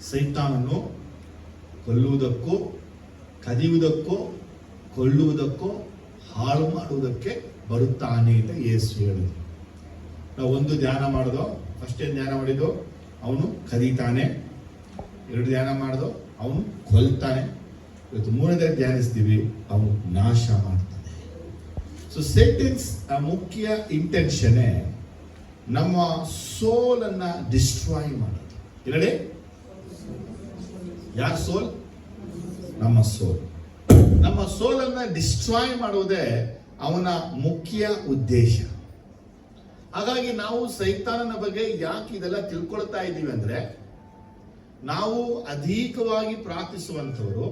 ಸೈತಾನನು ಕೊಲ್ಲುವುದಕ್ಕೂ, ಕದಿಯುವುದಕ್ಕೂ, ಕೊಳ್ಳುವುದಕ್ಕೂ, ಹಾಳು ಮಾಡುವುದಕ್ಕೆ ಬರುತ್ತಾನೆ ಅಂತ ಯೇಸು ಹೇಳಿದ್ರು. ನಾವು ಒಂದು ಧ್ಯಾನ ಮಾಡೋದು, ಫಸ್ಟ್ ಏನು ಧ್ಯಾನ ಮಾಡಿದ್ದು, ಅವನು ಕದೀತಾನೆ. 2 ಧ್ಯಾನ ಮಾಡೋದು, ಅವನು ಕೊಲ್ತಾನೆ. ಇವತ್ತು 3ನೇ ಧ್ಯಾನಿಸ್ತೀವಿ, ಅವನು ನಾಶ ಮಾಡ್ತಾನೆ. ಸೊ ಸೇಟನ್ಸ್ ಮುಖ್ಯ ಇಂಟೆನ್ಷನ್ ನಮ್ಮ ಸೋಲ್ ಅನ್ನ ಡಿಸ್ಟ್ರಾಯ್ ಮಾಡೋದು. ಹೇಳಿ, ಯಾರ ಸೋಲ್? ನಮ್ಮ ಸೋಲ್. ನಮ್ಮ ಸೋಲ್ ಅನ್ನ ಡಿಸ್ಟ್ರಾಯ್ ಮಾಡುವುದೇ ಅವನ ಮುಖ್ಯ ಉದ್ದೇಶ. ಹಾಗಾಗಿ ನಾವು ಸೈತಾನನ ಬಗ್ಗೆ ಯಾಕೆ ಇದೆಲ್ಲ ತಿಳ್ಕೊಳ್ತಾ ಇದ್ದೀವಿ ಅಂದ್ರೆ, ನಾವು ಅಧಿಕವಾಗಿ ಪ್ರಾರ್ಥಿಸುವಂಥವರು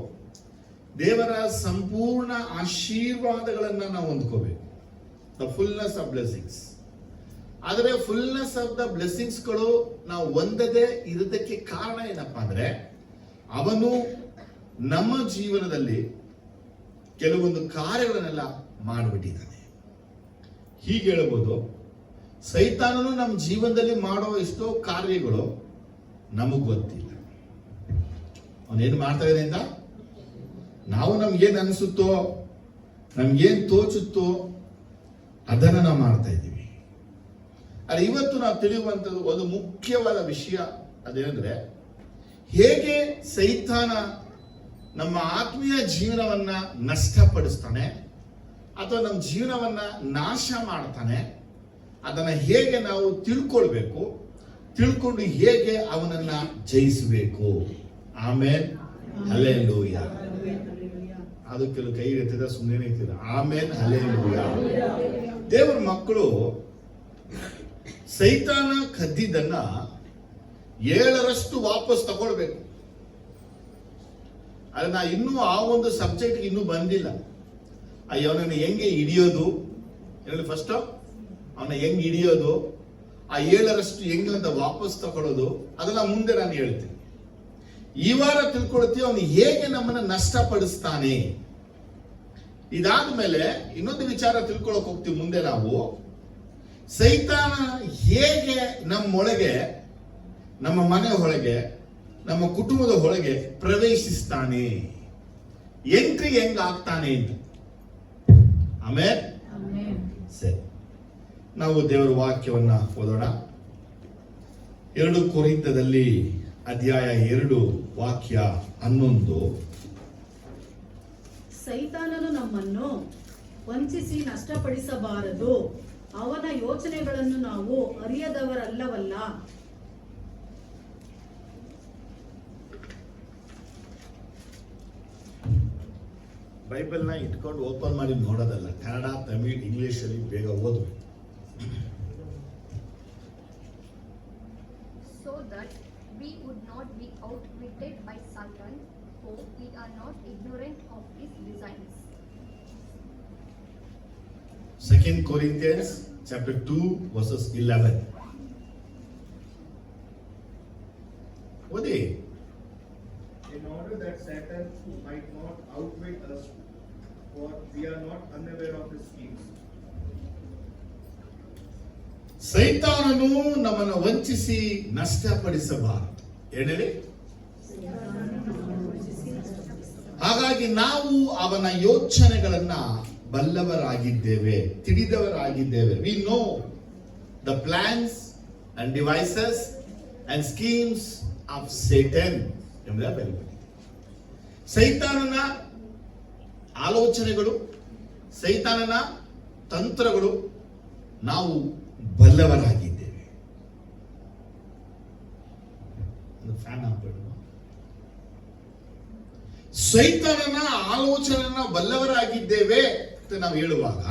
ದೇವರ ಸಂಪೂರ್ಣ ಆಶೀರ್ವಾದಗಳನ್ನ ನಾವು ಹೊಂದ್ಕೋಬೇಕು. The fullness of blessings. ಆದರೆ ಫುಲ್ನೆಸ್ ಆಫ್ ದ ಬ್ಲೆಸ್ಸಿಂಗ್ಸ್ಗಳು ನಾವು ಹೊಂದದೇ ಇರೋದಕ್ಕೆ ಕಾರಣ ಏನಪ್ಪಾ ಅಂದ್ರೆ, ಅವನು ನಮ್ಮ ಜೀವನದಲ್ಲಿ ಕೆಲವೊಂದು ಕಾರ್ಯಗಳನ್ನೆಲ್ಲ ಮಾಡಿಬಿಟ್ಟಿದ್ದಾನೆ. ಹೀಗೆ ಹೇಳ್ಬೋದು, ಸೈತಾನನು ನಮ್ಮ ಜೀವನದಲ್ಲಿ ಮಾಡೋ ಎಷ್ಟೋ ಕಾರ್ಯಗಳು ನಮಗ್ ಗೊತ್ತಿಲ್ಲ. ಅವನೇನು ಮಾಡ್ತಾ ಇದೆ ಅಂತ ನಾವು ನಮ್ಗೇನು ಅನಿಸುತ್ತೋ, ನಮ್ಗೇನು ತೋಚುತ್ತೋ ಅದನ್ನ ನಾವು ಮಾಡ್ತಾ ಇದ್ದೀವಿ. ಆದರೆ ಇವತ್ತು ನಾವು ತಿಳಿಯುವಂಥದ್ದು ಒಂದು ಮುಖ್ಯವಾದ ವಿಷಯ, ಅದೇನೆಂದ್ರೆ ಹೇಗೆ ಸೈತಾನ ನಮ್ಮ ಆತ್ಮೀಯ ಜೀವನವನ್ನ ನಷ್ಟಪಡಿಸ್ತಾನೆ ಅಥವಾ ನಮ್ಮ ಜೀವನವನ್ನ ನಾಶ ಮಾಡ್ತಾನೆ, ಅದನ್ನ ಹೇಗೆ ನಾವು ತಿಳ್ಕೊಳ್ಬೇಕು, ತಿಳ್ಕೊಂಡು ಹೇಗೆ ಅವನನ್ನ ಜಯಿಸಬೇಕು. ಆಮೇನ್, ಹಲ್ಲೆಲೂಯಾ. ಅದು ಕೆಲವು ಕೈ ಎತ್ತಿದ ಸುಮ್ಮನೆ ಇರ್ತಿದ. ಆಮೇನ್, ಹಲ್ಲೆಲೂಯಾ. ದೇವರ ಮಕ್ಕಳು ಸೈತಾನ ಕದ್ದಿದ್ದನ್ನ 7ರಷ್ಟು ವಾಪಸ್ ತಗೊಳ್ಬೇಕು. ಆದ್ರೆ ನಾ ಇನ್ನೂ ಆ ಒಂದು ಸಬ್ಜೆಕ್ಟ್ ಇನ್ನೂ ಬಂದಿಲ್ಲ. ಅವನನ್ನು ಹೆಂಗೆ ಹಿಡಿಯೋದು ಹೇಳಿ, ಫಸ್ಟ್ ಅವನ ಹೆಂಗ್ ಹಿಡಿಯೋದು, ಆ 7ರಷ್ಟು ಹೆಂಗೆ ಅಂತ ವಾಪಸ್ ತಗೊಳ್ಳೋದು, ಅದೆಲ್ಲ ಮುಂದೆ ನಾನು ಹೇಳ್ತೀನಿ. ಈ ವಾರ ತಿಳ್ಕೊಳ್ತೀವಿ ಅವನು ಹೇಗೆ ನಮ್ಮನ್ನ ನಷ್ಟಪಡಿಸ್ತಾನೆ. ಇದಾದ್ಮೇಲೆ ಇನ್ನೊಂದು ವಿಚಾರ ತಿಳ್ಕೊಳಕ್ ಹೋಗ್ತೀವಿ ಮುಂದೆ ನಾವು. ಸೈತಾನ ಹೇಗೆ ನಮ್ಮೊಳಗೆ, ನಮ್ಮ ಮನೆ ಒಳಗೆ, ನಮ್ಮ ಕುಟುಂಬದ ಒಳಗೆ ಪ್ರವೇಶಿಸ್ತಾನೆ, ಎಂಟ್ರಿ ಹೆಂಗ್ ಆಗ್ತಾನೆ ಅಂತ. ಆಮೇಲೆ ಸರಿ, ನಾವು ದೇವರ ವಾಕ್ಯವನ್ನ ಓದೋಣ. 2 ಕೊರಿಂಥದಲ್ಲಿ ಅಧ್ಯಾಯ 2 ವಾಕ್ಯ 11. ಸೈತಾನನು ನಮ್ಮನ್ನು ವಂಚಿಸಿ ನಷ್ಟಪಡಿಸಬಾರದು, ಅವನ ಯೋಚನೆಗಳನ್ನು ನಾವು ಅರಿಯದವರಲ್ಲವಲ್ಲ. ಬೈಬಲ್ನ ಇಟ್ಕೊಂಡು ಓಪನ್ ಮಾಡಿ ನೋಡೋದಲ್ಲ, ಕನ್ನಡ, ತಮಿಳ್, ಇಂಗ್ಲಿಷ್ ಅಲ್ಲಿ ಬೇಗ ಓದ್ಬೇಕು. So that we would not be outwitted by Satan, for we are not ignorant of his designs. 2 Corinthians chapter 2 verses 11. ಓದಿ. In order that Satan might not outwit us, for we are not unaware of his schemes. ಸೈತಾನನು ನಮ್ಮನ್ನು ವಂಚಿಸಿ ನಷ್ಟಪಡಿಸಬಾರದು. ಏನೇಳಿ? ಹಾಗಾಗಿ ನಾವು ಅವನ ಯೋಚನೆಗಳನ್ನ ಬಲ್ಲವರಾಗಿದ್ದೇವೆ, ತಿಳಿದವರಾಗಿದ್ದೇವೆ. We know the plans and devices and schemes of Satan ಎಂಬುದರ ಬೆಲೆ. ಸೈತಾನನ ಆಲೋಚನೆಗಳು, ಸೈತಾನನ ತಂತ್ರಗಳು ನಾವು ಬಲ್ಲವರಾಗಿದ್ದೇವೆ. ಫ್ಯಾನ್ ಹಾಕ್ಬೇಡ. ಸೈತಾನನ ಆಲೋಚನೆಯನ್ನ ಬಲ್ಲವರಾಗಿದ್ದೇವೆ ಅಂತ ನಾವು ಹೇಳುವಾಗ,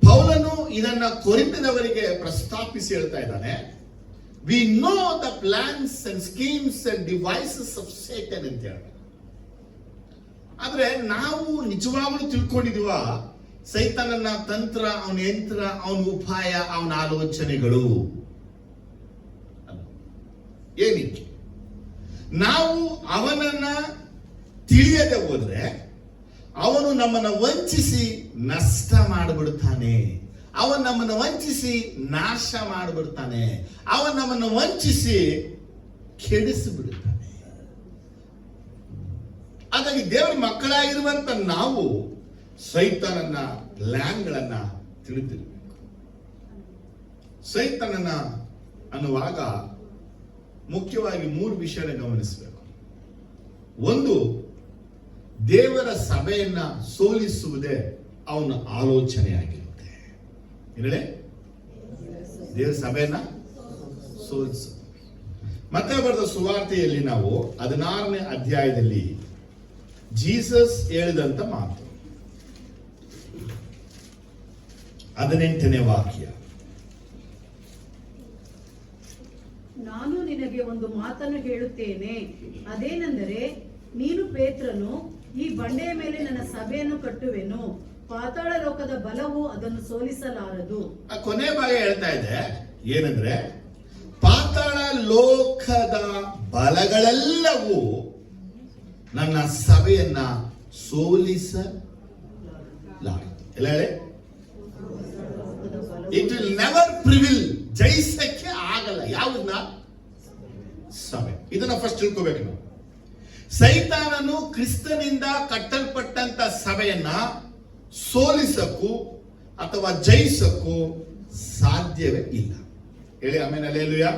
ಪೌಲನು ಇದನ್ನ ಕೊರಿಂಥದವರಿಗೆ ಪ್ರಸ್ತಾಪಿಸಿ ಹೇಳ್ತಾ ಇದ್ದಾನೆ. We know the plans and schemes and devices of Satan ಅಂತ ಹೇಳ್ತಾರೆ. ಆದ್ರೆ ನಾವು ನಿಜವಾಗ್ಲೂ ತಿಳ್ಕೊಂಡಿದೀವ ಸೈತಾನನ ತಂತ್ರ, ಅವನ ಯಂತ್ರ, ಅವನ ಉಪಾಯ, ಅವನ ಆಲೋಚನೆಗಳು ಏನಕ್ಕೆ? ನಾವು ಅವನನ್ನ ತಿಳಿಯದೆ ಹೋದ್ರೆ ಅವನು ನಮ್ಮನ್ನ ವಂಚಿಸಿ ನಷ್ಟ ಮಾಡಿಬಿಡ್ತಾನೆ. ಅವನು ನಮ್ಮನ್ನು ವಂಚಿಸಿ ನಾಶ ಮಾಡಿಬಿಡ್ತಾನೆ. ಅವನು ನಮ್ಮನ್ನು ವಂಚಿಸಿ ಕೆಡಿಸಿಬಿಡ್ತಾನೆ. ಹಾಗಾಗಿ ದೇವರ ಮಕ್ಕಳಾಗಿರುವಂತ ನಾವು ಸೈತಾನನ ಪ್ಲಾನ್ಗಳನ್ನ ತಿಳಿದಿರಬೇಕು. ಸೈತಾನನ ಅನ್ನುವಾಗ ಮುಖ್ಯವಾಗಿ 3 ವಿಷಯನ ಗಮನಿಸಬೇಕು. ಒಂದು, ದೇವರ ಸಭೆಯನ್ನ ಸೋಲಿಸುವುದೇ ಅವನ ಆಲೋಚನೆಯಾಗಿರುತ್ತೆ. ಏನೇ ದೇವರ ಸಭೆಯನ್ನ ಸೋಲಿಸು. ಮತ್ತೆ ಬರೆದ ಸುವಾರ್ತೆಯಲ್ಲಿ ನಾವು 16ನೇ ಅಧ್ಯಾಯದಲ್ಲಿ ಜೀಸಸ್ ಹೇಳಿದಂತ ಮಾತು, 18ನೇ ವಾಕ್ಯ. ನಾನು ನಿನಗೆ ಒಂದು ಮಾತನ್ನು ಹೇಳುತ್ತೇನೆ, ಅದೇನೆಂದರೆ ನೀನು ಪೇತ್ರನು, ಈ ಬಂಡೆಯ ಮೇಲೆ ನನ್ನ ಸಭೆಯನ್ನು ಕಟ್ಟುವೆನು, ಪಾತಾಳ ಲೋಕದ ಬಲವು ಅದನ್ನು ಸೋಲಿಸಲಾರದು. ಆ ಕೊನೆ ಭಾಗ ಹೇಳ್ತಾ ಇದೆ ಏನಂದ್ರೆ, ಪಾತಾಳ ಲೋಕದ ಬಲಗಳೆಲ್ಲವೂ ನನ್ನ ಸಭೆಯನ್ನ ಸೋಲಿಸಲಾರದು. ಎಲ್ಲ ಹೇಳಿ, ಇಟ್ ವಿಲ್ ನೆವರ್ ಪ್ರಿವಿಲ್. ಜಯಿಸಕ್ಕೆ ಆಗಲ್ಲ. ಯಾವುದನ್ನ? ಸಭೆ. ಇದನ್ನ ಫಸ್ಟ್ ತಿಳ್ಕೋಬೇಕು ನಾವು. ಸೈತಾನನು ಕ್ರಿಸ್ತನಿಂದ ಕಟ್ಟಲ್ಪಟ್ಟಂತ ಸಭೆಯನ್ನ ಸೋಲಿಸಕ್ಕೂ ಅಥವಾ ಜಯಿಸಕ್ಕೂ ಸಾಧ್ಯವೇ ಇಲ್ಲ. ಹೇಳಿ ಆಮೇಲೆ ಅಲ್ಲೇಲುಯಾ.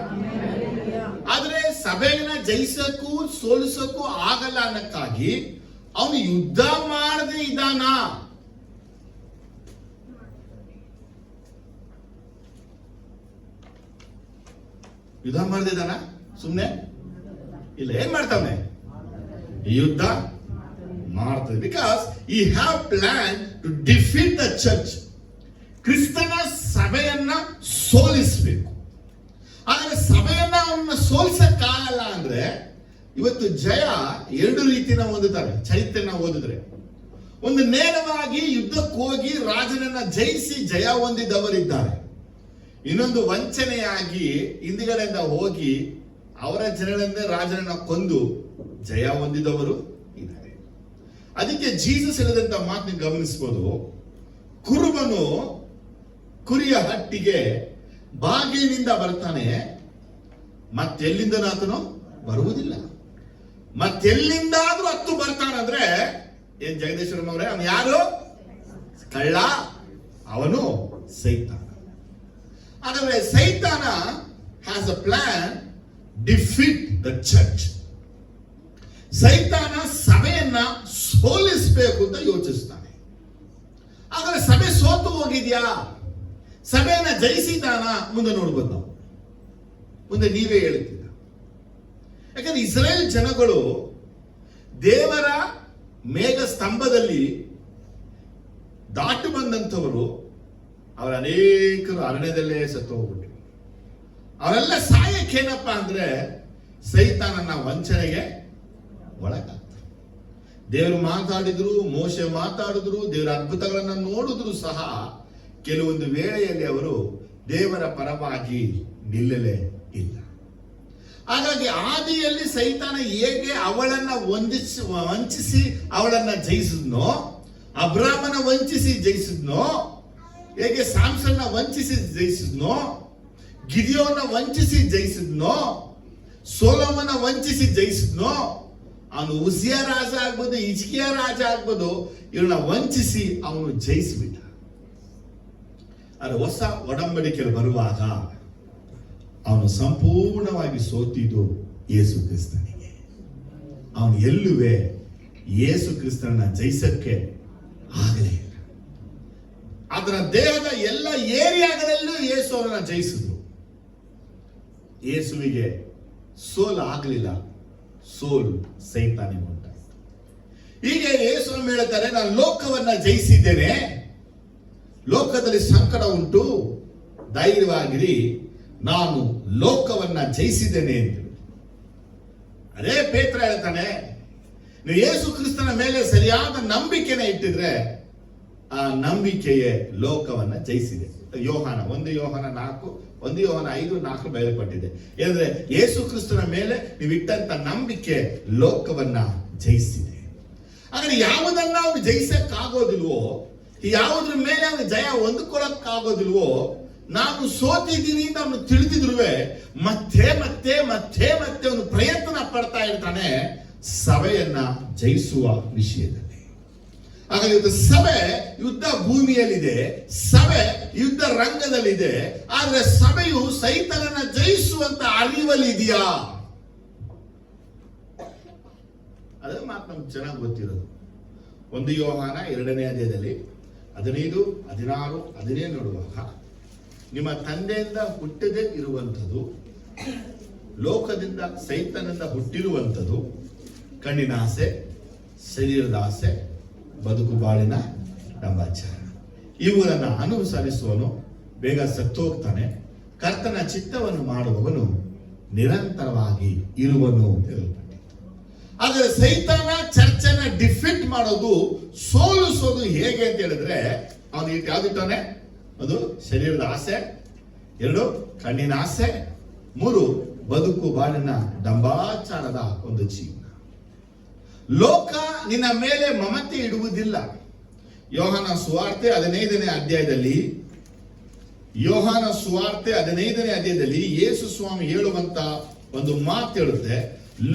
ಆದ್ರೆ ಸಭೆಯನ್ನ ಜಯಿಸಕ್ಕೂ ಸೋಲಿಸಕ್ಕೂ ಆಗಲ್ಲ ಅನ್ನಕ್ಕಾಗಿ ಅವನು ಯುದ್ಧ ಮಾಡದೆ ಇದ್ದಾನ. ಯುದ್ಧ ಮಾಡದೆ ಇದ್ದಾನ? ಸುಮ್ನೆ ಇಲ್ಲ. ಏನ್ ಮಾಡ್ತಾನೆ? ಯುದ್ಧ ಮಾಡ್ತದೆ. Because he have plan to defeat the church. ಕ್ರಿಸ್ತನ ಸಭೆಯನ್ನ ಸೋಲಿಸಬೇಕು. ಆದ್ರೆ ಸಭೆಯನ್ನ ಅವನ್ನ ಸೋಲಿಸಕ್ಕಾಗಲ್ಲ ಅಂದ್ರೆ ಇವತ್ತು ಜಯ 2 ರೀತಿನ ಹೊಂದುತ್ತಾರೆ. ಚರಿತ್ರೆನ ಓದಿದ್ರೆ, ಒಂದು ನೇರವಾಗಿ ಯುದ್ಧಕ್ಕೆ ಹೋಗಿ ರಾಜನನ್ನ ಜಯಿಸಿ ಜಯ ಹೊಂದಿದವರಿದ್ದಾರೆ. ಇನ್ನೊಂದು ವಂಚನೆಯಾಗಿ ಹಿಂದಿಗಡೆಯಿಂದ ಹೋಗಿ ಅವರ ಜನರನ್ನೇ ರಾಜನನ್ನ ಕೊಂದು ಜಯ ಹೊಂದಿದವರು ಇದ್ದಾರೆ. ಅದಕ್ಕೆ ಜೀಸಸ್ ಹೇಳಿದಂತ ಮಾತನ್ನು ಗಮನಿಸಬಹುದು. ಕುರುಬನು ಕುರಿಯ ಹಟ್ಟಿಗೆ ಬಾಗಿಲಿನಿಂದ ಬರ್ತಾನೆ, ಮತ್ತೆಲ್ಲಿಂದನಾತನು ಬರುವುದಿಲ್ಲ. ಮತ್ತೆಲ್ಲಿಂದಾದ್ರೂ ಹತ್ತು ಬರ್ತಾನಂದ್ರೆ ಏನ್ ಜಗದೀಶ್ವರಂ ಅವರೇ, ಅವನು ಯಾರು? ಕಳ್ಳ, ಅವನು ಸೈತಾನ. ಹಾಗಾದ್ರೆ ಸೈತಾನ has a plan defeat the church. ಸೈತಾನ ಸಭೆಯನ್ನ ಸೋಲಿಸಬೇಕು ಅಂತ ಯೋಚಿಸ್ತಾನೆ. ಹಾಗಾದ್ರೆ ಸಭೆ ಸೋತು ಹೋಗಿದ್ಯಾ? ಸಭೆಯನ್ನ ಜಯಿಸಿದಾನ? ಮುಂದೆ ನೋಡ್ಬೋದು ನಾವು. ಮುಂದೆ ನೀವೇ ಹೇಳ್ತೀರ. ಯಾಕಂದ್ರೆ ಇಸ್ರೇಲ್ ಜನಗಳು ದೇವರ ಮೇಘ ಸ್ತಂಭದಲ್ಲಿ ದಾಟು ಬಂದಂಥವರು ಅವರ ಅನೇಕರು ಅರಣ್ಯದಲ್ಲೇ ಸತ್ತು ಹೋಗ್ಬಿಟ್ರು. ಅವರೆಲ್ಲ ಸಾಯಕ್ಕೇನಪ್ಪ ಅಂದ್ರೆ ಸೈತಾನನ ವಂಚನೆಗೆ ಒಳಗಾಗ್ತಾರೆ. ದೇವರು ಮಾತಾಡಿದ್ರು, ಮೋಶೆ ಮಾತಾಡಿದ್ರು, ದೇವರ ಅದ್ಭುತಗಳನ್ನ ನೋಡಿದ್ರು ಸಹ ಕೆಲವೊಂದು ವೇಳೆಯಲ್ಲಿ ಅವರು ದೇವರ ಪರವಾಗಿ ನಿಲ್ಲಲೇ ಇಲ್ಲ. ಹಾಗಾಗಿ ಆದಿಯಲ್ಲಿ ಸೈತಾನ ಹೇಗೆ ಅವಳನ್ನ ವಂಚಿಸಿ ಅವಳನ್ನ ಜಯಿಸಿದ್ನೋ, ಅಬ್ರಾಮನ ವಂಚಿಸಿ ಜಯಿಸಿದ್ನೋ, ಹೇಗೆ ಸಾಮ್ಸನ್ನ ವಂಚಿಸಿ ಜಯಿಸಿದ್ನೋ, ಗಿದಿಯೋನ ವಂಚಿಸಿ ಜಯಿಸಿದ್ನೋ, ಸೋಲೋಮನ ವಂಚಿಸಿ ಜಯಿಸಿದ್ನೋ, ಅವನು ಉಸಿಯ ರಾಜ ಆಗ್ಬೋದು, ಹಿಜ್ಕಿಯ ರಾಜ ಆಗ್ಬೋದು, ಇವನ್ನ ವಂಚಿಸಿ ಅವನು ಜಯಿಸಿಬಿಟ್ಟ. ಆದರೆ ಹೊಸ ಒಡಂಬಡಿಕೆಯಲ್ಲಿ ಬರುವಾಗ ಅವನು ಸಂಪೂರ್ಣವಾಗಿ ಸೋತಿದ್ದು ಯೇಸು ಕ್ರಿಸ್ತನಿಗೆ. ಅವನು ಎಲ್ಲುವೆ ಯೇಸು ಕ್ರಿಸ್ತನ ಜಯಿಸಕ್ಕೆ ಆಗಲೇ ಇಲ್ಲ. ಅದರ ದೇಹದ ಎಲ್ಲ ಏರಿಯಾಗಳಲ್ಲೂ ಯೇಸು ಅವರನ್ನ ಜಯಿಸಿದ್ರು. ಯೇಸುವಿಗೆ ಸೋಲು ಆಗಲಿಲ್ಲ, ಸೋಲು ಸೈತಾನಿಗೆ ಉಂಟಾಯಿತು. ಹೀಗೆ ಯೇಸು ಹೇಳ್ತಾರೆ, ನಾನು ಲೋಕವನ್ನ ಜಯಿಸಿದ್ದೇನೆ, ಲೋಕದಲ್ಲಿ ಸಂಕಟ ಉಂಟು, ಧೈರ್ಯವಾಗಿರಿ, ನಾನು ಲೋಕವನ್ನ ಜಯಿಸಿದ್ದೇನೆ ಅಂತ. ಅದೇ ಪೇತ್ರ ಹೇಳ್ತಾನೆ, ನೀವು ಯೇಸು ಕ್ರಿಸ್ತನ ಮೇಲೆ ಸರಿಯಾದ ನಂಬಿಕೆನ ಇಟ್ಟಿದ್ರೆ ಆ ನಂಬಿಕೆಯೇ ಲೋಕವನ್ನ ಜಯಿಸಿದೆ. ಯೋಹಾನ 1 ಯೋಹಾನ 4, 1 ಯೋಹಾನ 5:4 ಬಯಲ್ಪಟ್ಟಿದೆ. ಏನಂದ್ರೆ ಯೇಸು ಕ್ರಿಸ್ತನ ಮೇಲೆ ನೀವು ಇಟ್ಟಂತ ನಂಬಿಕೆ ಲೋಕವನ್ನ ಜಯಿಸಿದೆ. ಹಾಗಾದ್ರೆ ಯಾವುದನ್ನ ಅವನು ಜಯಿಸಕ್ಕಾಗೋದಿಲ್ವೋ, ಯಾವುದ್ರ ಮೇಲೆ ಅವನು ಜಯ ಹೊಂದ್ಕೊಳಕ್ಕಾಗೋದಿಲ್ವೋ, ನಾನು ಸೋತಿದ್ದೀನಿ ಅಂತ ಅವನು ತಿಳಿದಿದ್ರು ಮತ್ತೆ ಮತ್ತೆ ಮತ್ತೆ ಮತ್ತೆ ಅವನು ಪ್ರಯತ್ನ ಪಡ್ತಾ ಇರ್ತಾನೆ. ಸಭೆಯನ್ನ ಜಯಿಸುವ ವಿಷಯದಲ್ಲಿ. ಹಾಗಾಗಿ ಇವತ್ತು ಸಭೆ ಯುದ್ಧ ಭೂಮಿಯಲ್ಲಿದೆ, ಸಭೆ ಯುದ್ಧ ರಂಗದಲ್ಲಿದೆ. ಆದ್ರೆ ಸಭೆಯು ಸೈತಾನನ ಜಯಿಸುವಂತ ಅರಿವಲ್ಲಿ ಇದೆಯಾ? ಅದೇ ಮಾತು ನಮ್ಗೆ ಚೆನ್ನಾಗಿ ಗೊತ್ತಿರೋದು. 1 ಯೋಹಾನ 2ನೇ ಅಧ್ಯಾಯದಲ್ಲಿ 15, 16, 17 ನೋಡುವಾಗ, ನಿಮ್ಮ ತಂದೆಯಿಂದ ಹುಟ್ಟದೇ ಇರುವಂಥದ್ದು, ಲೋಕದಿಂದ ಸೈತಾನದಿಂದ ಹುಟ್ಟಿರುವಂಥದ್ದು ಕಣ್ಣಿನ ಆಸೆ, ಶರೀರದ ಆಸೆ, ಬದುಕು ಬಾಳಿನ ಡಂಬಾಚಾರ. ಇವುಗಳನ್ನು ಅನುಸರಿಸುವನು ಬೇಗ ಸತ್ತು ಹೋಗ್ತಾನೆ. ಕರ್ತನ ಚಿತ್ತವನ್ನು ಮಾಡುವವನು ನಿರಂತರವಾಗಿ ಇರುವನು ಅಂತ ಹೇಳಲ್ಪಟ್ಟಿತ್ತು. ಆದರೆ ಸೈತಾನ ಚರ್ಚನ್ನ ಡಿಫೀಟ್ ಮಾಡೋದು, ಸೋಲಿಸೋದು ಹೇಗೆ ಅಂತ ಹೇಳಿದ್ರೆ, ಅವನು ಯಾವ್ದಿಟ್ಟಾನೆ? ಅದು ಶರೀರದ ಆಸೆ, 2 ಕಣ್ಣಿನ ಆಸೆ, 3 ಬದುಕು ಬಾಳಿನ ಡಂಬಾಚಾರದ ಒಂದು ಜೀವನ. ಲೋಕ ನಿನ್ನ ಮೇಲೆ ಮಮತೆ ಇಡುವುದಿಲ್ಲ. ಯೋಹಾನ ಸುವಾರ್ತೆ 15ನೇ ಅಧ್ಯಾಯದಲ್ಲಿ, ಯೋಹಾನ ಸುವಾರ್ತೆ 15ನೇ ಅಧ್ಯಾಯದಲ್ಲಿ ಯೇಸು ಸ್ವಾಮಿ ಹೇಳುವಂತ ಒಂದು ಮಾತು ಹೇಳುತ್ತೆ,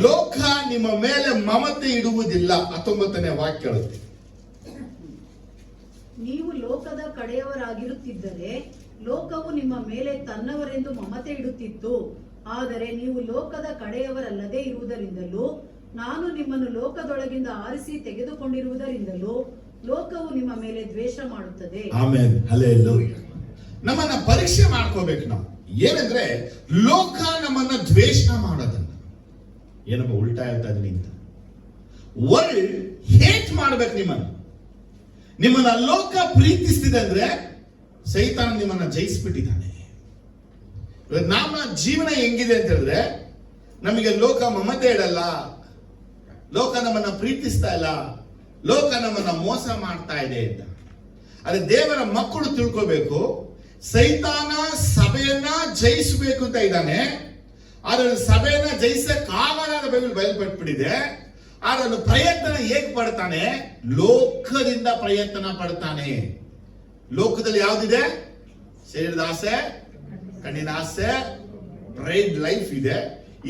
ಲೋಕ ನಿಮ್ಮ ಮೇಲೆ ಮಮತೆ ಇಡುವುದಿಲ್ಲ. 19ನೇ ವಾಕ್ಯ ಹೇಳುತ್ತೆ, ನೀವು ಲೋಕದ ಕಡೆಯವರಾಗಿರುತ್ತಿದ್ದರೆ ಲೋಕವು ನಿಮ್ಮ ಮೇಲೆ ತನ್ನವರೆಂದು ಮಮತೆ ಇಡುತ್ತಿತ್ತು. ಆದರೆ ನೀವು ಲೋಕದ ಕಡೆಯವರಲ್ಲದೆ ಇರುವುದರಿಂದಲೂ ನಾನು ನಿಮ್ಮನ್ನು ಲೋಕದೊಳಗಿಂದ ಆರಿಸಿ ತೆಗೆದುಕೊಂಡಿರುವುದರಿಂದಲೂ ಲೋಕವು ನಿಮ್ಮ ಮೇಲೆ ದ್ವೇಷ ಮಾಡುತ್ತದೆ. Amen, hallelujah. ನಮ್ಮನ್ನ ಪರೀಕ್ಷೆ ಮಾಡ್ಕೋಬೇಕು ನಾವು. ಏನಂದ್ರೆ ಲೋಕ ನಮ್ಮನ್ನ ದ್ವೇಷ ಮಾಡೋದನ್ನ, ಏನಪ್ಪ ಉಲ್ಟಾ ಹೇಳ್ತಾ ಇದೀನಿ ಅಂತ, ವರ್ಲ್ಡ್ ಹೇಟ್ ಮಾಡ್ಬೇಕು ನಿಮ್ಮನ್ನ ಲೋಕ ಪ್ರೀತಿಸ್ತಿದೆ ಅಂದ್ರೆ ಸೈತಾನ ನಿಮ್ಮನ್ನ ಜಯಿಸ್ಬಿಟ್ಟಿದ್ದಾನೆ. ನಮ್ಮ ಜೀವನ ಹೆಂಗಿದೆ ಅಂತ ಹೇಳಿದ್ರೆ, ನಮಗೆ ಲೋಕ ಮಮತೆ ಇಡಲ್ಲ, ಲೋಕ ನಮ್ಮನ್ನ ಪ್ರೀತಿಸ್ತಾ ಇಲ್ಲ, ಲೋಕ ನಮ್ಮನ್ನ ಮೋಸ ಮಾಡ್ತಾ ಇದೆ ಅಂತ. ಅದೇ ದೇವರ ಮಕ್ಕಳು ತಿಳ್ಕೋಬೇಕು, ಸೈತಾನ ಸಭೆಯನ್ನ ಜಯಿಸಬೇಕು ಅಂತ ಇದ್ದಾನೆ. ಆದ್ರೆ ಸಭೆಯನ್ನ ಜಯಿಸಕ್ಕಾಗಲ್ಲ ಅಂತ ಬೈಬಲ್ ಬಯಲ್ಪಟ್ಬಿಟ್ಟಿದೆ. ಆದ್ರೆ ಪ್ರಯತ್ನ ಹೇಗೆ ಪಡ್ತಾನೆ? ಲೋಕದಿಂದ ಪ್ರಯತ್ನ ಪಡ್ತಾನೆ. ಲೋಕದಲ್ಲಿ ಯಾವ್ದಿದೆ? ಶರೀರದ ಆಸೆ, ಕಣ್ಣಿನ ಆಸೆ, ಪ್ರೈಡ್ ಲೈಫ್ ಇದೆ.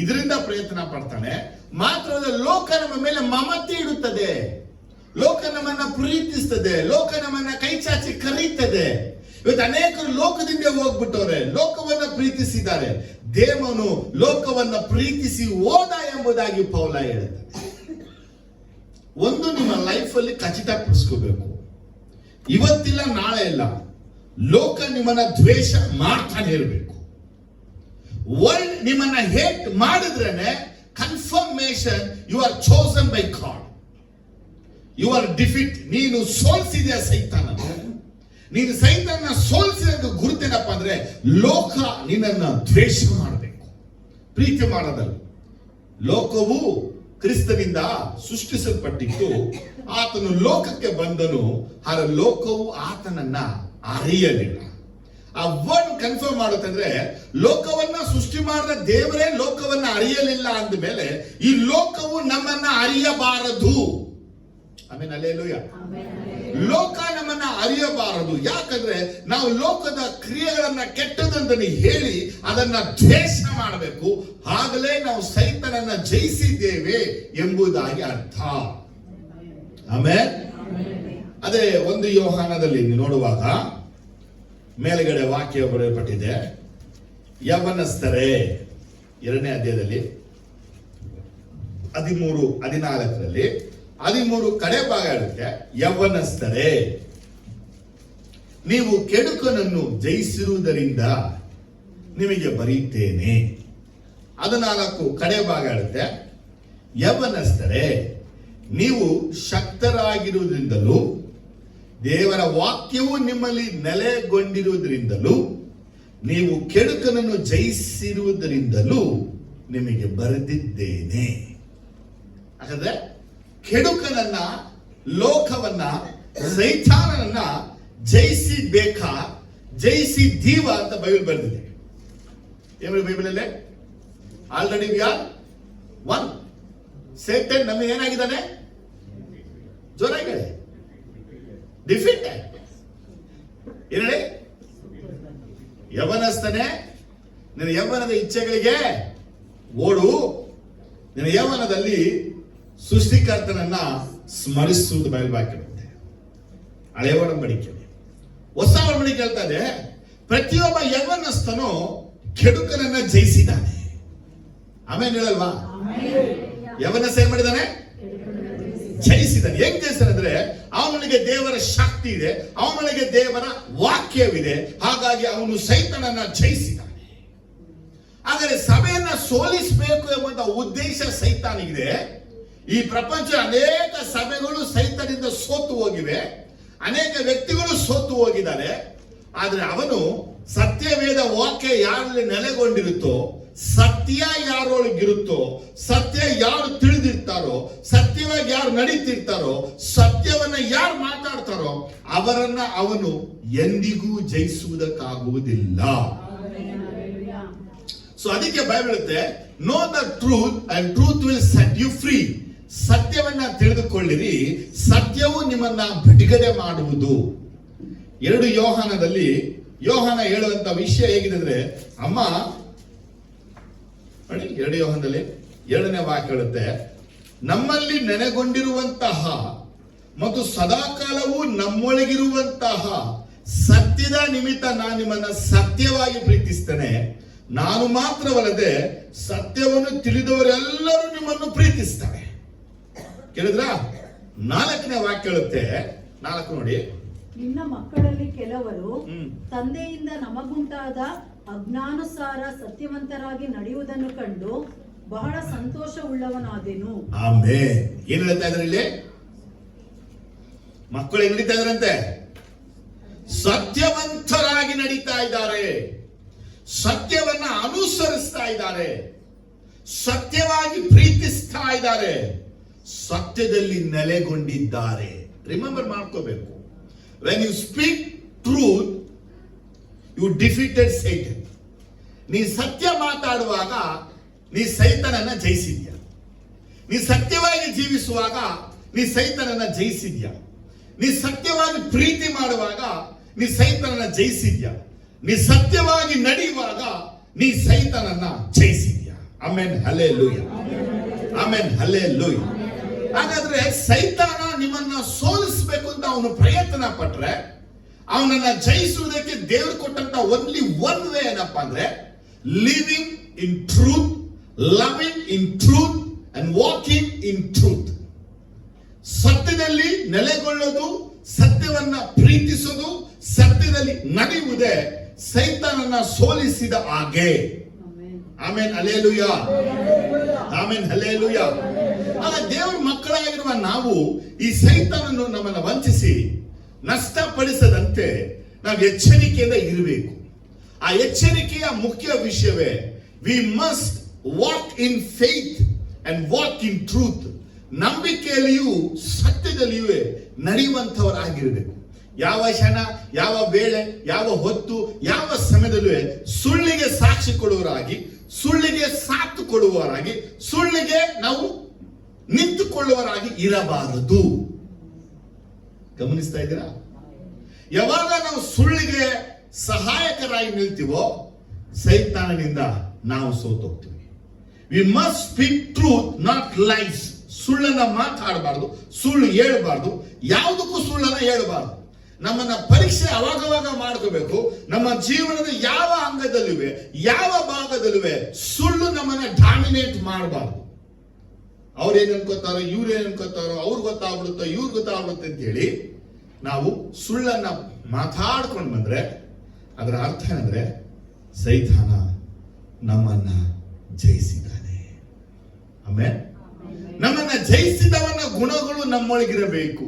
ಇದರಿಂದ ಪ್ರಯತ್ನ ಪಡ್ತಾನೆ. ಮಾತ್ರ ಲೋಕ ನಮ್ಮ ಮೇಲೆ ಮಮತೆ ಇಡುತ್ತದೆ, ಲೋಕ ನಮ್ಮನ್ನ ಪ್ರೀತಿಸ್ತದೆ, ಲೋಕ ನಮ್ಮನ್ನ ಕೈ ಚಾಚಿ ಕರೀತದೆ. ಇವತ್ತು ಅನೇಕರು ಲೋಕದಿಂದ ಹೋಗ್ಬಿಟ್ಟವ್ರೆ, ಲೋಕವನ್ನ ಪ್ರೀತಿಸಿದ್ದಾರೆ. ದೇವನು ಲೋಕವನ್ನ ಪ್ರೀತಿಸಿ ಹೋದ ಎಂಬುದಾಗಿ ಪೌಲ ಹೇಳುತ್ತೆ. ಒಂದು ನಿಮ್ಮ ಲೈಫ್ ಅಲ್ಲಿ ಖಚಿತಪಡಿಸ್ಕೋಬೇಕು, ಇವತ್ತಿಲ್ಲ ನಾಳೆ ಇಲ್ಲ, ಲೋಕ ನಿಮ್ಮನ್ನ ದ್ವೇಷ ಮಾಡ್ತಾನೆ ಇರಬೇಕು. ವರ್ಲ್ಡ್ ನಿಮ್ಮನ್ನ ಹೇಟ್ ಮಾಡಿದ್ರೇನೆ confirmation you are chosen by God, you are defeat. ನೀನು ಸೋಲ್ಸಿದ್ಯಾ ಸೈತಾನ, ನೀನು ಸೈತಾನ ಸೋಲ್ಸಿದ ಗುರುತೇನಪ್ಪ ಅಂದ್ರೆ ಲೋಕ ನಿನ್ನನ್ನ ದ್ವೇಷ ಮಾಡಬೇಕು, ಪ್ರೀತಿ ಮಾಡೋದಲ್ಲ. ಲೋಕವು ಕ್ರಿಸ್ತನಿಂದ ಸೃಷ್ಟಿಸಲ್ಪಟ್ಟಿತ್ತು, ಆತನು ಲೋಕಕ್ಕೆ ಬಂದನು, ಆದರೆ ಲೋಕವು ಆತನನ್ನ ಅರಿಯಲಿಲ್ಲ. ಆ ವರ್ಡ್ ಕನ್ಫರ್ಮ್ ಮಾಡುತ್ತಂದ್ರೆ, ಲೋಕವನ್ನ ಸೃಷ್ಟಿ ಮಾಡಿದ ದೇವರೇ ಲೋಕವನ್ನ ಅರಿಯಲಿಲ್ಲ ಅಂದ ಮೇಲೆ ಈ ಲೋಕವು ನಮ್ಮನ್ನ ಅರಿಯಬಾರದು. ಆಮೇಲೆ ಹಲ್ಲೆಲೂಯಾ. ಲೋಕ ನಮ್ಮನ್ನ ಅರಿಯಬಾರದು. ಯಾಕಂದ್ರೆ ನಾವು ಲೋಕದ ಕ್ರಿಯೆಗಳನ್ನ ಕೆಟ್ಟದಂತ ಹೇಳಿ ಅದನ್ನ ದ್ವೇಷ ಮಾಡಬೇಕು. ಆಗಲೇ ನಾವು ಸೈತಾನನ್ನ ಜಯಿಸಿದ್ದೇವೆ ಎಂಬುದಾಗಿ ಅರ್ಥ. ಆಮೇಲೆ ಅದೇ 1 ಯೋಹಾನದಲ್ಲಿ ನೋಡುವಾಗ ಮೇಲ್ಗಡೆ ವಾಕ್ಯ ಬರೆಯಲ್ಪಟ್ಟಿದೆ, ಯೌವನಸ್ಥರೇ 2ನೇ ಅಧ್ಯಾಯದಲ್ಲಿ 13, 14ರಲ್ಲಿ 13 ಕಡೆ ಭಾಗ ಇರುತ್ತೆ. ಯೌವನಸ್ಥರೇ, ನೀವು ಕೆಡುಕನನ್ನು ಜಯಿಸಿರುವುದರಿಂದ ನಿಮಗೆ ಬರೀತೇನೆ. 14 ಕಡೆ ಭಾಗ ಇರುತ್ತೆ. ಯೌವನಸ್ಥರೇ, ನೀವು ಶಕ್ತರಾಗಿರುವುದರಿಂದಲೂ ದೇವರ ವಾಕ್ಯವು ನಿಮ್ಮಲ್ಲಿ ನೆಲೆಗೊಂಡಿರುವುದರಿಂದಲೂ ನೀವು ಕೆಡುಕನನ್ನು ಜಯಿಸಿರುವುದರಿಂದಲೂ ನಿಮಗೆ ಬರೆದಿದ್ದೇನೆ. ಹಾಗಾದ್ರೆ ಕೆಡುಕನನ್ನ, ಲೋಕವನ್ನ, ಸೈತಾನನನ್ನ ಜಯಿಸಿಬೇಕಾ, ಜಯಿಸಿದ್ದೀವ ಅಂತ ಬೈಬಲ್ ಬರೆದಿದೆ. ಏನು ಬೈಬಲ್ ಅಲ್ಲೇ? Already we are one. Satan ನಮಗೆ ಏನಾಗಿದ್ದಾನೆ? ಜೋರಾಗಿ ಡಿಫೀಟ್. ಏನೇಳಿ? ಯವನಸ್ಥನೇ, ನಿನ್ನ ಯೌವನದ ಇಚ್ಛೆಗಳಿಗೆ ಓಡು. ನಿನ್ನ ಯೌವನದಲ್ಲಿ ಸೃಷ್ಟಿಕರ್ತನನ್ನ ಸ್ಮರಿಸುವುದು ಬಯಲ್ಬಾಕಿರುತ್ತೆ. ಹಳೆಯ ಒಡಂಬಡಿಕೆ, ಹೊಸ ಒಡಂಬಡಿಕೆ ಹೇಳ್ತಾ ಇದೆ, ಪ್ರತಿಯೊಬ್ಬ ಯೌವನಸ್ಥನು ಕೆಡುಕನನ್ನ ಜಯಿಸಿದ್ದಾನೆ. ಆಮೇಲೆ ಹೇಳಲ್ವಾ? ಯೌವನಸ್ಥ ಏನ್ ಮಾಡಿದಾನೆ? ಜಯಿಸಿದ್ದಾನೆ. ಹೆಂಗ್ ಜಯಿಸಿದಾನೆ ಅಂದ್ರೆ ಅವನಿಗೆ ದೇವರ ಶಕ್ತಿ ಇದೆ, ಅವನಿಗೆ ದೇವರ ವಾಕ್ಯವಿದೆ. ಹಾಗಾಗಿ ಅವನು ಸೈತಾನನ ಜಯಿಸಿದ್ದಾನೆ. ಆದರೆ ಸಭೆಯನ್ನ ಸೋಲಿಸಬೇಕು ಎಂಬಂತ ಉದ್ದೇಶ ಸೈತಾನಿಗಿದೆ. ಈ ಪ್ರಪಂಚ ಅನೇಕ ಸಭೆಗಳು ಸೈತಾನಿಂದ ಸೋತು ಹೋಗಿವೆ, ಅನೇಕ ವ್ಯಕ್ತಿಗಳು ಸೋತು ಹೋಗಿದ್ದಾರೆ. ಆದ್ರೆ ಅವನು ಸತ್ಯವೇದ ವಾಕ್ಯ ಯಾರಲ್ಲಿ ನೆಲೆಗೊಂಡಿರುತ್ತೋ, ಸತ್ಯ ಯಾರೊಳಗಿರುತ್ತೋ, ಸತ್ಯ ಯಾರು ತಿಳಿದಿರ್ತಾರೋ, ಸತ್ಯವಾಗಿ ಯಾರು ನಡೀತಿರ್ತಾರೋ, ಸತ್ಯವನ್ನ ಯಾರು ಮಾತಾಡ್ತಾರೋ ಅವರನ್ನ ಅವನು ಎಂದಿಗೂ ಜಯಿಸುವುದಕ್ಕಾಗುವುದಿಲ್ಲ. ಸೊ ಅದಕ್ಕೆ ಬೈಬಲ್ ಹೇಳುತ್ತೆ, know the truth and truth will set you free. ಸತ್ಯವನ್ನ ತಿಳಿದುಕೊಳ್ಳಿರಿ, ಸತ್ಯವು ನಿಮ್ಮನ್ನ ಬಿಡುಗಡೆ ಮಾಡುವುದು. 2 ಯೋಹಾನದಲ್ಲಿ ಯೋಹಾನ ಹೇಳುವಂತ ವಿಷಯ ಹೇಗಿದೆ ಅಂದ್ರೆ, ಅಮ್ಮ ನೋಡಿ 2 ಯೋಹಾನದಲ್ಲಿ 2ನೇ ವಾಕ್ಯ ಹೇಳುತ್ತೆ, ನಮ್ಮಲ್ಲಿ ನೆನೆಗೊಂಡಿರುವಂತಹ ಮತ್ತು ಸದಾಕಾಲವೂ ನಮ್ಮೊಳಗಿರುವಂತಹ ಸತ್ಯದ ನಿಮಿತ್ತ ನಾನು ನಿಮ್ಮನ್ನ ಸತ್ಯವಾಗಿ ಪ್ರೀತಿಸ್ತೇನೆ. ನಾನು ಮಾತ್ರವಲ್ಲದೆ ಸತ್ಯವನ್ನು ತಿಳಿದವರೆಲ್ಲರೂ ನಿಮ್ಮನ್ನು ಪ್ರೀತಿಸ್ತಾರೆ. ಕೇಳಿದ್ರ? 4ನೇ ವಾಕ್ಯ ಹೇಳುತ್ತೆ, 4 ನೋಡಿ, ನಿನ್ನ ಮಕ್ಕಳಲ್ಲಿ ಕೆಲವರು ತಂದೆಯಿಂದ ನಮಗುಂಟಾದ ಅಜ್ಞಾನುಸಾರ ಸತ್ಯವಂತರಾಗಿ ನಡೆಯುವುದನ್ನು ಕಂಡು ಬಹಳ ಸಂತೋಷವುಳ್ಳವನಾದೆನು. ಆಮೇನ್. ಏನ್ ಹೇಳ್ತಾ ಇದ್ದಾರೆ ಇಲ್ಲಿ? ಮಕ್ಕಳು ಹೆಂಗ್ ನಡೀತಾ ಇದಾರಂತೆ? ಸತ್ಯವಂತರಾಗಿ ನಡೀತಾ ಇದ್ದಾರೆ, ಸತ್ಯವನ್ನ ಅನುಸರಿಸ್ತಾ ಇದ್ದಾರೆ, ಸತ್ಯವಾಗಿ ಪ್ರೀತಿಸ್ತಾ ಇದ್ದಾರೆ, ಸತ್ಯದಲ್ಲಿ ನೆಲೆಗೊಂಡಿದ್ದಾರೆ. ರಿಮೆಂಬರ್ ಮಾಡ್ಕೋಬೇಕು, when you speak truth you defeated Satan. ನೀ ಸತ್ಯ ಮಾತಾಡುವಾಗ ನೀ ಸೈತಾನನ್ನ ಜಯಿಸಿದ್ಯಾ. ನೀ ಸತ್ಯವಾಗಿ ಜೀವಿಸುವಾಗ ನೀ ಸೈತಾನನ್ನ ಜಯಿಸಿದ್ಯಾ. ನೀ ಸತ್ಯವಾಗಿ ಪ್ರೀತಿ ಮಾಡುವಾಗ ನೀ ಸೈತಾನನ್ನ ಜಯಿಸಿದ್ಯಾ. ನೀ ಸತ್ಯವಾಗಿ ನಡೆಯುವಾಗ ನೀ ಸೈತಾನನ್ನ ಜಯಿಸಿದ್ಯಾ. Amen, hallelujah. Amen, hallelujah. ಹಾಗಾದ್ರೆ ಸೈತಾನ ನಿಮ್ಮನ್ನ ಸೋಲಿಸಬೇಕು ಅಂತ ಅವನು ಪ್ರಯತ್ನ ಪಟ್ರೆ ಅವನನ್ನ ಜಯಿಸುವುದಕ್ಕೆ ದೇವರು ಕೊಟ್ಟಂತ ಓನ್ಲಿ ಒನ್ ವೇ ಏನಪ್ಪಾ ಅಂದ್ರೆ, living in truth, loving in truth and walking in truth. ಸತ್ಯದಲ್ಲಿ ನೆಲೆಗೊಳ್ಳೋದು, ಸತ್ಯವನ್ನ ಪ್ರೀತಿಸೋದು, ಸತ್ಯದಲ್ಲಿ ನಡೆಯುವುದೇ ಸೈತಾನನ್ನ ಸೋಲಿಸಿದ ಹಾಗೆ. Amen, hallelujah. Amen, hallelujah. ಆಗ ದೇವರ ಮಕ್ಕಳಾಗಿರುವ ನಾವು ಈ ಸೈತಾನನ್ನು ನಮ್ಮನ್ನು ವಂಚಿಸಿ ನಷ್ಟಪಡಿಸದಂತೆ ನಾವು ಎಚ್ಚರಿಕೆಯಿಂದ ಇರಬೇಕು. ಆ ಎಚ್ಚರಿಕೆಯ ಮುಖ್ಯ ವಿಷಯವೇ we must walk in faith and walk in truth. ನಂಬಿಕೆಯಲ್ಲಿಯೂ ಸತ್ಯದಲ್ಲಿಯೂ ನಡೆಯುವಂತವರಾಗಿರಬೇಕು. ಯಾವ ಕ್ಷಣ, ಯಾವ ವೇಳೆ, ಯಾವ ಹೊತ್ತು, ಯಾವ ಸಮಯದಲ್ಲೂ ಸುಳ್ಳಿಗೆ ಸಾಕ್ಷಿ ಕೊಡುವವರಾಗಿ, ಸುಳ್ಳಿಗೆ ಸಾಥ್ ಕೊಡುವವರಾಗಿ, ಸುಳ್ಳಿಗೆ ನಾವು ನಿಂತುಕೊಳ್ಳುವವರಾಗಿ ಇರಬಾರದು. ಗಮನಿಸ್ತಾ ಇದ್ದೀರಾ? ಯಾವಾಗ ನಾವು ಸುಳ್ಳಿಗೆ ಸಹಾಯಕರಾಗಿ ನಿಲ್ತೀವೋ ಸೈತಾನನಿಂದ ನಾವು ಸೋತೋಗ್ತೀವಿ. We must speak truth, not lies. ಸುಳ್ಳನ್ನ ಮಾತಾಡಬಾರ್ದು, ಸುಳ್ಳು ಹೇಳಬಾರ್ದು, ಯಾವುದಕ್ಕೂ ಸುಳ್ಳನ್ನ ಹೇಳಬಾರ್ದು. ನಮ್ಮನ್ನ ಪರೀಕ್ಷೆ ಅವಾಗವಾಗ ಮಾಡ್ಕೋಬೇಕು. ನಮ್ಮ ಜೀವನದ ಯಾವ ಅಂಗದಲ್ಲಿವೆ, ಯಾವ ಭಾಗದಲ್ಲಿವೆ ಸುಳ್ಳು ನಮ್ಮನ್ನ ಡಾಮಿನೇಟ್ ಮಾಡಬಾರ್ದು. ಅವ್ರೇನ್ ಅನ್ಕೋತಾರೋ, ಇವ್ರೇನ್ ಅನ್ಕೋತಾರೋ, ಅವ್ರು ಗೊತ್ತಾಗ್ಬಿಡುತ್ತೋ, ಇವ್ರು ಗೊತ್ತಾಗ್ಬಿಡುತ್ತೆ ಅಂತ ಹೇಳಿ ನಾವು ಸುಳ್ಳನ್ನ ಮಾತಾಡ್ಕೊಂಡು ಬಂದ್ರೆ ಅದರ ಅರ್ಥ ಏನಂದ್ರೆ ಸೈತಾನ ನಮ್ಮನ್ನ ಜಯಿಸಿದ್ದಾನೆ. ಆಮೇಲೆ ನಮ್ಮನ್ನ ಜಯಿಸಿದವನ ಗುಣಗಳು ನಮ್ಮೊಳಗಿರಬೇಕು.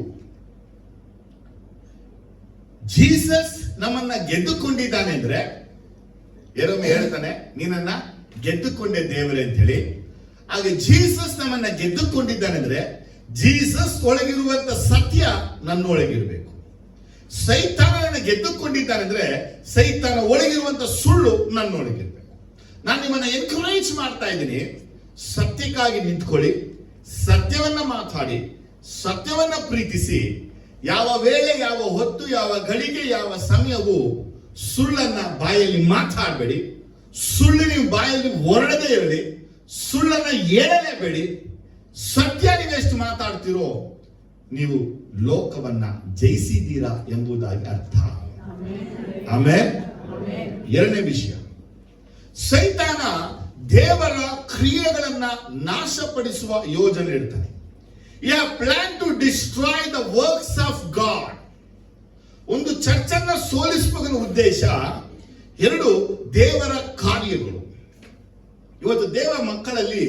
ಜೀಸಸ್ ನಮ್ಮನ್ನ ಗೆದ್ದುಕೊಂಡಿದ್ದಾನೆ ಅಂದ್ರೆ ಯಾರೊಮ್ಮೆ ಹೇಳ್ತಾನೆ, ನೀನನ್ನ ಗೆದ್ದುಕೊಂಡೆ ದೇವರೇ ಅಂತ ಹೇಳಿ. ಹಾಗೆ ಜೀಸಸ್ ನಮ್ಮನ್ನ ಗೆದ್ದುಕೊಂಡಿದ್ದಾನೆ ಅಂದ್ರೆ ಜೀಸಸ್ ಒಳಗಿರುವಂತ ಸತ್ಯ ನನ್ನೊಳಗಿರಬೇಕು. ಸೈತಾನನ ಗೆದ್ದುಕೊಂಡಿದ್ದಾನೆ ಅಂದ್ರೆ ಸೈತಾನ ಒಳಗಿರುವಂತ ಸುಳ್ಳು ನನ್ನೊಳಗಿರ್ಬೇಕು. ನಾನು ನಿಮ್ಮನ್ನ ಎನ್ಕರೇಜ್ ಮಾಡ್ತಾ ಇದ್ದೀನಿ, ಸತ್ಯಕ್ಕಾಗಿ ನಿಂತ್ಕೊಳ್ಳಿ, ಸತ್ಯವನ್ನ ಮಾತಾಡಿ, ಸತ್ಯವನ್ನ ಪ್ರೀತಿಸಿ. ಯಾವ ವೇಳೆ, ಯಾವ ಹೊತ್ತು, ಯಾವ ಗಳಿಗೆ, ಯಾವ ಸಮಯವು ಸುಳ್ಳನ್ನ ಬಾಯಲ್ಲಿ ಸುಳ್ಳು ನೀವು ಬಾಯಲ್ಲಿ ಹೊರಡದೆ ಇರಲಿ, ಸುಳ್ಳನ್ನ ಹೇಳಲೇಬೇಡಿ, ಸತ್ಯ ನೀವೆಷ್ಟು ಮಾತಾಡ್ತಿರೋ ನೀವು ಲೋಕವನ್ನ ಜಯಿಸಿದ್ದೀರಾ ಎಂಬುದಾಗಿ ಅರ್ಥ. ಆಮೇಲೆ ಎರಡನೇ ವಿಷಯ, ಸೈತಾನ ದೇವರ ಕ್ರಿಯೆಗಳನ್ನ ನಾಶಪಡಿಸುವ ಯೋಜನೆ ಇರ್ತಾನೆ. He has planned to destroy the works of God. ಒಂದು ಚರ್ಚನ್ನ ಸೋಲಿಸುವ ಉದ್ದೇಶ, ಎರಡು ದೇವರ ಕಾರ್ಯಗಳು. ಇವತ್ತು ದೇವ ಮಕ್ಕಳಲ್ಲಿ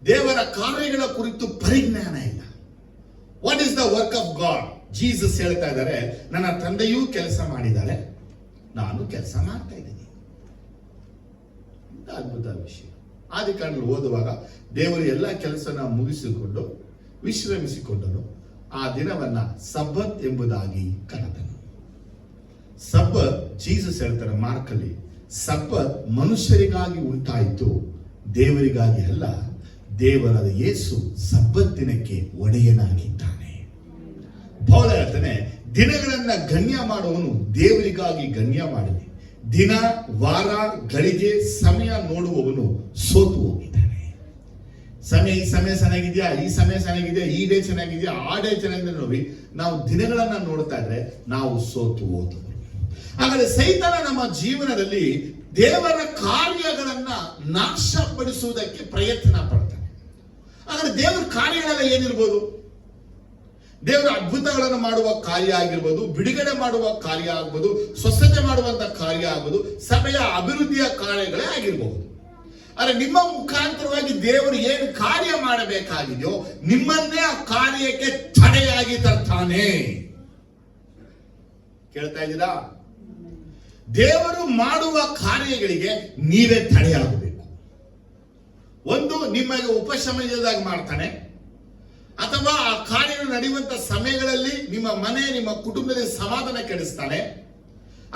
ದೇವರ ಕಾರ್ಯಗಳ ಕುರಿತು ಪರಿಜ್ಞಾನ ಇಲ್ಲ. What is the work of god? Jesus ಹೇಳ್ತಾ ಇದ್ದಾರೆ, ನನ್ನ ತಂದೆಯೂ ಕೆಲಸ ಮಾಡಿದ್ದಾರೆ, ನಾನು ಕೆಲಸ ಮಾಡ್ತಾ ಇದ್ದೀನಿ. ಅದ್ಭುತ ವಿಷಯ. ಆದಿಕಾಂಡದಲ್ಲಿ ಓದುವಾಗ ದೇವರು ಎಲ್ಲ ಕೆಲಸನ ಮುಗಿಸಿಕೊಂಡು ವಿಶ್ರಮಿಸಿಕೊಂಡನು, ಆ ದಿನವನ್ನ ಸಬ್ಬತ್ ಎಂಬುದಾಗಿ ಕರೆದನು. ಸಬ್ಬತ್, ಜೀಸಸ್ ಹೇಳ್ತಾರೆ ಮಾರ್ಕಲ್ಲಿ, ಸಬ್ಬತ್ ಮನುಷ್ಯರಿಗಾಗಿ ಉಂಟಾಯಿತು, ದೇವರಿಗಾಗಿ ಅಲ್ಲ. ದೇವರಾದ ಯೇಸು ಸಬ್ಬತ್ ದಿನಕ್ಕೆ ಒಡೆಯನಾಗಿದ್ದಾನೆ. ಪೌಲ ಹೇಳ್ತಾನೆ, ದಿನಗಳನ್ನ ಗಣ್ಯ ಮಾಡುವವನು ದೇವರಿಗಾಗಿ ಗಣ್ಯ ಮಾಡಲಿ, ದಿನ ವಾರ ಗಳಿಗೆ ಸಮಯ ನೋಡುವವನು ಸೋತು ಹೋಗಿದ್ದಾನೆ. ಸಮಯ, ಈ ಸಮಯ ಚೆನ್ನಾಗಿದೆಯಾ, ಈ ಸಮಯ ಚೆನ್ನಾಗಿದೆಯಾ, ಈ ಡೇ ಚೆನ್ನಾಗಿದೆಯಾ, ಆ ಡೇ ಚೆನ್ನಾಗಿದೆ ನೋಡಿ, ನಾವು ದಿನಗಳನ್ನ ನೋಡ್ತಾ ಇದ್ರೆ ನಾವು ಸೋತು ಹೋದವರು. ಹಾಗಾದ್ರೆ ಸೈತಾನ ನಮ್ಮ ಜೀವನದಲ್ಲಿ ದೇವರ ಕಾರ್ಯಗಳನ್ನ ನಾಶಪಡಿಸುವುದಕ್ಕೆ ಪ್ರಯತ್ನ ಪಡ್ತಾನೆ. ಹಾಗಾದ್ರೆ ದೇವರ ಕಾರ್ಯಗಳೆಲ್ಲ ಏನಿರ್ಬೋದು? ದೇವರ ಅದ್ಭುತಗಳನ್ನು ಮಾಡುವ ಕಾರ್ಯ ಆಗಿರ್ಬೋದು, ಬಿಡುಗಡೆ ಮಾಡುವ ಕಾರ್ಯ ಆಗ್ಬೋದು, ಸ್ವಸ್ಥತೆ ಮಾಡುವಂತ ಕಾರ್ಯ ಆಗ್ಬೋದು, ಸಭೆಯ ಅಭಿವೃದ್ಧಿಯ ಕಾರ್ಯಗಳೇ ಆಗಿರ್ಬಹುದು. ಆದ್ರೆ ನಿಮ್ಮ ಮುಖಾಂತರವಾಗಿ ದೇವರು ಏನು ಕಾರ್ಯ ಮಾಡಬೇಕಾಗಿದೆಯೋ ನಿಮ್ಮನ್ನೇ ಆ ಕಾರ್ಯಕ್ಕೆ ತಡೆಯಾಗಿ ತರ್ತಾನೆ. ಕೇಳ್ತಾ ಇದ್ದೀರಾ? ದೇವರು ಮಾಡುವ ಕಾರ್ಯಗಳಿಗೆ ನೀವೇ ತಡೆಯಾಗಬೇಕು. ಒಂದು, ನಿಮಗೆ ಉಪಶಮನದಾಗ ಮಾಡ್ತಾನೆ, ಅಥವಾ ಆ ಕಾರ್ಯಗಳು ನಡೆಯುವಂತ ಸಮಯಗಳಲ್ಲಿ ನಿಮ್ಮ ಮನೆ, ನಿಮ್ಮ ಕುಟುಂಬದಲ್ಲಿ ಸಮಾಧಾನ ಕೆಡಿಸ್ತಾನೆ.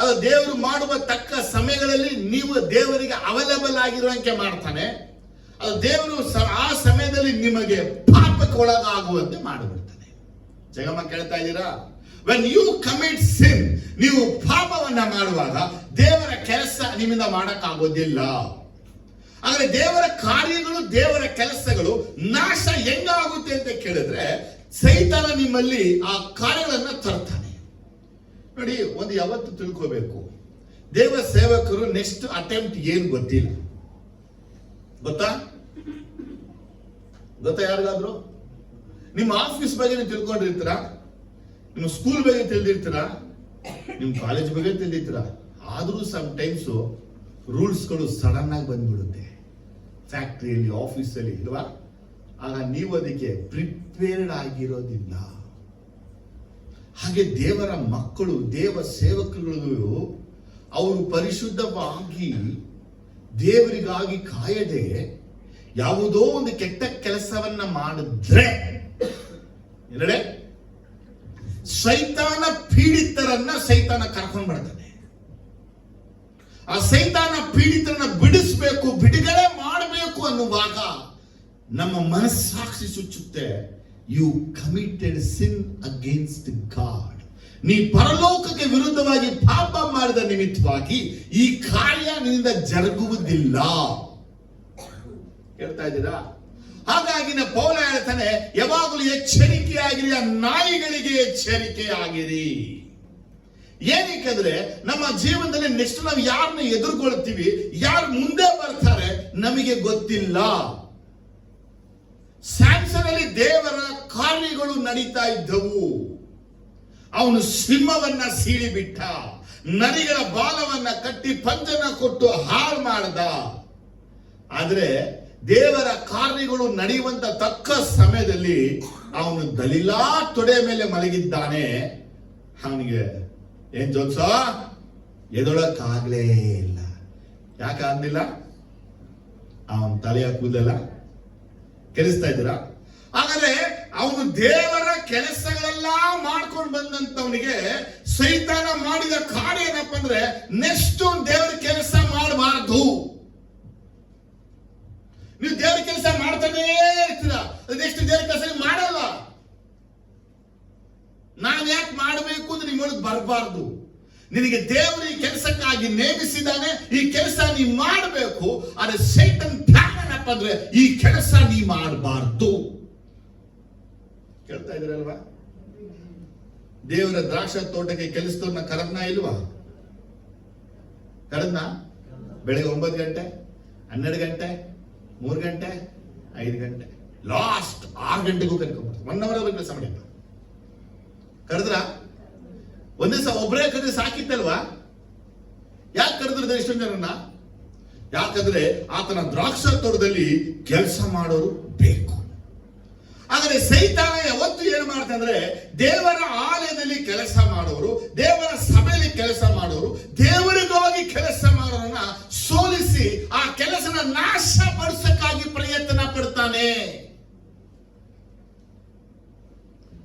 ಅದು ದೇವರು ಮಾಡುವ ತಕ್ಕ ಸಮಯಗಳಲ್ಲಿ ನೀವು ದೇವರಿಗೆ ಅವೈಲೇಬಲ್ ಆಗಿರುವಂತೆ ಮಾಡ್ತಾನೆ. ಅದು ದೇವರು ಆ ಸಮಯದಲ್ಲಿ ನಿಮಗೆ ಪಾಪಕ್ಕೆ ಒಳಗಾಗುವಂತೆ ಮಾಡಿಬಿಡ್ತಾನೆ. ಜಗಮ್ಮ ಕೇಳ್ತಾ ಇದ್ದೀರಾ? when you commit sin, ನೀವು ಪಾಪವನ್ನ ಮಾಡುವಾಗ ದೇವರ ಕೆಲಸ ನಿಮ್ಮಿಂದ ಮಾಡಕ್ಕಾಗೋದಿಲ್ಲ. ಆದರೆ ದೇವರ ಕಾರ್ಯಗಳು, ದೇವರ ಕೆಲಸಗಳು ನಾಶ ಹೆಂಗಾಗುತ್ತೆ ಅಂತ ಕೇಳಿದ್ರೆ, ಸೈತಾನ ನಿಮ್ಮಲ್ಲಿ ಆ ಕಾರ್ಯಗಳನ್ನ ತರ್ತಾನೆ. ನೋಡಿ, ಒಂದು ಯಾವತ್ತು ತಿಳ್ಕೋಬೇಕು, ದೇವ ಸೇವಕರು ನೆಕ್ಸ್ಟ್ ಅಟೆಂಪ್ಟ್ ಏನು ಗೊತ್ತಿಲ್ಲ. ಗೊತ್ತಾ ಯಾರಿಗಾದ್ರು? ನಿಮ್ಮ ಆಫೀಸ್ ಬಗ್ಗೆ ನೀವು ತಿಳ್ಕೊಂಡಿರ್ತೀರಾ, ನಿಮ್ಮ ಸ್ಕೂಲ್ ಬಗ್ಗೆ ತಿಳಿದಿರ್ತೀರಾ, ನಿಮ್ಮ ಕಾಲೇಜ್ ಬಗ್ಗೆ ತಿಳಿದಿರ್ತೀರಾ. ಆದ್ರೂ ಸಮ್ ಟೈಮ್ಸ್ ರೂಲ್ಸ್ಗಳು ಸಡನ್ ಆಗಿ ಬಂದ್ಬಿಡುತ್ತೆ, ಫ್ಯಾಕ್ಟ್ರಿಯಲ್ಲಿ, ಆಫೀಸಲ್ಲಿ, ಇಲ್ವಾ? ಆಗ ನೀವು ಅದಕ್ಕೆ ಪ್ರಿಪೇರ್ಡ್ ಆಗಿರೋದಿಲ್ಲ. ಹಾಗೆ ದೇವರ ಮಕ್ಕಳು, ದೇವ ಸೇವಕರುಗಳು, ಅವರು ಪರಿಶುದ್ಧವಾಗಿ ದೇವರಿಗಾಗಿ ಕಾಯದೆ ಯಾವುದೋ ಒಂದು ಕೆಟ್ಟ ಕೆಲಸವನ್ನ ಮಾಡಿದ್ರೆ ಎರಡೇ ಸೈತಾನ ಪೀಡಿತರನ್ನ ಸೈತಾನ ಕರ್ಕೊಂಡು ಬರ್ತಾನೆ. ಆ ಸೈತಾನ ಪೀಡಿತರನ್ನ ಬಿಡಿಸ್ಬೇಕು, ಬಿಡುಗಡೆ ಮಾಡಬೇಕು ಅನ್ನುವಾಗ ನಮ್ಮ ಮನಸ್ಸಾಕ್ಷಿ ಸುಚ್ಚುತ್ತೆ, you committed sin against God. ನೀ ಪರಲೋಕಕ್ಕೆ ವಿರುದ್ಧವಾಗಿ ಪಾಪ ಮಾಡಿದ ನಿಮಿತ್ತವಾಗಿ ಈ ಕಾರ್ಯ ನಿನ್ನಿಂದ ಜರುಗುವುದಿಲ್ಲ. ಹೇಳ್ತಾ ಇದ್ದೀರಾ? ಹಾಗಾಗಿ ಪೌಲ ಹೇಳ್ತಾನೆ, ಯಾವಾಗಲೂ ಎಚ್ಚರಿಕೆಯಾಗಿರಿ, ಆ ನಾಯಿಗಳಿಗೆ ಎಚ್ಚರಿಕೆ ಆಗಿರಿ. ಏನಕ್ಕೆ ನಮ್ಮ ಜೀವನದಲ್ಲಿ ನೆಕ್ಸ್ಟ್ ನಾವು ಯಾರನ್ನ ಎದುರುಗೊಳ್ತೀವಿ, ಯಾರು ಮುಂದೆ ಬರ್ತಾರೆ ನಮಗೆ ಗೊತ್ತಿಲ್ಲ. ಸ್ಯಾಮ್ಸನ್ ಅಲ್ಲಿ ದೇವರ ಕಾರ್ಯಗಳು ನಡೀತಾ ಇದ್ದವು. ಅವನು ಸಿಂಹವನ್ನ ಸೀಳಿ ಬಿಟ್ಟ, ನರಿಗಳ ಬಾಲವನ್ನ ಕಟ್ಟಿ ಪಂಜನ ಕೊಟ್ಟು ಹಾಳು ಮಾಡ್ದ. ಆದ್ರೆ ದೇವರ ಕಾರ್ಯಗಳು ನಡೆಯುವಂತ ತಕ್ಕ ಸಮಯದಲ್ಲಿ ಅವನು ದಲಿಲಾ ತೊಡೆ ಮೇಲೆ ಮಲಗಿದ್ದಾನೆ. ಅವನಿಗೆ ಏನ್ ಜೋತ್ಸ ಎದೊಳಕ್ಕಾಗ್ಲೇ ಇಲ್ಲ. ಯಾಕೆ ಆಗ್ಲಿಲ್ಲ? ಅವನ ತಲೆಯ ಕೂದಲ ಕೆಲಿಸ್ತಾ ಇದ್ದೀರಾ? ಹಾಗಾದ್ರೆ ಅವನು ದೇವರ ಕೆಲಸಗಳೆಲ್ಲ ಮಾಡ್ಕೊಂಡು ಬಂದಂತವನಿಗೆ ಸೈತಾನ ಮಾಡಿದ ಕಾರ್ಯ ಏನಪ್ಪ ಅಂದ್ರೆ, ನೆಕ್ಸ್ಟ್ ದೇವರ ಕೆಲಸ ಮಾಡಬಾರದು. ನೀವು ದೇವರ ಕೆಲಸ ಮಾಡ್ತಾನೇ ಇರ್ತೀರಾ, ನೆಕ್ಸ್ಟ್ ದೇವರ ಕೆಲಸ ಮಾಡಲ್ಲ. ನಾನು ಯಾಕೆ ಮಾಡಬೇಕು ಅಂದ್ರೆ ನಿಮ್ಮೊಳಗೆ ಬರಬಾರ್ದು. ನಿನಗೆ ದೇವರು ಈ ಕೆಲಸಕ್ಕಾಗಿ ನೇಮಿಸಿದ್ದಾನೆ, ಈ ಕೆಲಸ ನೀ ಮಾಡಬೇಕು. ಆದ್ರೆ ಸೈತನ್ ಪ್ಲಾನ್ ಏನಪ್ಪ ಅಂದ್ರೆ, ಈ ಕೆಲಸ ನೀ ಮಾಡಬಾರ್ದು. ಕೇಳ್ತಾ ಇದ್ರಲ್ವಾ? ದೇವರ ದ್ರಾಕ್ಷ ತೋಟಕ್ಕೆ ಕೆಲಸದವ್ರನ್ನ ಕರೆದ್ನ ಇಲ್ವಾ? ಕರೆದ್ನ? ಬೆಳಗ್ಗೆ 9 ಗಂಟೆ, 12 ಗಂಟೆ, 3 ಗಂಟೆ, 5 ಗಂಟೆ, ಲಾಸ್ಟ್ 6 ಗಂಟೆಗೂ ಕರ್ಕೊಂಡ್ಬರ್ತಾರೆ. 1 ಅವರ್ ಕೆಲಸ ಮಾಡಿಲ್ಲ. ಕರೆದ್ರ? ಒಂದೇ ಸಹ ಒಬ್ಬರೇ ಕರೆದ್ರೆ ಸಾಕಿತ್ತಲ್ವಾ? ಯಾಕೆ ಕರೆದ್ರೆ ಎಷ್ಟೊಂದು ಜನರನ್ನ? ಯಾಕಂದ್ರೆ ಆತನ ದ್ರಾಕ್ಷ ತೋಟದಲ್ಲಿ ಕೆಲಸ ಮಾಡೋರು ಬೇಕು. ಆದರೆ ಸೈತಾನ ಯಾವತ್ತು ಏನು ಮಾಡ್ತಂದ್ರೆ, ದೇವರ ಆಲಯದಲ್ಲಿ ಕೆಲಸ ಮಾಡೋರು, ದೇವರ ಸಭೆಯಲ್ಲಿ ಕೆಲಸ ಮಾಡೋರು, ದೇವರಿಗಾಗಿ ಕೆಲಸ ಮಾಡೋರನ್ನ ಸೋಲಿಸಿ ಆ ಕೆಲಸನ ನಾಶ ಪಡಿಸಕ್ಕಾಗಿ ಪ್ರಯತ್ನ ಪಡ್ತಾನೆ.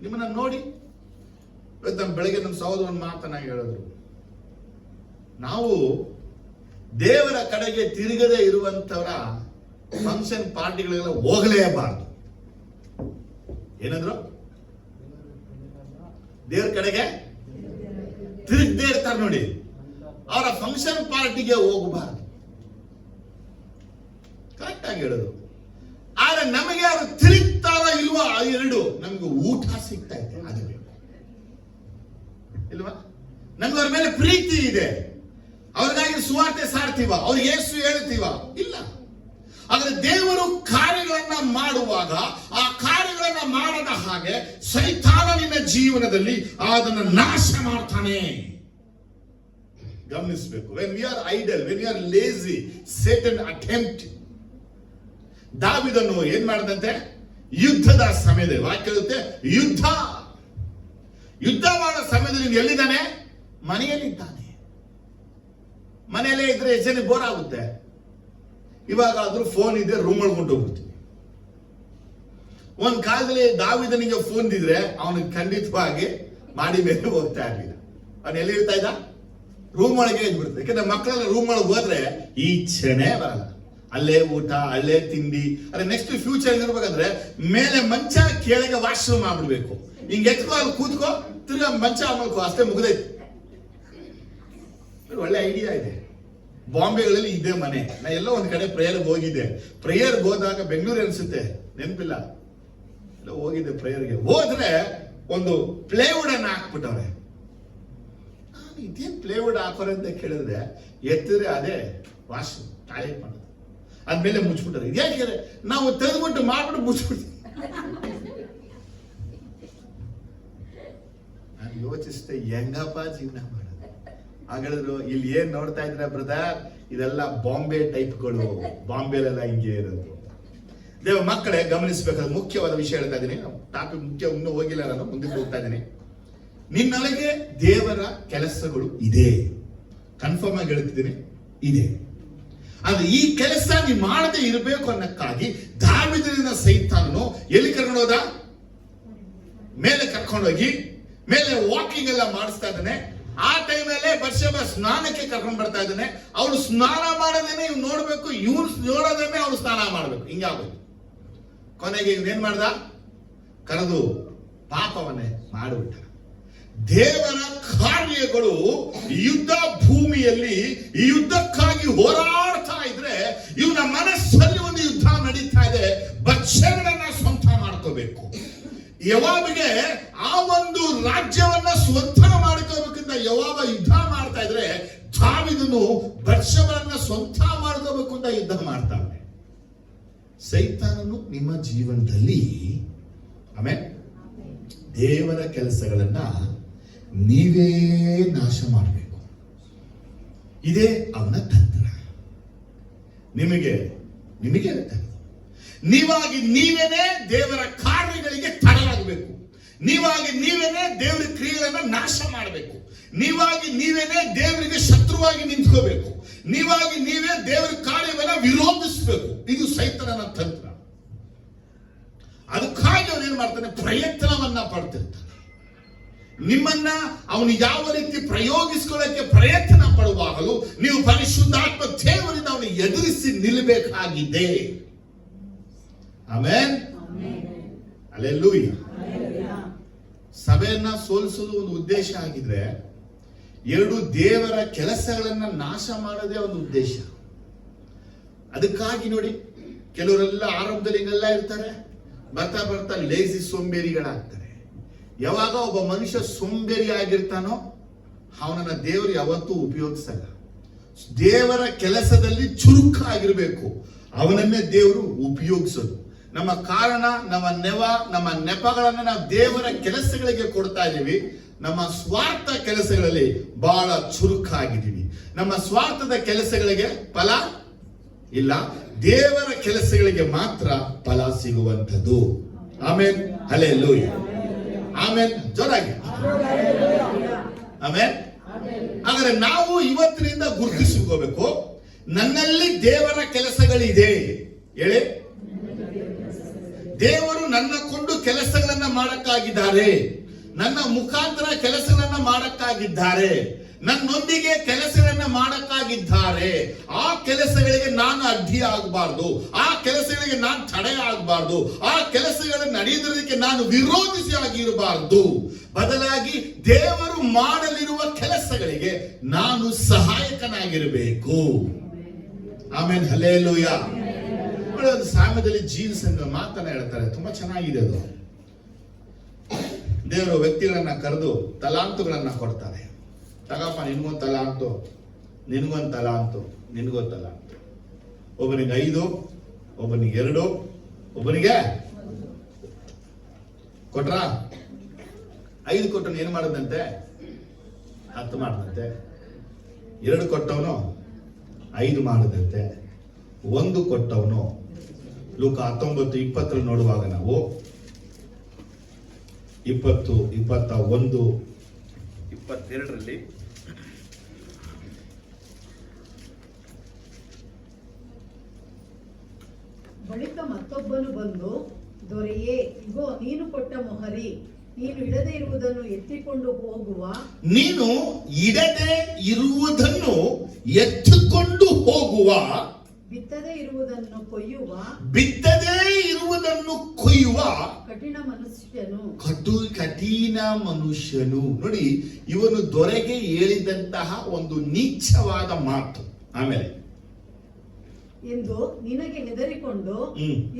ನಿಮ್ಮನ್ನ ನೋಡಿ ಬೆಳಗ್ಗೆ ನಮ್ಮ ಸಹೋದರ ಒಂದು ಮಾತನಾಗಿ ಹೇಳಿದ್ರು, ನಾವು ದೇವರ ಕಡೆಗೆ ತಿರುಗದೆ ಇರುವಂತವರ ಫಂಕ್ಷನ್ ಪಾರ್ಟಿಗಳಿಗೆಲ್ಲ ಹೋಗಲೇಬಾರದು. ಏನಂದ್ರು? ದೇವರ ಕಡೆಗೆ ತಿರುಗದೆ ಇರ್ತಾರೆ ನೋಡಿ, ಅವರ ಫಂಕ್ಷನ್ ಪಾರ್ಟಿಗೆ ಹೋಗಬಾರದು. ಕರೆಕ್ಟ್ ಆಗಿ ಹೇಳಿದ್ರು. ಆದ್ರೆ ನಮಗೆ ಅವರು ತಿರುಗ್ತಾರ ಇಲ್ವಾ, ಎರಡು ನಮ್ಗೆ ಊಟ ಸಿಗ್ತಾ ಇದೆ, ಅದು ಬೇಕು ಇಲ್ವಾ? ನಮ್ಗೆ ಅವ್ರ ಮೇಲೆ ಪ್ರೀತಿ ಇದೆ, ಅವ್ರಿಗಾಗಿ ಸುವಾರ್ತೆ ಸಾರ್ತೀವ, ಅವ್ರಿಗೆ ಯೇಸು ಹೇಳ್ತೀವ? ಇಲ್ಲ. ಆದ್ರೆ ದೇವರು ಕಾರ್ಯಗಳನ್ನ ಮಾಡುವಾಗ ಆ ಕಾರ್ಯಗಳನ್ನ ಮಾಡದ ಹಾಗೆ ಸೈತಾನ ನಿನ್ನ ಜೀವನದಲ್ಲಿ ಅದನ್ನ ನಾಶ ಮಾಡ್ತಾನೆ. ಗಮನಿಸಬೇಕು. When we are idle, when we are lazy, Satan attempt. ದಾವೀದನು ಏನ್ ಮಾಡದಂತೆ? ಯುದ್ಧದ ಸಮಯದಲ್ಲಿ ವಾಕ್ಯ ಹೇಳುತ್ತೆ, ಯುದ್ಧ ಮಾಡೋ ಸಮಯದಲ್ಲಿ ನೀನು ಎಲ್ಲಿದ್ದಾನೆ? ಮನೆಯಲ್ಲಿದ್ದಾನೆ. ಮನೆಯಲ್ಲೇ ಇದ್ರೆ ಎಷ್ಟು ಜನ ಬೋರ್ ಆಗುತ್ತೆ. ಇವಾಗ ಆದ್ರೂ ಫೋನ್ ಇದೆ, ರೂಮ್ ಒಳಗೊಂಡು ಹೋಗ್ಬಿಡ್ತೀವಿ. ಒಂದ್ ಕಾಲದಲ್ಲಿ ದಾವೀದನಿಗೆ ಫೋನ್ ಇದ್ರೆ ಅವನಿಗೆ ಖಂಡಿತವಾಗಿ ಮಾಡಿ ಮೇಲೆ ಹೋಗ್ತಾ ಇರ್ಲಿಲ್ಲ. ಅವನು ಎಲ್ಲಿ ಇರ್ತಾ ಇದ್ದ? ರೂಮ್ ಒಳಗೆ ಇದ್ಬಿಡ್ತಾರೆ. ಯಾಕಂದ್ರೆ ಮಕ್ಕಳೆಲ್ಲ ರೂಮ್ ಒಳಗೆ ಹೋದ್ರೆ ಈಚೆನೆ ಬರಲ್ಲ. ಅಲ್ಲೇ ಊಟ, ಅಲ್ಲೇ ತಿಂಡಿ. ಅದೇ ನೆಕ್ಸ್ಟ್ ಫ್ಯೂಚರ್ ಇರ್ಬೇಕಂದ್ರೆ ಮೇಲೆ ಮಂಚ, ಕೆಳಗೆ ವಾಶ್ರೂಮ್ ಮಾಡ್ಬಿಡ್ಬೇಕು. ಹಿಂಗೆ ಎತ್ಕೋ, ಅಲ್ಲಿ ಕೂತ್ಕೋ, ತಿರ್ಗಾ ಮಂಚ ಮಾಡ್ಕೋ, ಅಷ್ಟೇ ಮುಗಿದೈತಿ. ಒಳ್ಳೆ ಐಡಿಯಾ ಇದೆ. ಬಾಂಬೆಗಳಲ್ಲಿ ಇದೇ ಮನೆ. ನಾ ಎಲ್ಲೋ ಒಂದ್ ಕಡೆ ಪ್ರೇಯರ್ಗೆ ಹೋಗಿದ್ದೆ. ಪ್ರೇಯರ್ಗೆ ಹೋದಾಗ ಬೆಂಗಳೂರು ಅನ್ಸುತ್ತೆ, ನೆನಪಿಲ್ಲ, ಎಲ್ಲ ಹೋಗಿದ್ದೆ ಪ್ರೇಯರ್ಗೆ. ಹೋದ್ರೆ ಒಂದು ಪ್ಲೇವುಡ್ ಅನ್ನ ಹಾಕ್ಬಿಟ್ಟವ್ರೆ. ಇದೇನ್ ಪ್ಲೇವುಡ್ ಹಾಕೋರೆ ಅಂತ ಕೇಳಿದ್ರೆ, ಎತ್ತಿದ್ರೆ ಅದೇ ವಾಶ್ರೂಮ್, ಟಾಯ್ಲೆಟ್ ಮಾಡೋದು. ಅದ್ಮೇಲೆ ಮುಚ್ಬಿಟ್ಟಾರೆ. ಇದ್ಯಾಕೆ? ನಾವು ತೆಗೆದ್ಬಿಟ್ಟು ಮಾಡ್ಬಿಟ್ಟು ಮುಚ್ಬಿಡ್ತೀವಿ. ನಾನು ಯೋಚಿಸಿದೆ, ಹೆಂಗಪ್ಪ ಜೀವನ ಮಾಡೋದು? ಹಾಗಾದ್ರು ಇಲ್ಲಿ ಏನ್ ನೋಡ್ತಾ ಇದ್ರ ಬ್ರದರ್, ಇದೆಲ್ಲ ಬಾಂಬೆ ಟೈಪ್ಗಳು. ಬಾಂಬೆಲೆಲ್ಲ ಹಿಂಗೆ ಇರೋದು. ದೇವ ಮಕ್ಕಳೇ, ಗಮನಿಸಬೇಕಾದ ಮುಖ್ಯವಾದ ವಿಷಯ ಹೇಳ್ತಾ ಇದ್ದೀನಿ. ಟಾಪಿಕ್ ಮುಖ್ಯ ಇನ್ನೂ ಹೋಗಿಲ್ಲ, ನಾನು ಮುಂದಕ್ಕೆ ಹೋಗ್ತಾ ಇದ್ದೀನಿ. ನಿನ್ನೊಳಗೆ ದೇವರ ಕೆಲಸಗಳು ಇದೆ, ಕನ್ಫರ್ಮ್ ಆಗಿ ಹೇಳ್ತಿದ್ದೀನಿ, ಇದೆ. ಆದ್ರೆ ಈ ಕೆಲಸ ನೀ ಮಾಡದೆ ಇರಬೇಕು ಅನ್ನಕ್ಕಾಗಿ ದಾವೀದನ ಸೈತಾನನು ಎಲ್ಲಿ ಕರ್ಕೊಂಡು ಹೋದ? ಮೇಲೆ ಕರ್ಕೊಂಡೋಗಿ ಮೇಲೆ ವಾಕಿಂಗ್ ಎಲ್ಲ ಮಾಡಿಸ್ತಾ ಇದ್ದಾನೆ. ಆ ಟೈಮಲ್ಲೇ ಬರ್ಷೆಬ ಸ್ನಾನಕ್ಕೆ ಕರ್ಕೊಂಡು ಬರ್ತಾ ಇದ್ದಾನೆ. ಅವಳು ಸ್ನಾನ ಮಾಡೋದೇನೆ ಇವ್ನು ನೋಡ್ಬೇಕು, ಇವ್ನು ನೋಡೋದೇನೆ ಅವಳು ಸ್ನಾನ ಮಾಡ್ಬೇಕು. ಹಿಂಗಾಗೋದು. ಕೊನೆಗೆ ಇವನೇನ್ ಮಾಡ್ದ? ಕರೆದು ಪಾಪವನ್ನೇ ಮಾಡಿಬಿಟ್ಟ. ದೇವರ ಕಾರ್ಯಗಳು ಯುದ್ಧ ಭೂಮಿಯಲ್ಲಿ ಈ ಯುದ್ಧಕ್ಕಾಗಿ ಹೋರಾಡ್ತಾ ಇದ್ರೆ, ಇವನ ಮನಸ್ಸಲ್ಲಿ ಒಂದು ಯುದ್ಧ ನಡೀತಾ ಇದೆ. ಬಚ್ಚೆಗಳನ್ನ ಸ್ವಂತ ಮಾಡ್ಕೋಬೇಕು. ಯವಾಬಿಗೆ ಆ ಒಂದು ರಾಜ್ಯವನ್ನ ಸ್ವಂತ ಮಾಡ್ಕೋಬೇಕಂತ ಯವಾಬ ಯುದ್ಧ ಮಾಡ್ತಾ ಇದ್ರೆ, ದಾವೀದನು ಬತ್ಷೆಬಳನ್ನ ಸ್ವಂತ ಮಾಡ್ಕೋಬೇಕು ಅಂತ ಯುದ್ಧ ಮಾಡ್ತಾನೆ. ಸೈತಾನನು ನಿಮ್ಮ ಜೀವನದಲ್ಲಿ ಆಮೇಲೆ ದೇವರ ಕೆಲಸಗಳನ್ನ ನೀವೇ ನಾಶ ಮಾಡಬೇಕು. ಇದೇ ಅವನ ತಂತ್ರ. ನಿಮಗೆ ನೀವಾಗಿ ನೀವೇನೆ ದೇವರ ಕಾರ್ಯಗಳಿಗೆ ತಡೆಯಾಗಬೇಕು. ನೀವಾಗಿ ನೀವೇನೆ ದೇವರ ಕ್ರಿಯೆಗಳನ್ನ ನಾಶ ಮಾಡಬೇಕು. ನೀವಾಗಿ ನೀವೇನೆ ದೇವರಿಗೆ ಶತ್ರುವಾಗಿ ನಿಂತ್ಕೋಬೇಕು. ನೀವಾಗಿ ನೀವೇ ದೇವರ ಕಾರ್ಯವನ್ನ ವಿರೋಧಿಸಬೇಕು. ಇದು ಸೈತಾನನ ತಂತ್ರ. ಅದಕ್ಕಾಗಿ ಅವನು ಏನ್ ಮಾಡ್ತಾನೆ? ಪ್ರಯತ್ನವನ್ನ ಪಡ್ತಿರ್ತಾನೆ. ನಿಮ್ಮನ್ನ ಅವನು ಯಾವ ರೀತಿ ಪ್ರಯೋಗಿಸಿಕೊಳ್ಳಕ್ಕೆ ಪ್ರಯತ್ನ ಪಡುವಾಗಲೂ ನೀವು ಪರಿಶುದ್ಧಾತ್ಮ ದೇವರಿಂದ ಅವನು ಎದುರಿಸಿ ನಿಲ್ಲಬೇಕಾಗಿದೆ. ಆಮೆನ್. ಹಲ್ಲೆಲೂಯಾ. ಸಭೆಯನ್ನ ಸೋಲಿಸೋದು ಒಂದು ಉದ್ದೇಶ ಆಗಿದ್ರೆ, ಎರಡು ದೇವರ ಕೆಲಸಗಳನ್ನ ನಾಶ ಮಾಡೋದೇ ಒಂದು ಉದ್ದೇಶ. ಅದಕ್ಕಾಗಿ ನೋಡಿ, ಕೆಲವರೆಲ್ಲ ಆರಂಭದಲ್ಲಿ ಹಿಂಗೆಲ್ಲ ಇರ್ತಾರೆ, ಬರ್ತಾ ಬರ್ತಾ ಲೇಜಿ ಸೋಂಬೇರಿಗಳಾಗ್ತಾರೆ. ಯಾವಾಗ ಒಬ್ಬ ಮನುಷ್ಯ ಸೋಂಬೇರಿ ಆಗಿರ್ತಾನೋ ಅವನನ್ನ ದೇವರು ಯಾವತ್ತೂ ಉಪಯೋಗಿಸಲ್ಲ. ದೇವರ ಕೆಲಸದಲ್ಲಿ ಚುರುಕಾಗಿರ್ಬೇಕು, ಅವನನ್ನೇ ದೇವರು ಉಪಯೋಗಿಸೋದು. ನಮ್ಮ ಕಾರಣ, ನಮ್ಮ ನೆಪಗಳನ್ನ ನಾವು ದೇವರ ಕೆಲಸಗಳಿಗೆ ಕೊಡ್ತಾ ಇದ್ದೀವಿ. ನಮ್ಮ ಸ್ವಾರ್ಥ ಕೆಲಸಗಳಲ್ಲಿ ಬಹಳ ಚುರುಕಾಗಿದ್ದೀವಿ. ನಮ್ಮ ಸ್ವಾರ್ಥದ ಕೆಲಸಗಳಿಗೆ ಫಲ ಇಲ್ಲ, ದೇವರ ಕೆಲಸಗಳಿಗೆ ಮಾತ್ರ ಫಲ ಸಿಗುವಂಥದ್ದು. ಆಮೇನ್, ಹಲ್ಲೆಲೂಯಾ, ಆಮೇನ್, ಜೋರಾಗಿ ಆಮೇನ್. ಹಾಗಾದ್ರೆ ನಾವು ಇವತ್ತಿನಿಂದ ಗುರುತಿಸಿಕೋಬೇಕು, ನನ್ನಲ್ಲಿ ದೇವರ ಕೆಲಸಗಳಿದೆ. ಹೇಳಿ, ದೇವರು ನನ್ನ ಕೊಂಡು ಕೆಲಸಗಳನ್ನ ಮಾಡಕ್ಕಾಗಿದ್ದಾರೆ, ನನ್ನ ಮುಖಾಂತರ ಕೆಲಸಗಳನ್ನ ಮಾಡಕ್ಕಾಗಿದ್ದಾರೆ, ನನ್ನೊಂದಿಗೆ ಕೆಲಸಗಳನ್ನ ಮಾಡಕ್ಕಾಗಿದ್ದಾರೆ. ಆ ಕೆಲಸಗಳಿಗೆ ನಾನು ಅಡ್ಡಿ ಆಗಬಾರ್ದು, ಆ ಕೆಲಸಗಳಿಗೆ ನಾನು ತಡೆ ಆಗಬಾರ್ದು, ಆ ಕೆಲಸಗಳನ್ನು ನಡೆಯುವುದಕ್ಕೆ ನಾನು ವಿರೋಧಿಸಿ ಆಗಿರಬಾರ್ದು. ಬದಲಾಗಿ ದೇವರು ಮಾಡಲಿರುವ ಕೆಲಸಗಳಿಗೆ ನಾನು ಸಹಾಯಕನಾಗಿರಬೇಕು. ಆಮೇನ್, ಹಲ್ಲೆಲೂಯಾ. ಒಂದು ಸಾಮ್ಯದಲ್ಲಿ ಜೀನ್ಸ್ ಅಂತ ಮಾತನ್ನ ಹೇಳ್ತಾರೆ, ತುಂಬಾ ಚೆನ್ನಾಗಿದೆ ಅದು. ದೇವರು ವ್ಯಕ್ತಿಗಳನ್ನ ಕರೆದು ತಲಾಂತುಗಳನ್ನ ಕೊಡ್ತಾರೆ. ತಗಪ್ಪ, ನಿನ್ಗೊಂದು ತಲಾಂತು, ನಿನ್ಗೊಂದು ತಲಾಂತು, ನಿನ್ಗೊಂದು ತಲಾಂತು. ಒಬ್ಬನಿಗೆ 5, ಒಬ್ಬನಿಗೆ 2, ಒಬ್ಬನಿಗೆ ಕೊಟ್ರ. 5 ಕೊಟ್ಟವನು ಏನ್ ಮಾಡದಂತೆ? 10 ಮಾಡದಂತೆ. 2 ಕೊಟ್ಟವನು 5 ಮಾಡದಂತೆ. 1 ಕೊಟ್ಟವನು, ಲೂಕ 19:20 ನೋಡುವಾಗ ನಾವು 20, 21, 22ರಲ್ಲಿ ಬಳಿಕ ಮತ್ತೊಬ್ಬನು ಬಂದು, ದೊರೆಯೇ, ಇಗೋ ನೀನು ಕೊಟ್ಟ ಮೊಹರಿ, ನೀನು ಇಡದೆ ಇರುವುದನ್ನು ಎತ್ತಿಕೊಂಡು ಹೋಗುವ. ನೀನು ಇಡದೆ ಇರುವುದನ್ನು ಎತ್ತಿಕೊಂಡು ಹೋಗುವ, ಬಿತ್ತದೇ ಇರುವುದನ್ನು ಕೊಯ್ಯುವ, ಬಿತ್ತದೇ ಇರುವುದನ್ನು ಕೊಯ್ಯುವ ಕಠಿಣ ಮನುಷ್ಯನು. ಕಠಿಣ ಮನುಷ್ಯನು. ನೋಡಿ, ಇವನು ದೊರೆಗೆ ಹೇಳಿದಂತಹ ಒಂದು ನೀಚವಾದ ಮಾತು. ಆಮೇಲೆ ಎಂದು ನಿನಗೆ ಹೆದರಿಕೊಂಡು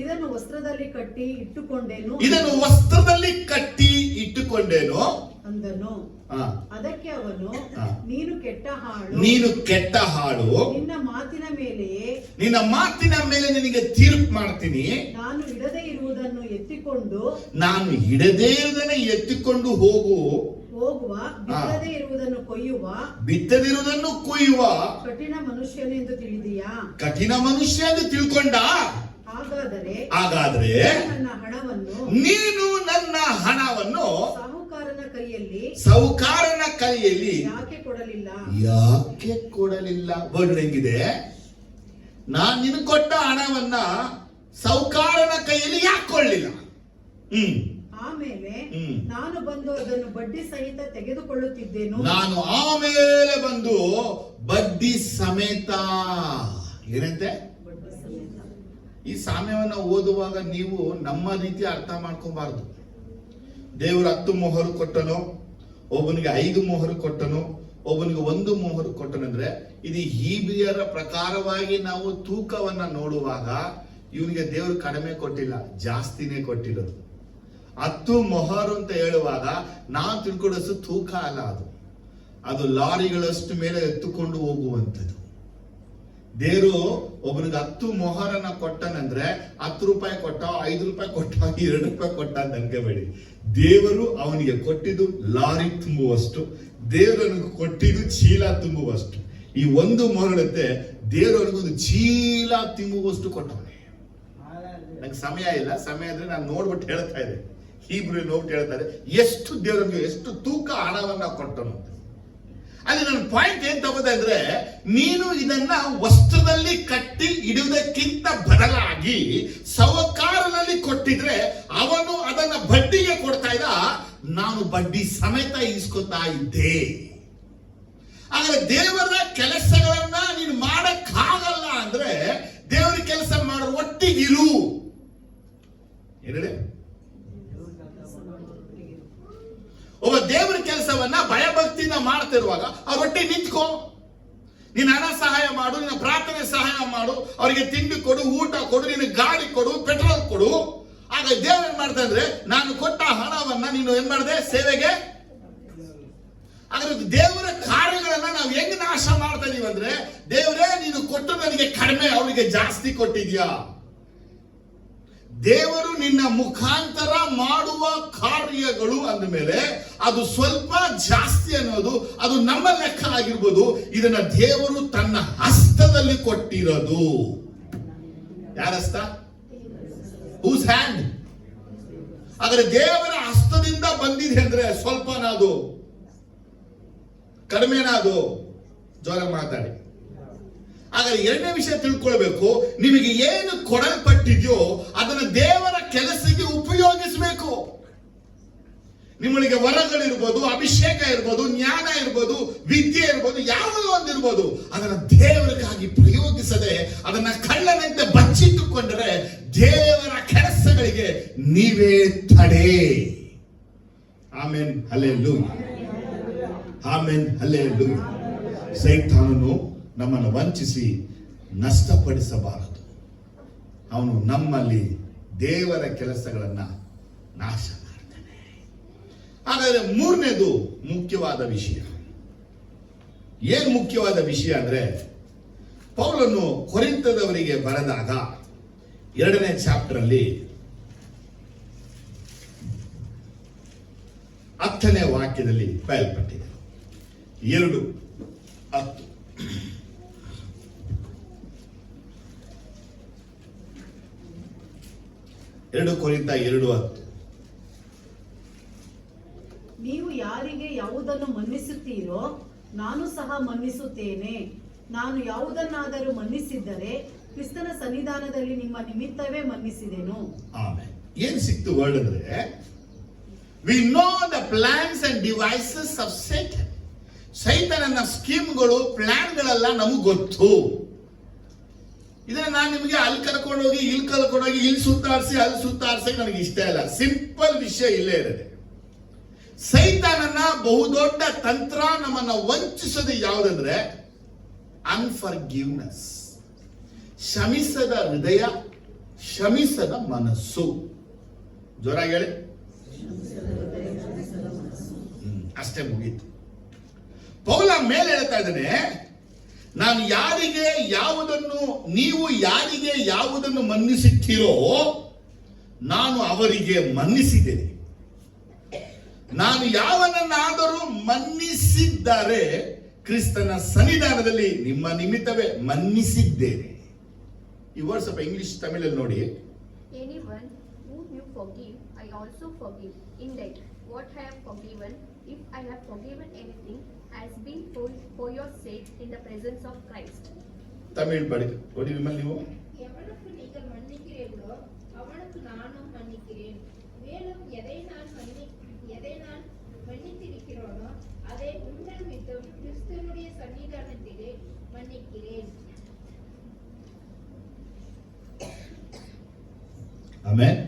ಇದನ್ನು ವಸ್ತ್ರದಲ್ಲಿ ಕಟ್ಟಿ ಇಟ್ಟುಕೊಂಡೇನು, ಇದನ್ನು ವಸ್ತ್ರದಲ್ಲಿ ಕಟ್ಟಿ ಇಟ್ಟುಕೊಂಡೇನು ಅಂದನು. ಅದಕ್ಕೆ ಅವನು, ನೀನು ಕೆಟ್ಟ ಹಾಳು, ನೀನು ಕೆಟ್ಟ ಹಾಳು, ನಿನ್ನ ಮಾತಿನ ಮೇಲೆಯೇ, ನಿನ್ನ ಮಾತಿನ ಮೇಲೆ ನಿನಗೆ ತೀರ್ಪು ಮಾಡ್ತೀನಿ. ನಾನು ಇಡದೇ ಇರುವುದನ್ನು ಎತ್ತಿಕೊಂಡು, ನಾನು ಇಡದೇ ಇರುವುದನ್ನು ಎತ್ತಿಕೊಂಡು ಹೋಗುವ, ಬಿತ್ತದೇ ಇರುವುದನ್ನು ಕೊಯ್ಯುವ, ಬಿತ್ತದಿರುವುದನ್ನು ಕೊಯ್ಯುವ ಕಠಿಣ ಮನುಷ್ಯನೆಂದು ತಿಳಿದೀಯಾ? ಕಠಿಣ ಮನುಷ್ಯ ಎಂದು ತಿಳ್ಕೊಂಡ. ಹಾಗಾದ್ರೆ ನನ್ನ ಹಣವನ್ನು, ನೀನು ನನ್ನ ಹಣವನ್ನು ಸಾಹುಕಾರನ ಕೈಯಲ್ಲಿ ಯಾಕೆ ಕೊಡಲಿಲ್ಲ? ಯಾಕೆ ಕೊಡಲಿಲ್ಲ? ವರ್ಡ್ ಹೆಂಗಿದೆ? ನಾನು ನಿನ್ ಕೊಟ್ಟ ಹಣವನ್ನ ಸಾಹುಕಾರನ ಕೈಯಲ್ಲಿ ಯಾಕೆ ಕೊಡಲಿಲ್ಲ? ಆಮೇಲೆ ನಾನು ಬಂದು ಅದನ್ನು ಬಡ್ಡಿ ಸಹಿತ ತೆಗೆದುಕೊಳ್ಳುತ್ತಿದ್ದೇನು. ನಾನು ಆಮೇಲೆ ಬಂದು ಬಡ್ಡಿ ಸಮೇತ. ಏನಂತೆ? ಈ ಸಾಮ್ಯವನ್ನ ಓದುವಾಗ ನೀವು ನಮ್ಮ ರೀತಿ ಅರ್ಥ ಮಾಡ್ಕೋಬಾರ್ದು. ದೇವರು 10 ಮೊಹರು ಕೊಟ್ಟನು, ಒಬ್ಬನಿಗೆ 5 ಮೊಹರು ಕೊಟ್ಟನು, ಒಬ್ಬನಿಗೆ 1 ಮೊಹರು ಕೊಟ್ಟನಂದ್ರೆ ಇದು ಹೀಬ್ರಿಯರ ಪ್ರಕಾರವಾಗಿ ನಾವು ತೂಕವನ್ನ ನೋಡುವಾಗ ಇವನಿಗೆ ದೇವರು ಕಡಿಮೆ ಕೊಟ್ಟಿಲ್ಲ, ಜಾಸ್ತಿನೇ ಕೊಟ್ಟಿರೋದು. 10 ಮೊಹರು ಅಂತ ಹೇಳುವಾಗ ನಾವು ತಿಳ್ಕೊಡೋಷ್ಟು ತೂಕ ಅಲ್ಲ, ಅದು ಲಾರಿಗಳಷ್ಟು ಮೇಲೆ ಎತ್ತುಕೊಂಡು ಹೋಗುವಂಥದ್ದು. ದೇವರು ಒಬ್ಬನಿಗೆ 10 ಮೊಹರನ್ನ ಕೊಟ್ಟನಂದ್ರೆ 10 ರೂಪಾಯಿ ಕೊಟ್ಟ, 5 ರೂಪಾಯಿ ಕೊಟ್ಟ, 2 ರೂಪಾಯಿ ಕೊಟ್ಟ ಅಂತ ಅನ್ಕೋಬೇಡಿ. ದೇವರು ಅವನಿಗೆ ಕೊಟ್ಟಿದ್ದು ಲಾರಿ ತುಂಬುವಷ್ಟು, ದೇವರನಿಗೆ ಕೊಟ್ಟಿದ್ದು ಚೀಲ ತುಂಬುವಷ್ಟು. ಈ 1 ಮೊಹರತ್ತೆ ದೇವರನಿಗೊಂದು ಚೀಲ ತುಂಬುವಷ್ಟು ಕೊಟ್ಟವನೇ. ನಂಗೆ ಸಮಯ ಇಲ್ಲ, ಸಮಯ ಇದ್ರೆ ನಾನು ನೋಡ್ಬಿಟ್ಟು ಹೇಳ್ತಾ ಇದ್ದೆ, ಹೀಬ್ರು ನೋಡ್ಬಿಟ್ಟು ಹೇಳ್ತಾರೆ ಎಷ್ಟು ದೇವರಿಗೆ ಎಷ್ಟು ತೂಕ ಹಣವನ್ನ ಕೊಟ್ಟನು. ಅಲ್ಲಿ ನನ್ನ ಪಾಯಿಂಟ್ ಏನ್ ತಗೋದೆ ಅಂದ್ರೆ, ನೀನು ಇದನ್ನ ವಸ್ತ್ರದಲ್ಲಿ ಕಟ್ಟಿ ಇಡುವುದಕ್ಕಿಂತ ಬದಲಾಗಿ ಸಾಹುಕಾರನಲ್ಲಿ ಕೊಟ್ಟಿದ್ರೆ ಅವನು ಅದನ್ನ ಬಡ್ಡಿಗೆ ಕೊಡ್ತಾ ಇದ್ದ, ನಾನು ಬಡ್ಡಿ ಸಮೇತ ಇಸ್ಕೊತಾ ಇದ್ದೆ. ಆದ್ರೆ ದೇವರ ಕೆಲಸಗಳನ್ನ ನೀನು ಮಾಡಕ್ಕಾಗಲ್ಲ ಅಂದ್ರೆ ದೇವರ ಕೆಲಸ ಮಾಡೋ ಒಟ್ಟಿಗಿರು. ಏನೇಳಿ? ಒಬ್ಬ ದೇವರ ಕೆಲಸವನ್ನ ಭಯಭಕ್ತಿಯಿಂದ ಮಾಡ್ತಿರುವಾಗ ಅವ್ರೊಟ್ಟಿಗೆ ನಿಂತ್ಕೋ. ನೀನು ಹಣ ಸಹಾಯ ಮಾಡು, ನಿನ್ನ ಪ್ರಾರ್ಥನೆ ಸಹಾಯ ಮಾಡು, ಅವರಿಗೆ ತಿಂಡಿ ಕೊಡು, ಊಟ ಕೊಡು, ನಿನ್ನ ಗಾಡಿ ಕೊಡು, ಪೆಟ್ರೋಲ್ ಕೊಡು. ಆ ಆಗ ದೇವರು ಏನ್ ಮಾಡ್ತಾ ಇದ್ರೆ, ನಾನು ಕೊಟ್ಟ ಹಣವನ್ನ ನೀನು ಏನ್ ಮಾಡಿದೆ, ಸೇವೆಗೆ. ಹಾಗಾದ್ರೆ ದೇವರ ಕಾರ್ಯಗಳನ್ನ ನಾವು ಹೆಂಗ್ ನಾಶ ಮಾಡ್ತಾ ಇದೀವಿ ಅಂದ್ರೆ, ದೇವರೇ ನೀನು ಕೊಟ್ಟು ನನಗೆ ಕಡಿಮೆ, ಅವರಿಗೆ ಜಾಸ್ತಿ ಕೊಟ್ಟಿದ್ಯಾ. ದೇವರು ನಿನ್ನ ಮುಖಾಂತರ ಮಾಡುವ ಕಾರ್ಯಗಳು ಅಂದ ಮೇಲೆ ಅದು ಸ್ವಲ್ಪ ಜಾಸ್ತಿ ಅನ್ನೋದು ಅದು ನಮ್ಮ ಲೆಕ್ಕ ಆಗಿರ್ಬೋದು. ಇದನ್ನ ದೇವರು ತನ್ನ ಹಸ್ತದಲ್ಲಿ ಕೊಟ್ಟಿರೋದು. ಯಾರ ಹಸ್ತ? Whose hand? ಆದರೆ ದೇವರ ಹಸ್ತದಿಂದ ಬಂದಿದೆ ಅಂದ್ರೆ ಸ್ವಲ್ಪನಾದು, ಕಡಿಮೆನಾದು? ಜೋರ ಮಾತಾಡಿ. ಹಾಗಾದ್ರೆ ಎರಡನೇ ವಿಷಯ ತಿಳ್ಕೊಳ್ಬೇಕು, ನಿಮಗೆ ಏನು ಕೊಡಲ್ಪಟ್ಟಿದೆಯೋ ಅದನ್ನು ದೇವರ ಕೆಲಸಕ್ಕೆ ಉಪಯೋಗಿಸಬೇಕು. ನಿಮ್ಮಳಿಗೆ ವರಗಳಿರ್ಬೋದು, ಅಭಿಷೇಕ ಇರ್ಬೋದು, ಜ್ಞಾನ ಇರ್ಬೋದು, ವಿದ್ಯೆ ಇರ್ಬೋದು, ಯಾವುದೋ ಒಂದಿರ್ಬೋದು, ಅದನ್ನು ದೇವರಿಗಾಗಿ ಪ್ರಯೋಗಿಸದೆ ಅದನ್ನ ಕಳ್ಳನಂತೆ ಬಚ್ಚಿಟ್ಟುಕೊಂಡರೆ ದೇವರ ಕೆಲಸಗಳಿಗೆ ನೀವೇ ತಡೆ. Amen, hallelujah. Amen, hallelujah. ಸೈತಾನನು ನಮ್ಮನ್ನು ವಂಚಿಸಿ ನಷ್ಟಪಡಿಸಬಾರದು. ಅವನು ನಮ್ಮಲ್ಲಿ ದೇವರ ಕೆಲಸಗಳನ್ನ ನಾಶ ಮಾಡ್ತಾನೆ. ಹಾಗಾದ್ರೆ ಮೂರನೇದು ಮುಖ್ಯವಾದ ವಿಷಯ. ಏನ್ ಮುಖ್ಯವಾದ ವಿಷಯ ಅಂದ್ರೆ, ಪೌಲನು ಕೊರಿಂಥದವರಿಗೆ ಬರೆದಾಗ 2ನೇ ಚಾಪ್ಟರ್ ಅಲ್ಲಿ 10ನೇ ವಾಕ್ಯದಲ್ಲಿ ಬಯಲ್ಪಟ್ಟಿದೆ. 2:10. 2 ಕೊರಿಂಥ 2:10. ನೀವು ಯಾರಿಗೆ ಯಾವುದನ್ನು ಮನ್ನಿಸುತ್ತೀರೋ ನಾನು ಸಹ ಮನ್ನಿಸುತ್ತೇನೆ. ನಾನು ಯಾವುದನ್ನಾದರೂ ಮನ್ನಿಸಿದ್ದರೆ ಕ್ರಿಸ್ತನ ಸನ್ನಿಧಾನದಲ್ಲಿ ನಿಮ್ಮ ನಿಮಿತ್ತವೇ ಮನ್ನಿಸಿದೆನು. ಆಮೆನ್. ಏನ್ ಸಿಕ್ತು ವರ್ಡ್ ಅಂದ್ರೆ, we know the plans and devices of Satan. ಸೈತಾನನ ಸ್ಕೀಮ್ಗಳು, ಪ್ಲಾನ್ಗಳೆಲ್ಲ ನಮಗೆ ಗೊತ್ತು. ಇದನ್ನ ನಾನು ನಿಮಗೆ ಅಲ್ಲಿ ಕರ್ಕೊಂಡೋಗಿ ಇಲ್ಲಿ ಕರ್ಕೊಂಡೋಗಿ ಇಲ್ಲಿ ಸುತ್ತಾರಿಸಿ ಅಲ್ಲಿ ಸುತ್ತಾರಿಸಿ ನನಗೆ ಇಷ್ಟ ಇಲ್ಲ. ಸಿಂಪಲ್ ವಿಷಯ ಇಲ್ಲೇ ಇರುತ್ತೆ. ಸೈತಾನನ ಬಹುದೊಡ್ಡ ತಂತ್ರ ನಮ್ಮನ್ನ ವಂಚಿಸೋದು ಯಾವುದಂದ್ರೆ ಅನ್ಫರ್ಗಿವ್ನೆಸ್. ಕ್ಷಮಿಸದ ಹೃದಯ, ಕ್ಷಮಿಸದ ಮನಸ್ಸು. ಜೋರಾಗಿ ಹೇಳಿ. ಅಷ್ಟೇ, ಮುಗೀತು. ಪೌಲ ಮೇಲೆ ಹೇಳ್ತಾ ಇದ್ದಾನೆ, ನಾನು ಯಾರಿಗೆ ಯಾವುದನ್ನು, ನೀವು ಯಾರಿಗೆ ಯಾವುದನ್ನು ಮನ್ನಿಸುತ್ತೀರೋ ನಾನು ಅವರಿಗೆ ಮನ್ನಿಸಿದ್ದೇನೆ. ನಾನು ಯಾವನನ್ನಾದರೂ ಮನ್ನಿಸಿದ್ದಾರೆ ಕ್ರಿಸ್ತನ ಸನ್ನಿಧಾನದಲ್ಲಿ ನಿಮ್ಮ ನಿಮಿತ್ತವೇ ಮನ್ನಿಸಿದ್ದೇನೆ. ಈ ವರ್ಡ್ ಸ್ವಲ್ಪ ಇಂಗ್ಲಿಷ್ ತಮಿಳಲ್ಲಿ ನೋಡಿ. Anyone whom you forgive, I also forgive. Indeed, what I have forgiven, if I have forgiven anything, has been for your sake in the presence of Christ. Tamil படி ஓடி விமல் ನೀವು. எவனுக்கு நீங்கள் மன்னிக்கிறீர்களோ அவனுக்கு நானும் மன்னிக்கிறேன். மேலும் எதை நான் மன்னித்திருக்கிறேனோ அதை உங்கள் நிமித்தம் கிறிஸ்துவினுடைய சன்னிதானத்திலே மன்னிக்கிறேன். ಆಮೆನ್.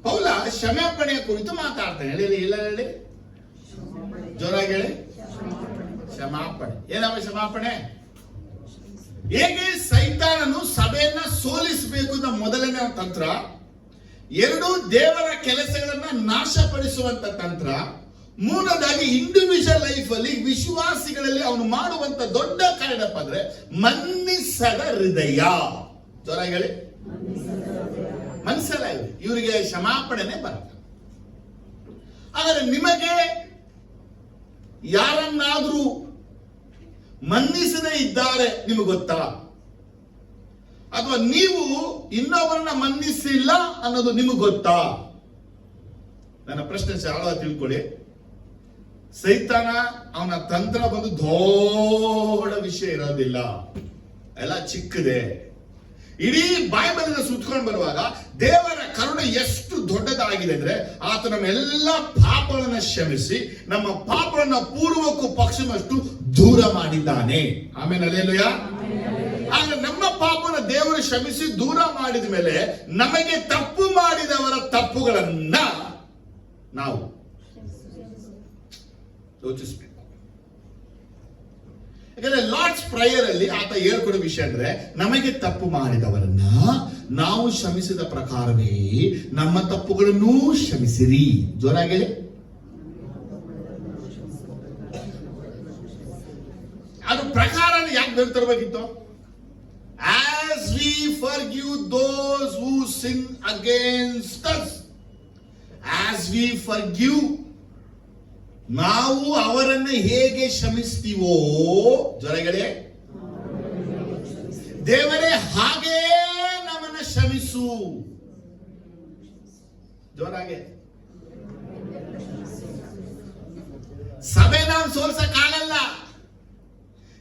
ಪೌಲ ಕ್ಷಮಾಪಣೆಯ ಕುರಿತು ಮಾತಾಡ್ತಾನೆ. ಹೇಳಿ, ಇಲ್ಲ ಹೇಳಿ, ಜೋರಾಗಿ ಹೇಳಿ. ಕ್ಷಮಾಪಣೆ. ಏನವ ಕ್ಷಮಾಪಣೆ? ಹೇಗೆ ಸೈತಾನನು ಸಭೆಯನ್ನ ಸೋಲಿಸಬೇಕು ಅಂತ ಮೊದಲನೇ ತಂತ್ರ, 2 ದೇವರ ಕೆಲಸಗಳನ್ನ ನಾಶಪಡಿಸುವಂತ ತಂತ್ರ, 3ನೇದಾಗಿ ಇಂಡಿವಿಜುವಲ್ ಲೈಫ್ ಅಲ್ಲಿ ವಿಶ್ವಾಸಿಗಳಲ್ಲಿ ಅವನು ಮಾಡುವಂತ ದೊಡ್ಡ ಕಾರಣಪ್ಪ ಅಂದ್ರೆ ಮನ್ನಿಸದ ಹೃದಯ. ಜೋರಾಗಿ ಹೇಳಿ. ಮನ್ಸಲ್ಲ, ಇವರಿಗೆ ಕ್ಷಮಾಪಣೆನೇ ಬರಲ್ಲ. ಆದರೆ ನಿಮಗೆ ಯಾರನ್ನಾದ್ರೂ ಮನ್ನಿಸದೇ ಇದ್ದಾರೆ ನಿಮಗೆ ಗೊತ್ತಾ? ಅಥವಾ ನೀವು ಇನ್ನೊಬ್ಬರನ್ನ ಮನ್ನಿಸಿಲ್ಲ ಅನ್ನೋದು ನಿಮಗೆ ಗೊತ್ತಾ? ನನ್ನ ಪ್ರಶ್ನೆ ಸರಳ ತಿಳ್ಕೊಳ್ಳಿ. ಸೈತಾನ ಅವನ ತಂತ್ರ ಬಂದು ದೊಡ್ಡ ವಿಷಯ ಇರೋದಿಲ್ಲ, ಎಲ್ಲ ಚಿಕ್ಕದೆ. ಇಡೀ ಬೈಬಲ್ ಸುತ್ಕೊಂಡು ಬರುವಾಗ ದೇವರ ಕರುಣೆ ಎಷ್ಟು ದೊಡ್ಡದಾಗಿದೆ ಅಂದ್ರೆ, ಆತ ನಮ್ಮೆಲ್ಲ ಪಾಪಗಳನ್ನ ಕ್ಷಮಿಸಿ ನಮ್ಮ ಪಾಪಗಳನ್ನ ಪೂರ್ವಕ್ಕೂ ಪಶ್ಚಿಮಷ್ಟು ದೂರ ಮಾಡಿದ್ದಾನೆ. ಆಮೇಲೆ ಅಲ್ಲೇಲೂಯಾ. ಆಗ ನಮ್ಮ ಪಾಪನ ದೇವರು ಕ್ಷಮಿಸಿ ದೂರ ಮಾಡಿದ ಮೇಲೆ ನಮಗೆ ತಪ್ಪು ಮಾಡಿದವರ ತಪ್ಪುಗಳನ್ನ ನಾವು ಯೋಚಿಸಬೇಕು. ಯಾಕಂದ್ರೆ ಲಾರ್ಡ್ಸ್ ಪ್ರೇಯರ್ ಅಲ್ಲಿ ಆತ ಹೇಳ್ಕೊಡೋ ವಿಷಯ ಅಂದ್ರೆ, ನಮಗೆ ತಪ್ಪು ಮಾಡಿದವರನ್ನ ನಾವು ಕ್ಷಮಿಸಿದ ಪ್ರಕಾರವೇ ನಮ್ಮ ತಪ್ಪುಗಳನ್ನು ಕ್ಷಮಿಸಿರಿ. ಜೋರಾಗಿ ಅದು ಪ್ರಕಾರ ಯಾಕೆ ಹೇಳ್ತಿರ್ಬೇಕಿತ್ತು? As we forgive those who sin against us, as we forgive, ನಾವು ಅವರನ್ನ ಹೇಗೆ ಕ್ಷಮಿಸ್ತೀವೋ, ಜೊರಗಳೇ, ದೇವರೇ ಹಾಗೇ ನಮ್ಮನ್ನ ಕ್ಷಮಿಸು. ಜೋರಾಗೆ. ಸಭೆ ನಾವು ಸೋಲ್ಸಕ್ಕಾಗಲ್ಲ,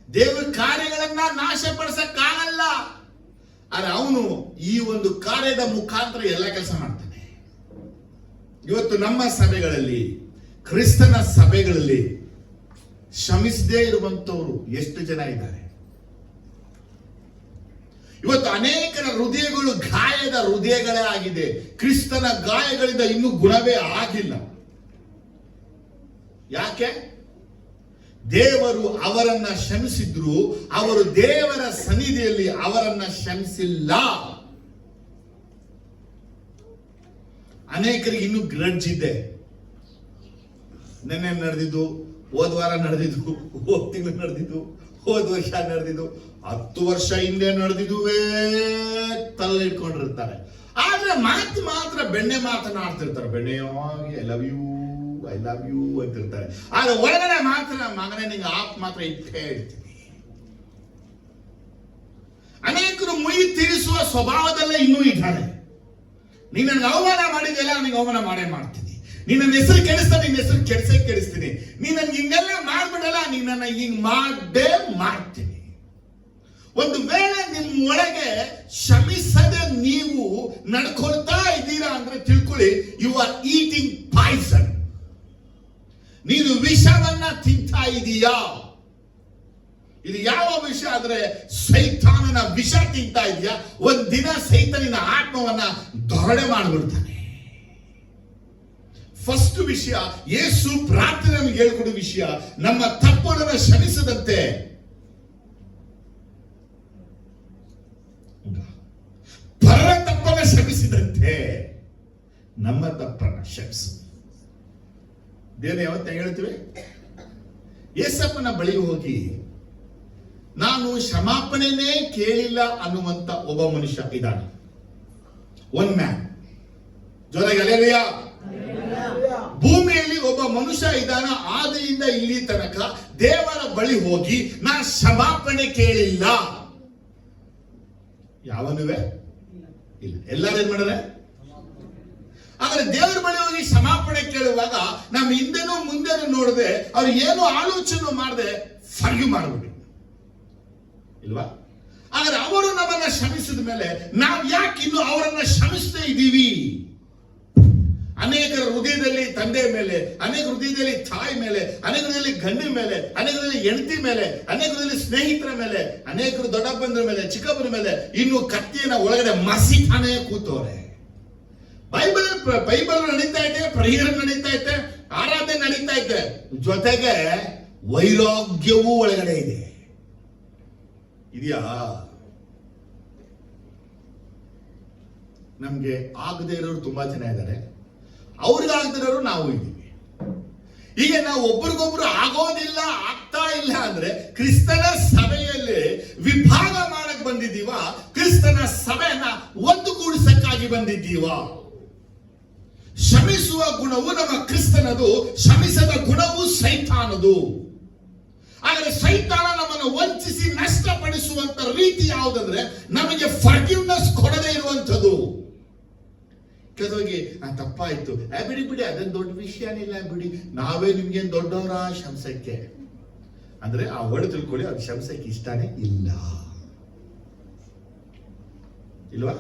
ದೇವರ ಕಾರ್ಯಗಳನ್ನ ನಾಶಪಡಿಸಕ್ಕಾಗಲ್ಲ. ಆದ್ರೆ ಅವನು ಈ ಒಂದು ಕಾರ್ಯದ ಮುಖಾಂತರ ಎಲ್ಲ ಕೆಲಸ ಮಾಡ್ತಾನೆ. ಇವತ್ತು ನಮ್ಮ ಸಭೆಗಳಲ್ಲಿ, ಕ್ರಿಸ್ತನ ಸಭೆಗಳಲ್ಲಿ ಕ್ಷಮಿಸದೇ ಇರುವಂತವರು ಎಷ್ಟು ಜನ ಇದ್ದಾರೆ? ಇವತ್ತು ಅನೇಕರ ಹೃದಯಗಳು ಗಾಯದ ಹೃದಯಗಳೇ ಆಗಿದೆ. ಕ್ರಿಸ್ತನ ಗಾಯಗಳಿಂದ ಇನ್ನೂ ಗುಣವೇ ಆಗಿಲ್ಲ. ಯಾಕೆ? ದೇವರು ಅವರನ್ನ ಕ್ಷಮಿಸಿದ್ರು, ಅವರು ದೇವರ ಸನ್ನಿಧಿಯಲ್ಲಿ ಅವರನ್ನ ಕ್ಷಮಿಸಿಲ್ಲ. ಅನೇಕರಿಗೆ ಇನ್ನೂ ಗ್ರಡ್ಜ್ ಇದೆ. ನೆನ್ನೆ ನಡೆದಿದ್ದು, ಹೋದ ವಾರ ನಡೆದಿದ್ದು, ಹೋದ ತಿಂಗಳು ನಡೆದಿದ್ದು, ಹೋದ ವರ್ಷ ನಡೆದಿದ್ದು, 10 ವರ್ಷ ಹಿಂದೆ ನಡೆದಿದುವೇ ತಲೆ ಇಟ್ಕೊಂಡಿರ್ತಾರೆ. ಆದ್ರೆ ಮಾತ್ರ ಬೆಣ್ಣೆ ಮಾತನಾಡ್ತಿರ್ತಾರೆ. ಬೆಣ್ಣೆಯಾಗಿ ಐ ಲವ್ ಯು ಅಂತಿರ್ತಾರೆ. ಆದ್ರೆ ಒಳಗಡೆ ಮಾತ್ರ, ಮಗನೇ ನಿಂಗೆ ಆಪ್ ಮಾತ್ರ ಇಟ್ಟೇ ಇರ್ತೀನಿ. ಅನೇಕರು ಮುಯಿ ತೀರಿಸುವ ಸ್ವಭಾವದಲ್ಲೇ ಇನ್ನೂ ಇದ್ದಾರೆ. ನೀನ್ ನನಗೆ ಅವಮಾನ ಮಾಡಿದೆಯಲ್ಲ, ನಿಂಗೆ ಅವಮಾನ ಮಾಡೇ ಮಾಡ್ತೀನಿ. ನೀನ್ ನನ್ನ ಹೆಸರು ಕೆಡಿಸ್ತಾ, ನಿನ್ನ ಹೆಸರು ಕೆಡಿಸ್ತೀನಿ. ನೀನ್ ನನ್ಗೆ ಹಿಂಗೆಲ್ಲ ಮಾಡ್ಬಿಡಲ್ಲ, ನೀನ್ ನನ್ನ ಹಿಂಗ್ ಮಾಡೇ ಮಾಡ್ತೀನಿ. ಒಂದು ವೇಳೆ ನಿಮ್ಮ ಒಳಗೆ ಕ್ಷಮಿಸದೆ ನೀವು ನಡ್ಕೊಳ್ತಾ ಇದ್ದೀರಾ ಅಂದ್ರೆ ತಿಳ್ಕೊಳ್ಳಿ, ಯು ಆರ್ ಈಟಿಂಗ್ ಪಾಯ್ಸನ್. ನೀನು ವಿಷವನ್ನ ತಿಂತಾ ಇದೀಯಾ? ಇದು ಯಾವ ವಿಷ ಆದ್ರೆ ಸೈತಾನನ ವಿಷ ತಿಂತಾ ಇದೆಯಾ? ಒಂದ್ ದಿನ ಸೈತಾನಿನ ಆತ್ಮವನ್ನ ದೊರಡೆ ಮಾಡಿಬಿಡ್ತಾನೆ. ಫಸ್ಟ್ ವಿಷಯ, ಯೇಸು ಪ್ರಾರ್ಥನೆ ನಮಗೆ ಹೇಳ್ಕೊಡೋ ವಿಷಯ, ನಮ್ಮ ತಪ್ಪುಗಳನ್ನು ಕ್ಷಮಿಸದಂತೆ ಪರರ ತಪ್ಪನ್ನ ಕ್ಷಮಿಸಿದಂತೆ ನಮ್ಮ ತಪ್ಪನ್ನ ಕ್ಷಮಿಸು. ದೇವರು ಯಾವತ್ತ ಹೇಳ್ತೀವಿ? ಯೇಸಪ್ಪನ ಬಳಿ ಹೋಗಿ ನಾನು ಕ್ಷಮಾಪಣೆನೇ ಕೇಳಿಲ್ಲ ಅನ್ನುವಂತ ಒಬ್ಬ ಮನುಷ್ಯ ಇದ್ದಾನೆ. One man. ಜೋರಾಗಿ ಅಲ್ಲೇಲೂಯಾ. ಭೂಮಿಯಲ್ಲಿ ಒಬ್ಬ ಮನುಷ್ಯ ಇದ್ದಾನ, ಆದಿಯಿಂದ ಇಲ್ಲಿ ತನಕ ದೇವರ ಬಳಿ ಹೋಗಿ ನಾ ಕ್ಷಮಾಪಣೆ ಕೇಳಿಲ್ಲ. ಯಾವನುವೆ ಇಲ್ಲ. ಎಲ್ಲರೂ ಏನ್ ಮಾಡಿದ್ರೆ? ಆದ್ರೆ ದೇವರ ಬಳಿ ಹೋಗಿ ಕ್ಷಮಾಪಣೆ ಕೇಳುವಾಗ ನಮ್ಮ ಹಿಂದೆನೂ ಮುಂದೆನೂ ನೋಡದೆ, ಅವ್ರು ಏನು ಆಲೋಚನೆ ಮಾಡದೆ ಫರ್ಗಿವ್ ಮಾಡ್ಬಿಟ್ಟು ಇಲ್ವಾ? ಆದ್ರೆ ಅವರು ನಮ್ಮನ್ನ ಕ್ಷಮಿಸಿದ ಮೇಲೆ ನಾವು ಯಾಕೆ ಇನ್ನು ಅವರನ್ನ ಕ್ಷಮಿಸದೇ ಇದ್ದೀವಿ? ಅನೇಕರ ಹೃದಯದಲ್ಲಿ ತಂದೆ ಮೇಲೆ, ಅನೇಕ ಹೃದಯದಲ್ಲಿ ತಾಯಿ ಮೇಲೆ, ಅನೇಕ ಹೃದಯದಲ್ಲಿ ಗಂಡಿನ ಮೇಲೆ, ಅನೇಕ ಹೃದಯದಲ್ಲಿ ಹೆಂಡತಿ ಮೇಲೆ, ಅನೇಕ ಹೃದಯದಲ್ಲಿ ಸ್ನೇಹಿತರ ಮೇಲೆ, ಅನೇಕರು ದೊಡ್ಡಪ್ಪಂದ್ರ ಮೇಲೆ, ಚಿಕ್ಕಪ್ಪನ ಮೇಲೆ ಇನ್ನು ಕತ್ತಿಯನ್ನ ಒಳಗಡೆ ಮಸಿತಾನೆ ಕೂತವ್ರೆ. ಬೈಬಲ್ ನಡೀತಾ ಇದೆ, ಪ್ರೇಯರ್ ನಡೀತಾ ಇದೆ, ಆರಾಧನೆ ನಡೀತಾ ಇದೆ, ಜೊತೆಗೆ ವೈರಾಗ್ಯವೂ ಒಳಗಡೆ ಇದೆ. ಇದೆಯಾ? ನಮ್ಗೆ ಆಗದೆ ಇರೋರು ತುಂಬಾ ಜನ ಇದ್ದಾರೆ, ಅವ್ರಿಗೆ ಆಗದಿರೋರು ನಾವು ಇದ್ದೀವಿ. ಈಗ ನಾವು ಒಬ್ರಿಗೊಬ್ರು ಆಗೋದಿಲ್ಲ, ಆಗ್ತಾ ಇಲ್ಲ ಅಂದ್ರೆ ಕ್ರಿಸ್ತನ ಸಭೆಯಲ್ಲಿ ವಿಭಾಗ ಮಾಡಕ್ ಬಂದಿದ್ದೀವ? ಕ್ರಿಸ್ತನ ಸಭೆಯನ್ನ ಒಂದುಗೂಡಿಸಕ್ಕಾಗಿ ಬಂದಿದ್ದೀವ? ಕ್ಷಮಿಸುವ ಗುಣವು ನಮ್ಮ ಕ್ರಿಸ್ತನದು, ಕ್ಷಮಿಸದ ಗುಣವು ಸೈತಾನದು. ಆದರೆ ಸೈತಾನ ನಮ್ಮನ್ನು ವಂಚಿಸಿ ನಷ್ಟಪಡಿಸುವಂತ ರೀತಿ ಯಾವುದಂದ್ರೆ ನಮಗೆ ಫರ್ಗಿವ್ನೆಸ್ ಕೊಡದೇ ಇರುವಂಥದ್ದು. ಕೆಲವರಿಗೆ ತಪ್ಪಾಯ್ತು, ಬಿಡಿ ಅದನ್ನ ದೊಡ್ಡ ವಿಷಯನಿಲ್ಲ ಬಿಡಿ, ನಾವೇ ನಿಮ್ಗೇನು ದೊಡ್ಡವರ ಶಂಸಕ್ಕೆ ಅಂದ್ರೆ ಆ ವರ್ಡ್ ತಿಳ್ಕೊಳ್ಳಿ, ಅದು ಶಂಸಕ್ಕೆ ಇಷ್ಟನೇ ಇಲ್ಲ. ಇಲ್ವಾ?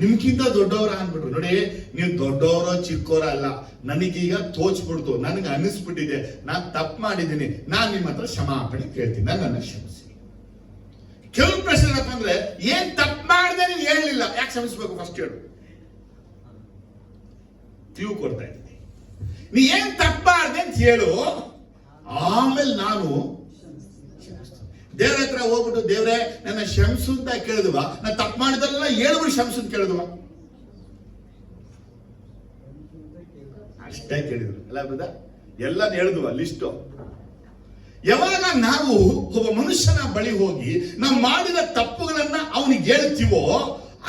ನಿಮ್ಗಿಂತ ದೊಡ್ಡವರ ಅನ್ಬಿಟ್ರು ನೋಡಿ, ನೀವು ದೊಡ್ಡವರೋ ಚಿಕ್ಕವರ ಅಲ್ಲ, ನನಗೀಗ ತೋಚ್ಬಿಡ್ತು, ನನಗೆ ಅನಿಸ್ಬಿಟ್ಟಿದೆ, ನಾನು ತಪ್ಪು ಮಾಡಿದ್ದೀನಿ, ನಾನು ನಿಮ್ಮ ಹತ್ರ ಕ್ಷಮಾಪಣೆ ಕೇಳ್ತೀನಿ, ನನ್ನನ್ನು ಕ್ಷಮಿಸಿ. ಕೆಲವು ಪ್ರಶ್ನೆ ಏನಪ್ಪ ಅಂದ್ರೆ, ಏನ್ ತಪ್ಪು ಮಾಡಿದೆ ನೀನು ಹೇಳಲಿಲ್ಲ, ಯಾಕೆ ಕ್ಷಮಿಸ್ಬೇಕು? ಫಸ್ಟ್ ಹೇಳು. ಕ್ಲೂ ಕೊಡ್ತಾ ಇದ್ದೀನಿ, ನೀ ಏನ್ ತಪ್ಪು ಮಾಡಿದೆ ಅಂತ ಹೇಳು, ಆಮೇಲೆ ನಾನು ದೇವ್ರ ಹತ್ರ ಹೋಗ್ಬಿಟ್ಟು ದೇವ್ರೆ ನನ್ನ ಕ್ಷಮಿಸು ಅಂತ ಕೇಳಿದ್ವ? ನಾನು ತಪ್ಪು ಮಾಡಿದಲ್ಲ ಹೇಳ್ಬಿಟ್ಟು ಕ್ಷಮಿಸು ಅಂತ ಕೇಳಿದ್ವ? ಅಷ್ಟೇ ಕೇಳಿದ್ರು ಅಲ್ಲ ಬ್ರದರ್? ಎಲ್ಲ ಹೇಳಿದ್ವ ಲಿಸ್ಟು. ಯಾವಾಗ ನಾವು ಒಬ್ಬ ಮನುಷ್ಯನ ಬಳಿ ಹೋಗಿ ನಾವು ಮಾಡಿದ ತಪ್ಪುಗಳನ್ನ ಅವನಿಗೆ ಹೇಳ್ತೀವೋ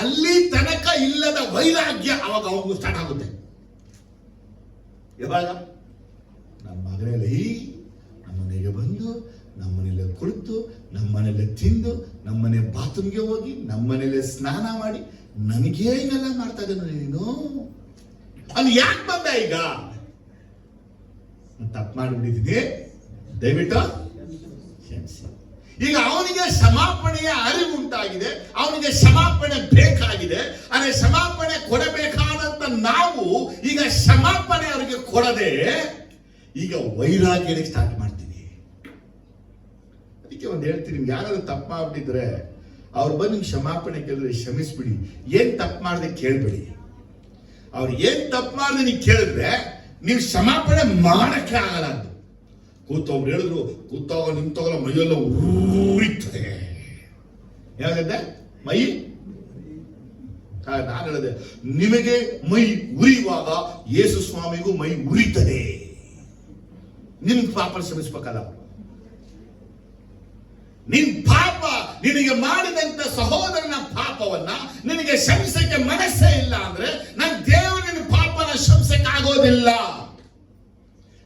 ಅಲ್ಲಿ ತನಕ ಇಲ್ಲದ ವೈರಾಗ್ಯ ಅವಾಗ ಅವನಿಗೂ ಸ್ಟಾರ್ಟ್ ಆಗುತ್ತೆ. ಯಾವಾಗ ನಮ್ಮ ಮಗನಲ್ಲಿ ನಮ್ಮನೆಗೆ ಬಂದು ನಮ್ಮನೆಯಲ್ಲೇ ಕುಳಿತು ನಮ್ಮನೆಯಲ್ಲೇ ತಿಂದು ನಮ್ಮನೆ ಬಾತ್ರೂಮ್ಗೆ ಹೋಗಿ ನಮ್ಮನೆಯಲ್ಲೇ ಸ್ನಾನ ಮಾಡಿ ನನಗೇ ಹಿಂಗೆಲ್ಲ ಮಾಡ್ತಾ ಇದ್ದಾನೆ ನೀನು, ಅಲ್ಲಿ ಯಾಕೆ ಬಂದ? ಈಗ ತಪ್ಪು ಮಾಡಿಬಿಟ್ಟಿದ್ದೀನಿ, ದಯವಿಟ್ಟು ಕ್ಷಮಿಸಿ. ಈಗ ಅವನಿಗೆ ಕ್ಷಮಾಪಣೆಯ ಅರಿವು ಉಂಟಾಗಿದೆ, ಅವನಿಗೆ ಕ್ಷಮಾಪಣೆ ಬೇಕಾಗಿದೆ. ಅದೇ ಕ್ಷಮಾಪಣೆ ಕೊಡಬೇಕಾದಂತ ನಾವು ಈಗ ಕ್ಷಮಾಪಣೆ ಅವರಿಗೆ ಕೊಡದೆ ಈಗ ವೈರಾಗ್ಯಕ್ಕೆ ಸ್ಟಾರ್ಟ್ ಮಾಡ್ತೀವಿ. ಅದಕ್ಕೆ ಒಂದು ಹೇಳ್ತೀನಿ, ನಿಮ್ಗೆ ಯಾರಾದ್ರೂ ತಪ್ಪು ಮಾಡ್ಬಿಟ್ಟಿದ್ರೆ ಅವ್ರು ಬಂದು ನಿಮ್ಗೆ ಕ್ಷಮಾಪಣೆ ಕೇಳಿದ್ರೆ ಕ್ಷಮಿಸ್ಬಿಡಿ. ಏನ್ ತಪ್ಪು ಮಾಡದೆ ಕೇಳ್ಬೇಡಿ. ಅವ್ರು ಏನ್ ತಪ್ಪು ಮಾಡದೆ ನೀವು ಕೇಳಿದ್ರೆ ನೀವು ಕ್ಷಮಾಪಣೆ ಮಾಡಕ್ಕೆ ಆಗಲ್ಲ. ಅಂತ ಕೂತವ್ರು ಹೇಳಿದ್ರು, ಕೂತಾಗ ನಿಂತಾಗಲ್ಲ ಮೈಯೆಲ್ಲ ಉರಿತದೆ. ಯಾಕಂದ್ರೆ ಮೈ ನಾನು ಹೇಳಿದೆ, ನಿಮಗೆ ಮೈ ಉರಿಯುವಾಗ ಯೇಸು ಸ್ವಾಮಿಗೂ ಮೈ ಉರಿತದೆ. ನಿನ್ ಪಾಪ ಶ್ರಮಿಸ್ಬೇಕಲ್ಲ. ನಿನ್ ಪಾಪ, ನಿನಗೆ ಮಾಡಿದಂತ ಸಹೋದರನ ಪಾಪವನ್ನ ನಿನಗೆ ಕ್ಷಮಿಸಕ್ಕೆ ಮನಸ್ಸೇ ಇಲ್ಲ ಅಂದ್ರೆ ನನ್ನ ದೇವರು ನಿನ್ನ ಪಾಪನ ಕ್ಷಮಿಸಕ್ಕೆ ಆಗೋದಿಲ್ಲ.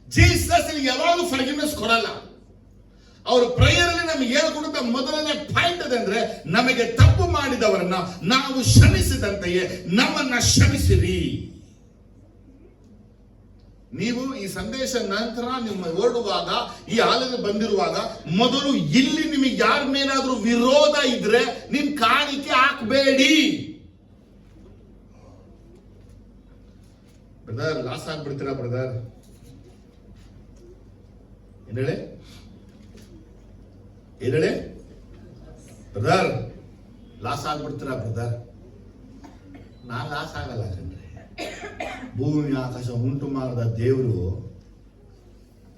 ಜೀಸಸ್ ಯಾವಾಗಲೂ ಫರ್ಗಿವ್ನೆಸ್ ಕೊಡಲ್ಲ. ಅವ್ರ ಪ್ರೇಯರ್ ಅಲ್ಲಿ ನಮಗೆ ಹೇಳ್ಕೊಡುತ್ತ ಮೊದಲನೇ ಪಾಯಿಂಟ್ ಅದಂದ್ರೆ, ನಮಗೆ ತಪ್ಪು ಮಾಡಿದವರನ್ನ ನಾವು ಕ್ಷಮಿಸಿದಂತೆಯೇ ನಮ್ಮನ್ನ ಕ್ಷಮಿಸಿರಿ. ನೀವು ಈ ಸಂದೇಶ ನಂತರ ನಿಮ್ಮ ಹೊರಡುವಾಗ, ಈ ಹಾಲಲ್ಲಿ ಬಂದಿರುವಾಗ, ಮೊದಲು ಇಲ್ಲಿ ನಿಮಗೆ ಯಾರ ಮೇಲಾದ್ರೂ ವಿರೋಧ ಇದ್ರೆ ನಿಮ್ ಕಾಣಿಕೆ ಹಾಕಬೇಡಿ. ಬ್ರದರ್ ಲಾಸ್ ಆಗ್ಬಿಡ್ತೀರಾ ಬ್ರದರ್? ಏನ್ ಹೇಳಿ ಬ್ರದರ್, ಲಾಸ್ ಆಗ್ಬಿಡ್ತೀರಾ ಬ್ರದರ್? ನಾನ್ ಲಾಸ್ ಆಗಲ್ಲ ಕಣ್ರಿ. ಭೂಮಿ ಆಕಾಶ ಉಂಟು ಮಾಡಿದ ದೇವರು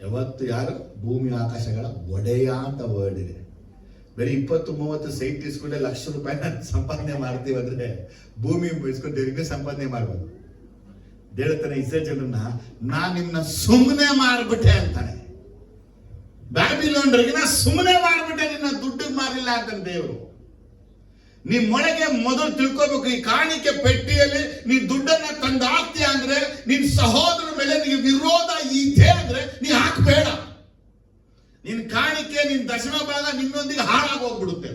ಯಾವತ್ತು ಯಾರು ಭೂಮಿ ಆಕಾಶಗಳ ಒಡೆಯ ಅಂತ ವರ್ಡ್ ಇದೆ. ಬರೀ 20-30 ಸೈಟ್ ಇಸ್ಕೊಂಡೆ ಲಕ್ಷ ರೂಪಾಯಿನ ಸಂಪಾದನೆ ಮಾಡ್ತೀವಿ ಅಂದ್ರೆ ಭೂಮಿ ಇಸ್ಕೊಂಡು ದೇವರಿಗೆ ಸಂಪಾದನೆ ಮಾಡ್ಬೋದು. ದೇವತಾನೆ ಇಸ್ರೇಲ್ ಜನರನ್ನ ನಾನ್ ನಿನ್ನ ಸುಮ್ಮನೆ ಮಾಡ್ಬಿಟ್ಟೆ ಅಂತಾನೆ. ಬ್ಯಾಬಿಲೋನ್ರಿಗೆ ನಾ ಸುಮ್ಮನೆ ಮಾಡ್ಬಿಟ್ಟೆ, ನಿನ್ನ ದುಡ್ಡಿಗೆ ಮಾರಿಲ್ಲ ಅಂತ ದೇವರು. ನಿಮ್ಮೊಳಗೆ ಮೊದಲು ತಿಳ್ಕೋಬೇಕು, ಈ ಕಾಣಿಕೆ ಪೆಟ್ಟಿಯಲ್ಲಿ ನೀ ದುಡ್ಡನ್ನ ತಂದು ಹಾಕ್ತೀಯ ಅಂದ್ರೆ ನಿನ್ ಸಹೋದರ ಮೇಲೆ ನಿನಗೆ ವಿರೋಧ ಇದೆ ಅಂದ್ರೆ ನೀ ಹಾಕಬೇಡ. ನಿನ್ ಕಾಣಿಕೆ, ನಿನ್ ದಶಮ ಭಾಗ ನಿನ್ನೊಂದಿಗೆ ಹಾಳಾಗಿ ಹೋಗ್ಬಿಡುತ್ತೆ.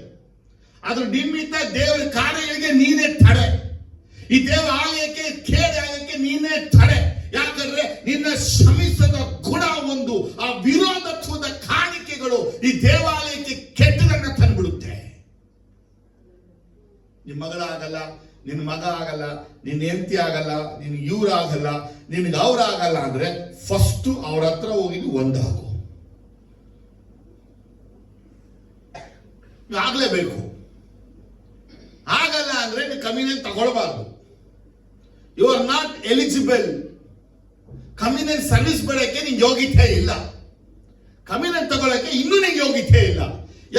ಅದ್ರ ನಿಮಿತ್ತ ದೇವರ ಕಾರ್ಯಗಳಿಗೆ ನೀನೇ ತಡೆ. ಈ ದೇವ ಆಲಯಕ್ಕೆ ಕೇಳಿ ಆಲಯಕ್ಕೆ ನೀನೇ ತಡೆ. ಯಾಕಂದ್ರೆ ನಿನ್ನ ಶ್ರಮಿಸದ ಗುಣ ಒಂದು, ಆ ವಿರೋಧತ್ವದ ಕಾಣಿಕೆಗಳು ಈ ದೇವಾಲಯಕ್ಕೆ ಕೆಟ್ಟದನ್ನ ತಂದ್ಬಿಡುತ್ತೆ. ನಿನ್ ಮಗಳಾಗಲ್ಲ, ನಿನ್ನ ಮಗ ಆಗಲ್ಲ, ನಿನ್ನ ಹೆಂಡತಿ ಆಗಲ್ಲ, ನಿನ್ ಇವ್ರಾಗಲ್ಲ, ನಿನ್ಗೆ ಅವ್ರಾಗಲ್ಲ ಅಂದ್ರೆ ಫಸ್ಟ್ ಅವ್ರ ಹತ್ರ ಹೋಗಿ ಒಂದಾಗು. ಆಗ್ಲೇಬೇಕು. ಆಗಲ್ಲ ಅಂದ್ರೆ ನೀವು ಕಮ್ಯುನಿಯನ್ ತಗೊಳ್ಬಾರ್ದು. You are not eligible. Communion service ಬೆಳಕ್ಕೆ ನಿಂಗೆ ಯೋಗ್ಯತೆ ಇಲ್ಲ. ಕಮ್ಯುನಿಯನ್ ತಗೊಳಕ್ಕೆ ಇನ್ನೂ ನಿಂಗೆ ಯೋಗ್ಯತೆ ಇಲ್ಲ.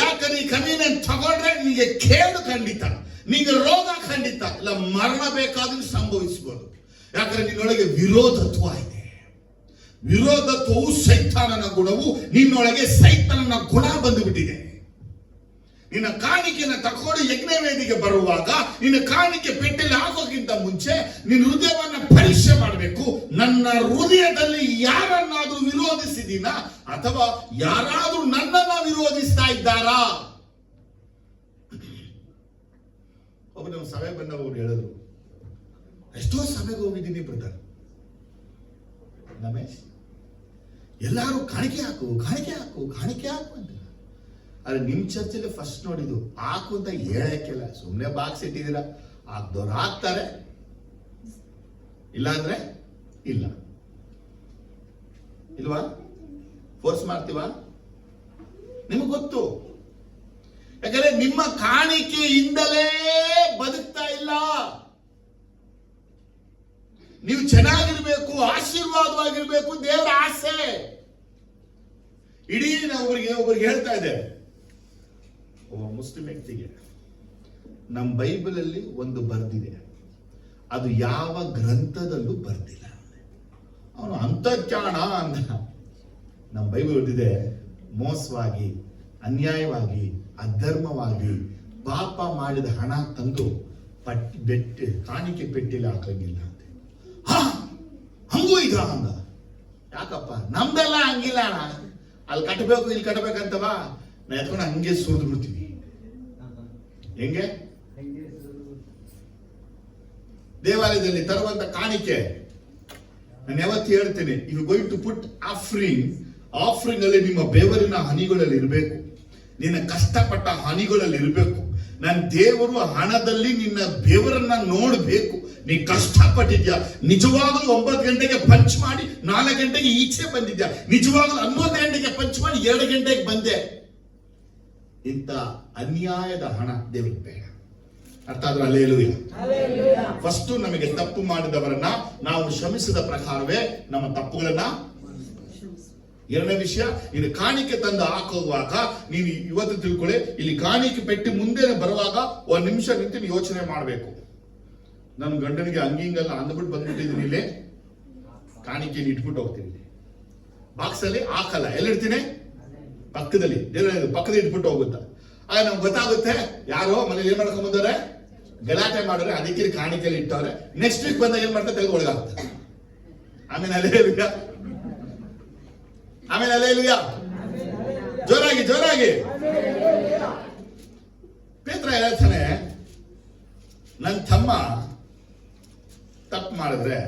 ಯಾಕಂದ್ರೆ ಈ ಕಮ್ಯುನಿಯನ್ ತಗೊಂಡ್ರೆ ನಿಮಗೆ ಕೇಳು ಖಂಡಿತ, ನಿಮಗೆ ರೋಗ ಖಂಡಿತ ಇಲ್ಲ, ಮರಣ ಬೇಕಾದ್ರೂ ಸಂಭವಿಸಬಹುದು. ಯಾಕಂದ್ರೆ ನಿನ್ನೊಳಗೆ ವಿರೋಧತ್ವ ಇದೆ. ವಿರೋಧತ್ವವು ಸೈತಾನನ ಗುಣವು, ನಿನ್ನೊಳಗೆ ಸೈತಾನನ ಗುಣ ಬಂದುಬಿಟ್ಟಿದೆ. ನಿನ್ನ ಕಾಣಿಕೆಯನ್ನು ತಕೊಂಡು ಯಜ್ಞವೇದಿಗೆ ಬರುವಾಗ ನಿನ್ನ ಕಾಣಿಕೆ ಪೆಟ್ಟಲ್ಲಿ ಹಾಕೋಕ್ಕಿಂತ ಮುಂಚೆ ನಿನ್ನ ಹೃದಯವನ್ನ ಪರೀಕ್ಷೆ ಮಾಡಬೇಕು. ನನ್ನ ಹೃದಯದಲ್ಲಿ ಯಾರನ್ನಾದ್ರೂ ವಿರೋಧಿಸಿದೀನ ಅಥವಾ ಯಾರಾದ್ರೂ ನನ್ನನ್ನ ವಿರೋಧಿಸ್ತಾ ಇದ್ದಾರಾ? ಒಬ್ಬ ನಮ್ಮ ಸಭೆ ಬಂದವರು ಹೇಳಿದ್ರು, ಎಷ್ಟೋ ಸಭೆಗೆ ಹೋಗಿದ್ದೀನಿ ಬ್ರದರ್ ರಮೇಶ್, ಎಲ್ಲಾರು ಕಾಣಿಕೆ ಹಾಕು ಕಾಣಿಕೆ ಹಾಕು ಕಾಣಿಕೆ ಹಾಕು ಅಂತ. ಆದ್ರೆ ನಿಮ್ ಚರ್ಚಲ್ಲಿ ಫಸ್ಟ್ ನೋಡಿದ್ದು ಹಾಕು ಅಂತ ಹೇಳಕ್ಕಿಲ್ಲ, ಸುಮ್ಮನೆ ಬಾಕ್ಸ್ ಇಟ್ಟಿದ್ದೀರಾ, ಹಾಕ್ದವ್ರು ಹಾಕ್ತಾರೆ, ಇಲ್ಲ ಅಂದ್ರೆ ಇಲ್ಲ. ಇಲ್ವಾ? ಫೋರ್ಸ್ ಮಾಡ್ತೀವ? ನಿಮಗೆ ಗೊತ್ತು. ಯಾಕಂದ್ರೆ ನಿಮ್ಮ ಕಾಣಿಕೆಯಿಂದಲೇ ಬದುಕ್ತಾ ಇಲ್ಲ. ನೀವು ಚೆನ್ನಾಗಿರ್ಬೇಕು, ಆಶೀರ್ವಾದವಾಗಿರ್ಬೇಕು, ದೇವರ ಆಸೆ. ಇಡೀ ನಾವು ಒಬ್ಬರಿಗೆ ಹೇಳ್ತಾ ಇದ್ದೇವೆ, ಒಬ್ಬ ಮುಸ್ಲಿಂ ವ್ಯಕ್ತಿಗೆ ನಮ್ಮ ಬೈಬಲಲ್ಲಿ ಒಂದು ಬರ್ದಿದೆ, ಅದು ಯಾವ ಗ್ರಂಥದಲ್ಲೂ ಬರ್ದಿಲ್ಲ. ಅವನು ಅಂತರ್ಜಾಣ ಅಂದ. ನಮ್ಮ ಬೈಬಲ್ ಬರ್ದಿದೆ, ಮೋಸವಾಗಿ, ಅನ್ಯಾಯವಾಗಿ, ಅಧರ್ಮವಾಗಿ ಪಾಪ ಮಾಡಿದ ಹಣ ತಂದು ಕಾಣಿಕೆ ಪೆಟ್ಟಿಲ್ಲ ಹಾಕಂಗಿಲ್ಲ ಅಂತ. ಹಂಗೂ ಇದ ಅಂದ. ಯಾಕಪ್ಪ? ನಮ್ದೆಲ್ಲ ಹಂಗಿಲ್ಲ ಅಣ್ಣ, ಅಲ್ಲಿ ಕಟ್ಟಬೇಕು ಇಲ್ಲಿ ಕಟ್ಟಬೇಕಂತವಾ ನಾ ಎತ್ಕೊಂಡು ಹಂಗೆ ಸುರಿದು ಬಿಡ್ತೀವಿ. ಹೆಂಗೆ? ದೇವಾಲಯದಲ್ಲಿ ತರುವಂತ ಕಾಣಿಕೆ ನಾನು ಯಾವತ್ತು ಹೇಳ್ತೇನೆ, if you going to put offering ಅಲ್ಲಿ ನಿಮ್ಮ ಬೆವರಿನ ಹನಿಗಳಲ್ಲಿ ಇರಬೇಕು, ನಿನ್ನ ಕಷ್ಟಪಟ್ಟ ಹನಿಗಳಲ್ಲಿ ಇರಬೇಕು. ನನ್ನ ದೇವರು ಹಣದಲ್ಲಿ ನಿನ್ನ ಬೆವರನ್ನ ನೋಡಬೇಕು. ನೀ ಕಷ್ಟಪಟ್ಟಿದ್ಯಾ, ನಿಜವಾಗಲೂ 9 ಗಂಟೆಗೆ ಪಂಚ್ ಮಾಡಿ 4 ಗಂಟೆಗೆ ಈಚೆ ಬಂದಿದ್ಯಾ, ನಿಜವಾಗಲೂ 11 ಗಂಟೆಗೆ ಪಂಚ್ ಮಾಡಿ 2 ಗಂಟೆಗೆ ಬಂದೆ. ಇಂಥ ಅನ್ಯಾಯದ ಹಣ ದೇವರಿಗೆ ಬೇಡ. ಅರ್ಥ ಆದ್ರೆ ಹಲ್ಲೆಲೂಯಾ. ಫಸ್ಟ್ ನಮಗೆ ತಪ್ಪು ಮಾಡಿದವರನ್ನ ನಾವು ಕ್ಷಮಿಸಿದ ಪ್ರಕಾರವೇ ನಮ್ಮ ತಪ್ಪುಗಳನ್ನ. ಎರಡನೇ ವಿಷಯ, ನೀನು ಕಾಣಿಕೆ ತಂದು ಹಾಕುವಾಗ ನೀನು ಇವತ್ತು ತಿಳ್ಕೊಳ್ಳಿ, ಇಲ್ಲಿ ಕಾಣಿಕೆ ಪೆಟ್ಟಿ ಮುಂದೆ ಬರುವಾಗ 1 ನಿಮಿಷ ನಿಂತು ಯೋಚನೆ ಮಾಡಬೇಕು. ನನ್ನ ಗಂಡನಿಗೆ ಹಂಗಿಂಗಲ್ಲ ಅಂದ್ಬಿಟ್ಟು ಬಂದ್ಬಿಟ್ಟಿದ್ದೀನಿ, ಇಲ್ಲಿ ಕಾಣಿಕೆಯಲ್ಲಿ ಇಟ್ಬಿಟ್ಟು ಹೋಗ್ತೀನಿ. ಬಾಕ್ಸ್ ಅಲ್ಲಿ ಹಾಕಲ್ಲ, ಎಲ್ಲಿಡ್ತೀನಿ? ಪಕ್ಕದಲ್ಲಿ ಇಟ್ಬಿಟ್ಟು ಹೋಗುತ್ತ. ಆಗ ನಮ್ಗೆ ಗೊತ್ತಾಗುತ್ತೆ ಯಾರೋ ಮನೇಲಿ ಏನ್ ಮಾಡ್ಕೊಂಡ್ ಬಂದವ್ರೆ, ಗಲಾಟೆ ಮಾಡಿದ್ರೆ ಅದಕ್ಕೆ ಕಾಣಿಕೆಯಲ್ಲಿ ಇಟ್ಟವ್ರೆ. ನೆಕ್ಸ್ಟ್ ವೀಕ್ ಬಂದಾಗ ಏನ್ ಮಾಡ್ತಾರೆ, ತೆಗೆದು ಒಳಗಾಗ್ತಾರೆ. ಆಮೇಲೆ ಹಲ್ಲೆಲೂಯಾ. ಜೋರಾಗಿ ಪೇತ್ರ ಹೇಳ್ತಾನೆ, ನನ್ನ ತಮ್ಮ ತಪ್ಪು ಮಾಡಿದ್ರೆ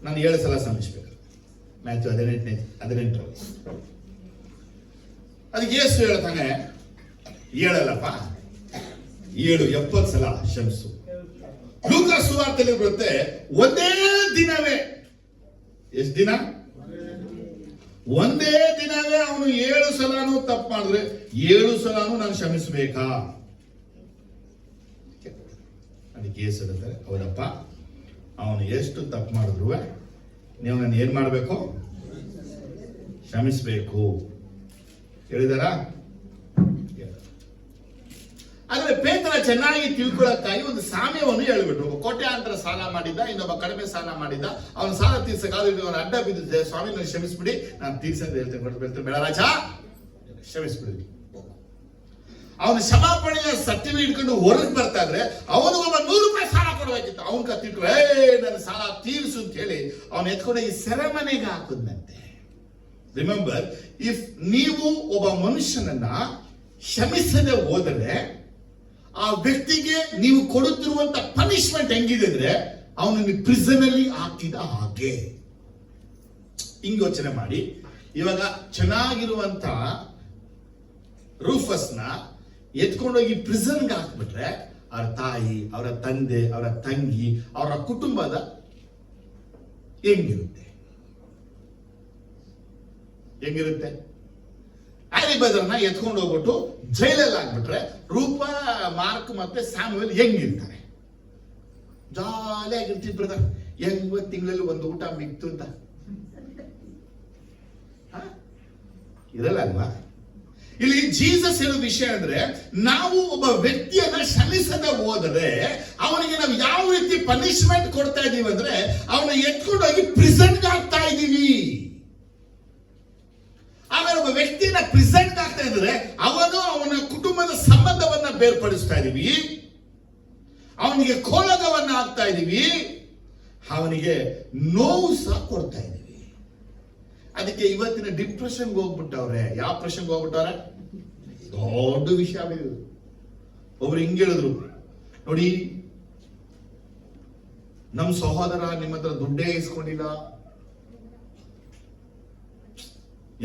ನಾನು 7 ಸಲ ಕ್ಷಮಿಸ್ಬೇಕು. ಮ್ಯಾಥ್ಯೂ 18. ಅದಕ್ಕೆ ಯೇಸು ಹೇಳ್ತಾನೆ, 7 ಅಲ್ಲಪ್ಪ 70 ಸಲ ಕ್ಷಮಿಸು. ಲೂಕ ಸುವಾರ್ತೆಯಲ್ಲಿ ಬರುತ್ತೆ, ಒಂದೇ ದಿನವೇ, ಎಷ್ಟು ದಿನ? ಒಂದೇ ದಿನವೇ ಅವನು 7 ಸಲನೂ ತಪ್ಪು ಮಾಡಿದ್ರೆ 7 ಸಲನೂ ನಾನು ಕ್ಷಮಿಸಬೇಕಾ? ಅದಕ್ಕೆ ಯೇಸು ಹೇಳ್ತಾರೆ, ಹೌದಪ್ಪ, ಅವನು ಎಷ್ಟು ತಪ್ಪು ಮಾಡಿದ್ರು ನೀವು ನಾನು ಏನ್ ಮಾಡ್ಬೇಕು? ಕ್ಷಮಿಸಬೇಕು. ಹೇಳಿದಾರ? ಆದ್ರೆ ಪೇತ್ರ ಚೆನ್ನಾಗಿ ತಿಳ್ಕೊಳ್ಳಕ್ಕಾಗಿ ಒಂದು ಸಾಮ್ಯವನ್ನು ಹೇಳ್ಬಿಟ್ರು. ಒಬ್ಬ ಕೋಟ್ಯಾಂತರ ಸಾಲ ಮಾಡಿದ್ದ, ಇನ್ನೊಬ್ಬ ಕಡಿಮೆ ಸಾಲ ಮಾಡಿದ್ದ. ಅವನ ಸಾಲ ತೀರ್ಸಕ್ಕಾದ್ರೆ ಅವನ ಅಡ್ಡ ಬಿದ್ದಿದ್ದೆ, ಸ್ವಾಮಿ ನಾನು ಕ್ಷಮಿಸ್ಬಿಡಿ, ನಾನು ತೀರ್ಸಂತ ಹೇಳ್ತೇನೆ, ಬೇಡ ರಾಜ ಕ್ಷಮಿಸ್ಬಿಡಿ. ಅವನ ಕ್ಷಮಾಪಣೆಯ ಸರ್ಟಿಫಿಕೇಟ್ ಇಟ್ಕೊಂಡು ಹೊರಗೆ ಬರ್ತಾ ಇದ್ರೆ ಅವನು ಒಬ್ಬ 100 ರೂಪಾಯಿ ಸಾಲ ಕೊಡಬೇಕಿತ್ತು. ಅವನ ಕತ್ತಿಟ್ರು, ನನ್ನ ಸಾಲ ತೀರಿಸು ಅಂತ ಹೇಳಿ ಅವನು ಎತ್ಕೊಂಡು ಈ ಸೆರೆಮನೆಗೆ ಹಾಕುದಂತೆ. ರಿಮೆಂಬರ್, ಇಫ್ ನೀವು ಒಬ್ಬ ಮನುಷ್ಯನನ್ನ ಕ್ಷಮಿಸದೆ ಹೋದರೆ ಆ ವ್ಯಕ್ತಿಗೆ ನೀವು ಕೊಡುತ್ತಿರುವಂತ ಪನಿಷ್ಮೆಂಟ್ ಹೆಂಗಿದೆ ಅಂದ್ರೆ ಅವನನ್ನು ಪ್ರಿಸನ್ ಅಲ್ಲಿ ಹಾಕಿದ ಹಾಗೆ. ಹಿಂಗ್ ಯೋಚನೆ ಮಾಡಿ, ಇವಾಗ ಚೆನ್ನಾಗಿರುವಂತ ರೂಫಸ್ನ ಎತ್ಕೊಂಡೋಗಿ ಪ್ರಿಸನ್ಗೆ ಹಾಕ್ಬಿಟ್ರೆ ಅವರ ತಾಯಿ, ಅವರ ತಂದೆ, ಅವರ ತಂಗಿ, ಅವರ ಕುಟುಂಬದ ಹೆಂಗಿರುತ್ತೆ? ಹ್ಯಾರಿ ಬದರ್ನ ಎತ್ಕೊಂಡು ಹೋಗ್ಬಿಟ್ಟು ಜೈಲಲ್ಲಿ ಹಾಕ್ಬಿಟ್ರೆ ರೂಪ, ಮಾರ್ಕ್ ಮತ್ತೆ ಸ್ಯಾಮುವೆಲ್ ಹೆಂಗಿರ್ತಾರೆ? ಜಾಲಿಯಾಗಿರ್ತೀವಿ ಬ್ರದರ್, ಹೆಂಗ್ ತಿಂಗಳಲ್ಲಿ ಒಂದು ಊಟ ಮಿಕ್ತು ಅಂತ ಇರಲ್ಲ ಅಲ್ವಾ? ಇಲ್ಲಿ ಜೀಸಸ್ ಹೇಳೋ ವಿಷಯ ಅಂದ್ರೆ, ನಾವು ಒಬ್ಬ ವ್ಯಕ್ತಿಯನ್ನ ಕ್ಷಮಿಸದೆ ಹೋದರೆ ಅವನಿಗೆ ನಾವು ಯಾವ ರೀತಿ ಪನಿಷ್ಮೆಂಟ್ ಕೊಡ್ತಾ ಇದೀವಿ ಅಂದ್ರೆ, ಅವನ ಎತ್ಕೊಂಡೋಗಿ ಪ್ರಿಸನ್ಗೆ ಹಾಕ್ತಾ ಇದೀವಿ. ಆಮೇಲೆ ಒಬ್ಬ ವ್ಯಕ್ತಿಯನ್ನ ಪ್ರಿಸೆಂಟ್ ಆಗ್ತಾ ಇದ್ರೆ ಅವನ ಕುಟುಂಬದ ಸಂಬಂಧವನ್ನ ಬೇರ್ಪಡಿಸ್ತಾ ಇದೀವಿ, ಅವನಿಗೆ ಕೋಲಗವನ್ನ ಹಾಕ್ತಾ ಇದೀವಿ, ಅವನಿಗೆ ನೋವು ಸಹ ಕೊಡ್ತಾ ಇದೀವಿ. ಅದಕ್ಕೆ ಇವತ್ತಿನ ಡಿಪ್ರೆಷನ್ಗೆ ಹೋಗ್ಬಿಟ್ಟವ್ರೆ. ಯಾವ ಪ್ರೆಷನ್ಗೆ ಹೋಗ್ಬಿಟ್ಟವ್ರೆ? ದೊಡ್ಡ ವಿಷಯ ಇದು. ಒಬ್ರು ಹಿಂಗೆ ಹೇಳಿದ್ರು ನೋಡಿ, ನಮ್ ಸಹೋದರ ನಿಮ್ಮ ಹತ್ರ ದುಡ್ಡೇ ಇಸ್ಕೊಂಡಿಲ್ಲ.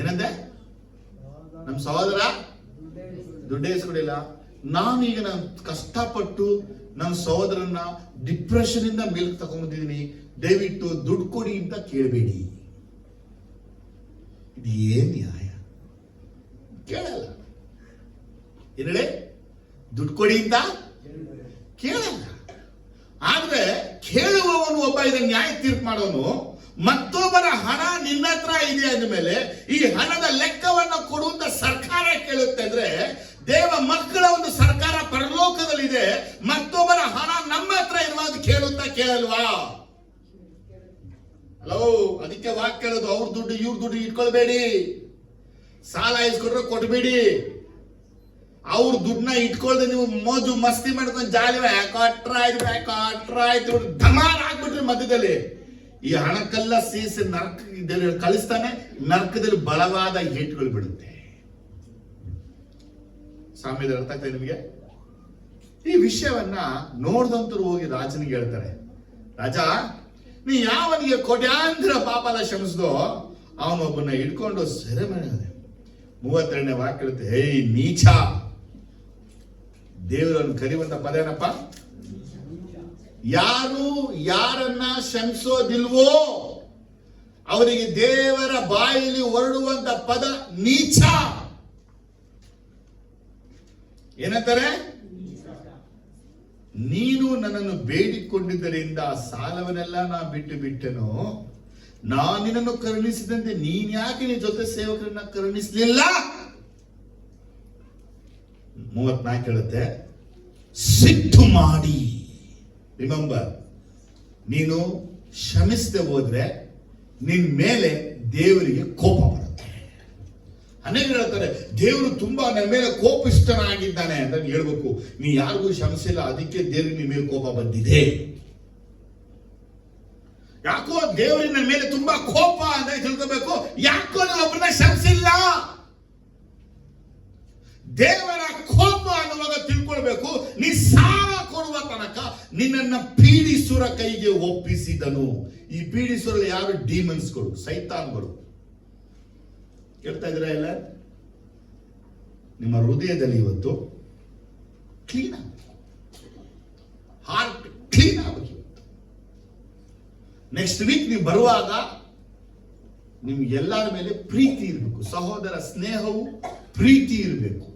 ಏನಂದೆ? ನಮ್ ಸಹೋದರ ದುಡ್ಡೇ ಇಸ್ಕೊಂಡಿಲ್ಲ. ನಾನೀಗ ನಾನು ಕಷ್ಟಪಟ್ಟು ನನ್ನ ಸಹೋದರನ್ನ ಡಿಪ್ರೆಷನ್ ಇಂದ ಮೇಲ್ಕ್ ತಗೊಂಡ್ಬಂದಿದ್ದೀನಿ, ದಯವಿಟ್ಟು ದುಡ್ಡು ಕೊಡಿ ಅಂತ ಕೇಳಬೇಡಿ. ಇದು ಏನ್ ನ್ಯಾಯ? ಕೇಳಲ್ಲ. ಏನೇಳೆ? ದುಡ್ಡು ಕೊಡಿ ಅಂತ ಕೇಳಲ್ಲ. ಆದ್ರೆ ಕೇಳುವವನು ಒಬ್ಬ ಇದನ್ನ ನ್ಯಾಯ ತೀರ್ಪು ಮಾಡೋನು. ಮತ್ತೊಬ್ಬರ ಹಣ ನಿನ್ನ ಹತ್ರ ಇದೆ ಅಂದಮೇಲೆ ಈ ಹಣದ ಲೆಕ್ಕವನ್ನ ಕೊಡುವಂತ ಸರ್ಕಾರ ಕೇಳುತ್ತೆ ಅಂದ್ರೆ, ದೇವ ಮಕ್ಕಳ ಒಂದು ಸರ್ಕಾರ ಪರಲೋಕದಲ್ಲಿದೆ. ಮತ್ತೊಬ್ಬರ ಹಣ ನಮ್ಮ ಹತ್ರ ಇರುವಾಗ ಕೇಳುತ್ತಾ ಕೇಳಲ್ವಾ? ಹಲೋ, ಅದಕ್ಕೆ ವಾಕ್ಯ ಹೇಳೋದು, ಅವ್ರ ದುಡ್ಡು ಇವ್ರ ದುಡ್ಡು ಇಟ್ಕೊಳ್ಬೇಡಿ, ಸಾಲ ಇಸ್ಕೊಟ್ರೆ ಕೊಟ್ಬೇಡಿ. ಅವ್ರ ದುಡ್ಡನ್ನ ಇಟ್ಕೊಳ್ದೆ ನೀವು ಮೋಜು ಮಸ್ತಿ ಮಾಡ್ಕೊಂಡು ಜಾಲಿ ಕೊಟ್ರಾಯ್ತು ಧಮಾರ್ ಆಗ್ಬಿಟ್ರಿ ಮಧ್ಯದಲ್ಲಿ. ಈ ಹಣಕ್ಕೆಲ್ಲ ಸೀಸಿ ನರಕ ಕಳಿಸ್ತಾನೆ. ನರಕದಲ್ಲಿ ಬಲವಾದ ಏಟುಗಳು ಬಿಡುತ್ತೆ. ಸಾಮ್ಯದ ಅರ್ಥ ಆಗ್ತದೆ ನಿಮಗೆ? ಈ ವಿಷಯವನ್ನ ನೋಡ್ದಂತರು ಹೋಗಿ ರಾಜನಿಗೆ ಹೇಳ್ತಾರೆ, ರಾಜ, ನೀ ಯಾವನಿಗೆ ಕೋಟ್ಯಾಂತರ ಪಾಪಲ ಕ್ಷಮಿಸಿದೋ ಅವನೊಬ್ಬನ ಹಿಡ್ಕೊಂಡು ಸೆರೆ ಮಾಡಿದೆ. 32ನೇ ವಾಕ್ಯ ಹೇಳುತ್ತೆ, ಹೇಯ್ ನೀಚ, ದೇವರನ್ನು ಕರೆಯುವಂತ ಪದ ಏನಪ್ಪ? ಯಾರು ಯಾರನ್ನ ಕ್ಷಮಿಸೋದಿಲ್ವೋ ಅವರಿಗೆ ದೇವರ ಬಾಯಲ್ಲಿ ಹೊರಡುವಂತ ಪದ ನೀಚ. ಏನಂತಾರೆ? ನೀನು ನನ್ನನ್ನು ಬೇಡಿಕೊಂಡಿದ್ದರಿಂದ ಸಾಲವನ್ನೆಲ್ಲ ನಾ ಬಿಟ್ಟೆನೋ, ನಾನು ನಿನ್ನನ್ನು ಕರುಣಿಸಿದಂತೆ ನೀನ್ ಯಾಕೆ ನಿನ್ನ ಜೊತೆ ಸೇವಕರನ್ನ ಕರುಣಿಸಲಿಲ್ಲ? 34 ಹೇಳುತ್ತೆ, ಸಿಟ್ಟು ಮಾಡಿ. ರಿಮೆಂಬರ್, ನೀನು ಕ್ಷಮಿಸದೆ ಹೋದ್ರೆ ನಿನ್ ಮೇಲೆ ದೇವರಿಗೆ ಕೋಪ ಬರುತ್ತೆ. ಅನೇಕರು ಹೇಳ್ತಾರೆ, ದೇವರು ತುಂಬಾ ನನ್ನ ಮೇಲೆ ಕೋಪಿಷ್ಟನಾಗಿದ್ದಾನೆ ಅಂತ ಹೇಳ್ಬೇಕು. ನೀ ಯಾರಿಗೂ ಕ್ಷಮಿಸಿಲ್ಲ, ಅದಕ್ಕೆ ದೇವರಿಗೆ ನಿನ್ನ ಮೇಲೆ ಕೋಪ ಬಂದಿದೆ. ಯಾಕೋ ದೇವರಿಗೆ ನನ್ನ ಮೇಲೆ ತುಂಬಾ ಕೋಪ ಅಂತ ತಿಳ್ಕೋಬೇಕು. ಯಾಕೋ ನಾನು ಒಬ್ಬರನ್ನ ಕ್ಷಮಿಸಿಲ್ಲ. ದೇವರ ಕೋಪ ಅನ್ನುವಾಗ ತಿಳ್ಕೊಳ್ಬೇಕು, ನೀ ಸಾಲ ಕೊಡುವ ತನಕ ನಿನ್ನನ್ನ ಪೀಡಿಸುರ ಕೈಗೆ ಒಪ್ಪಿಸಿದನು. ಈ ಪೀಡಿಸುರಲ್ಲಿ ಯಾರು? ಡೀಮನ್ಸ್ಗಳು, ಸೈತಾನ್ಗಳು. ಕೇಳ್ತಾ ಇದ್ದೀರಾ ಎಲ್ಲ? ನಿಮ್ಮ ಹೃದಯದಲ್ಲಿ ಇವತ್ತು ಕ್ಲೀನ್ ಆಗಬೇಕು, ಹಾರ್ಟ್ ಕ್ಲೀನ್ ಆಗಬೇಕು. ನೆಕ್ಸ್ಟ್ ವೀಕ್ ನೀವು ಬರುವಾಗ ನಿಮ್ಗೆಲ್ಲರ ಮೇಲೆ ಪ್ರೀತಿ ಇರಬೇಕು. ಸಹೋದರ ಸ್ನೇಹವು ಪ್ರೀತಿ ಇರಬೇಕು.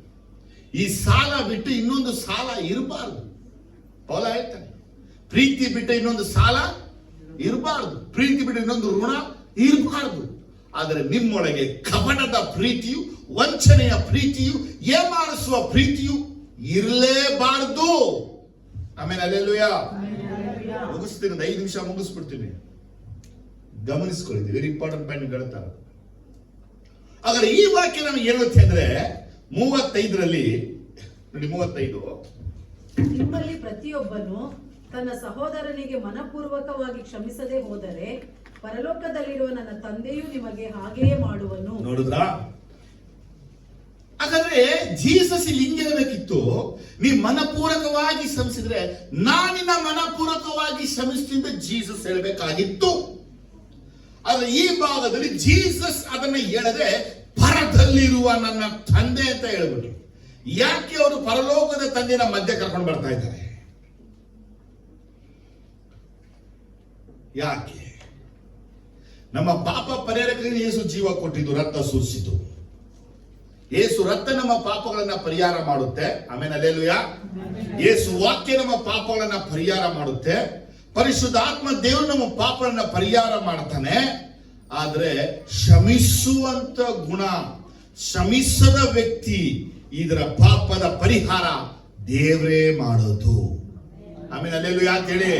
ಈ ಸಾಲ ಬಿಟ್ಟು ಇನ್ನೊಂದು ಸಾಲ ಇರಬಾರ್ದು. ಪೌಲ ಹೇಳ್ತಾನೆ, ಪ್ರೀತಿ ಬಿಟ್ಟು ಇನ್ನೊಂದು ಸಾಲ ಇರಬಾರ್ದು, ಪ್ರೀತಿ ಬಿಟ್ಟು ಇನ್ನೊಂದು ಋಣ ಇರಬಾರ್ದು. ಆದರೆ ನಿಮ್ಮೊಳಗೆ ಕಪಟದ ಪ್ರೀತಿಯು, ವಂಚನೆಯ ಪ್ರೀತಿಯು, ಏಮಾರಿಸುವ ಪ್ರೀತಿಯು ಇರಲೇಬಾರದು. ಆಮೇಲೆ ಅಲ್ಲೆಲ್ಲೂಯಾ. ಮುಗಿಸ್ತೀನಿ, 5 ನಿಮಿಷ ಮುಗಿಸ್ಬಿಡ್ತೀನಿ. ಗಮನಿಸ್ಕೊಳ್ಳಿ, ವೆರಿ ಇಂಪಾರ್ಟೆಂಟ್ ಪಾಯಿಂಟ್ ಹೇಳ್ತಾರೆ. ಹಾಗಾದ್ರೆ ಈ ವಾಕ್ಯ ನಮಗೆ ಹೇಳುತ್ತೆ ಅಂದ್ರೆ 35ರಲ್ಲಿ ನೋಡಿ, 35, ನಿಮ್ಮಲ್ಲಿ ಪ್ರತಿಯೊಬ್ಬನು ತನ್ನ ಸಹೋದರನಿಗೆ ಮನಪೂರ್ವಕವಾಗಿ ಕ್ಷಮಿಸದೆ ಹೋದರೆ ಪರಲೋಕದಲ್ಲಿರುವ ನನ್ನ ತಂದೆಯು ನಿಮಗೆ ಹಾಗೆಯೇ ಮಾಡುವನು. ನೋಡಿದ್ರ? ಹಾಗಾದ್ರೆ ಜೀಸಸ್ ಇಲ್ಲಿ ಹಿಂಗಿರಬೇಕಿತ್ತು, ನೀ ಮನಪೂರ್ವಕವಾಗಿ ಶ್ರಮಿಸಿದ್ರೆ ನಾನಿನ ಮನಪೂರ್ವಕವಾಗಿ ಶ್ರಮಿಸ್ತಿದ್ದ ಜೀಸಸ್ ಹೇಳಬೇಕಾಗಿತ್ತು. ಆದ್ರೆ ಈ ಭಾಗದಲ್ಲಿ ಜೀಸಸ್ ಅದನ್ನ ಹೇಳದೆ ಪರದಲ್ಲಿರುವ ನನ್ನ ತಂದೆ ಅಂತ ಹೇಳ್ಬಿಟ್ರು. ಯಾಕೆ ಅವರು ಪರಲೋಕದ ತಂದೆಯ ಮಧ್ಯೆ ಕರ್ಕೊಂಡು ಬರ್ತಾ ಇದ್ದಾರೆ? ಯಾಕೆ? ನಮ್ಮ ಪಾಪ ಪರಿಹಾರಕ್ಕೆ ಯೇಸು ಜೀವ ಕೊಟ್ಟಿದ್ದು, ರಕ್ತ ಸುರಿಸಿತು. ಯೇಸು ರಕ್ತ ನಮ್ಮ ಪಾಪಗಳನ್ನ ಪರಿಹಾರ ಮಾಡುತ್ತೆ. ಆಮೇಲೆ ಅಲ್ಲೇಲೂಯಾ. ಯೇಸು ವಾಕ್ಯ ನಮ್ಮ ಪಾಪಗಳನ್ನ ಪರಿಹಾರ ಮಾಡುತ್ತೆ. ಪರಿಶುದ್ಧಾತ್ಮ ದೇವರು ನಮ್ಮ ಪಾಪಗಳನ್ನ ಪರಿಹಾರ ಮಾಡ್ತಾನೆ. ಆದ್ರೆ ಕ್ಷಮಿಸುವಂತ ಗುಣ, ಕ್ಷಮಿಸದ ವ್ಯಕ್ತಿ, ಇದರ ಪಾಪದ ಪರಿಹಾರ ದೇವರೇ ಮಾಡೋದು. ಆಮೇಲೆ ಅಲ್ಲೇಲೂಯಾ ಅಂತ ಹೇಳಿ.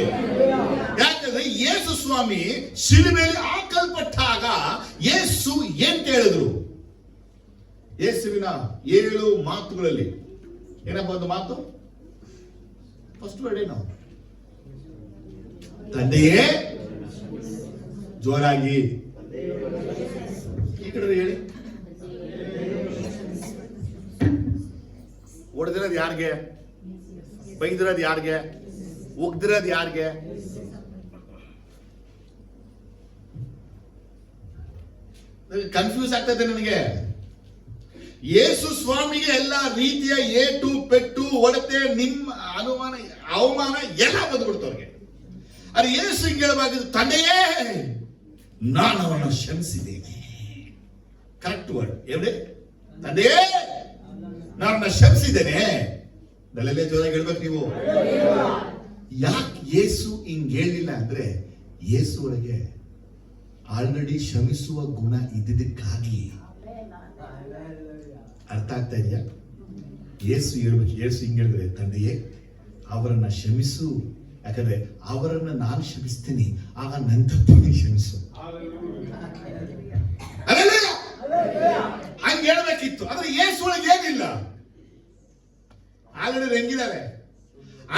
ಯಾಕಂದ್ರೆ ಯೇಸು ಸ್ವಾಮಿ ಶಿಲುಬೆಯಲ್ಲಿ ಹಾಕಲ್ಪಟ್ಟಾಗ ಯೇಸು ಎಂತ ಹೇಳಿದ್ರು? ಯೇಸುವಿನ 7 ಮಾತುಗಳಲ್ಲಿ ಏನಪ್ಪ ಒಂದು ಮಾತು? ಫಸ್ಟ್ ವರ್ಡ್ ಏನು? ತಂದೆಯೇ. ಜೋರಾಗಿ ಈ ಕಡೆ ಹೇಳಿ. ಹೊಡೆದಿರೋದು ಯಾರಿಗೆ? ಬೈದಿರೋದು ಯಾರಿಗೆ? ಉಗ್ದಿರೋದು ಯಾರಿಗೆ? ಕನ್ಫ್ಯೂಸ್ ಆಗ್ತದೆ ನನಗೆ. ಯೇಸು ಸ್ವಾಮಿಗೆ ಎಲ್ಲ ರೀತಿಯ ಏಟು ಪೆಟ್ಟು ಹೊಡೆತೆ, ನಿಮ್ಮ ಅನುಮಾನ ಅವಮಾನ ಎಲ್ಲ ಬಂದ್ಬಿಡ್ತು ಅವ್ರಿಗೆ. ಅರೆ ಯೇಸು ಹಿಂಗೆ ಹೇಳವಾಗಿದ್ದು, ತಂದೆಯೇ ನಾನು ಅವನನ್ನು ಕ್ಷಮಿಸಿದ್ದೇನೆ. Correct word ಎവിടെ? ತಂದೆಯೇ ನಾನು ಕ್ಷಮಿಸಿದ್ದೇನೆ. ದಲ್ಲೇ ಜೋರಾಗಿ ಹೇಳ್ಬೇಕು ನೀವು. ಯಾಕೆ ಯೇಸು ಹಿಂಗ್ ಹೇಳಿಲ್ಲ ಅಂದ್ರೆ ಯೇಸು ಒಳಗೆ ಆಲ್ರೆಡಿ ಕ್ಷಮಿಸುವ ಗುಣ ಇದ್ದಿದ್ದಕ್ಕಾಗಿ. ಅರ್ಥ ಆಗ್ತಾ ಇದೆಯಾ? ಯೇಸು ಹೇಳ್ಬೇಕು, ಯೇಸು ಹಿಂಗ್ ಹೇಳಿದ್ರೆ, ತಂದೆಯೇ ಅವರನ್ನ ಕ್ಷಮಿಸು, ಯಾಕಂದ್ರೆ ಅವರನ್ನ ನಾನು ಕ್ಷಮಿಸ್ತೀನಿ, ಆಗ ನನ್ನ ತಪ್ಪು ಕ್ಷಮಿಸು. ಹಂಗೆ ಹೇಳ್ಬೇಕಿತ್ತು, ಆದ್ರೆ ಯೇಸು ಒಳಗೆ ಏನಿಲ್ಲ, ಆಲ್ರೆಡಿ ರಂಗಿದ್ದಾರೆ.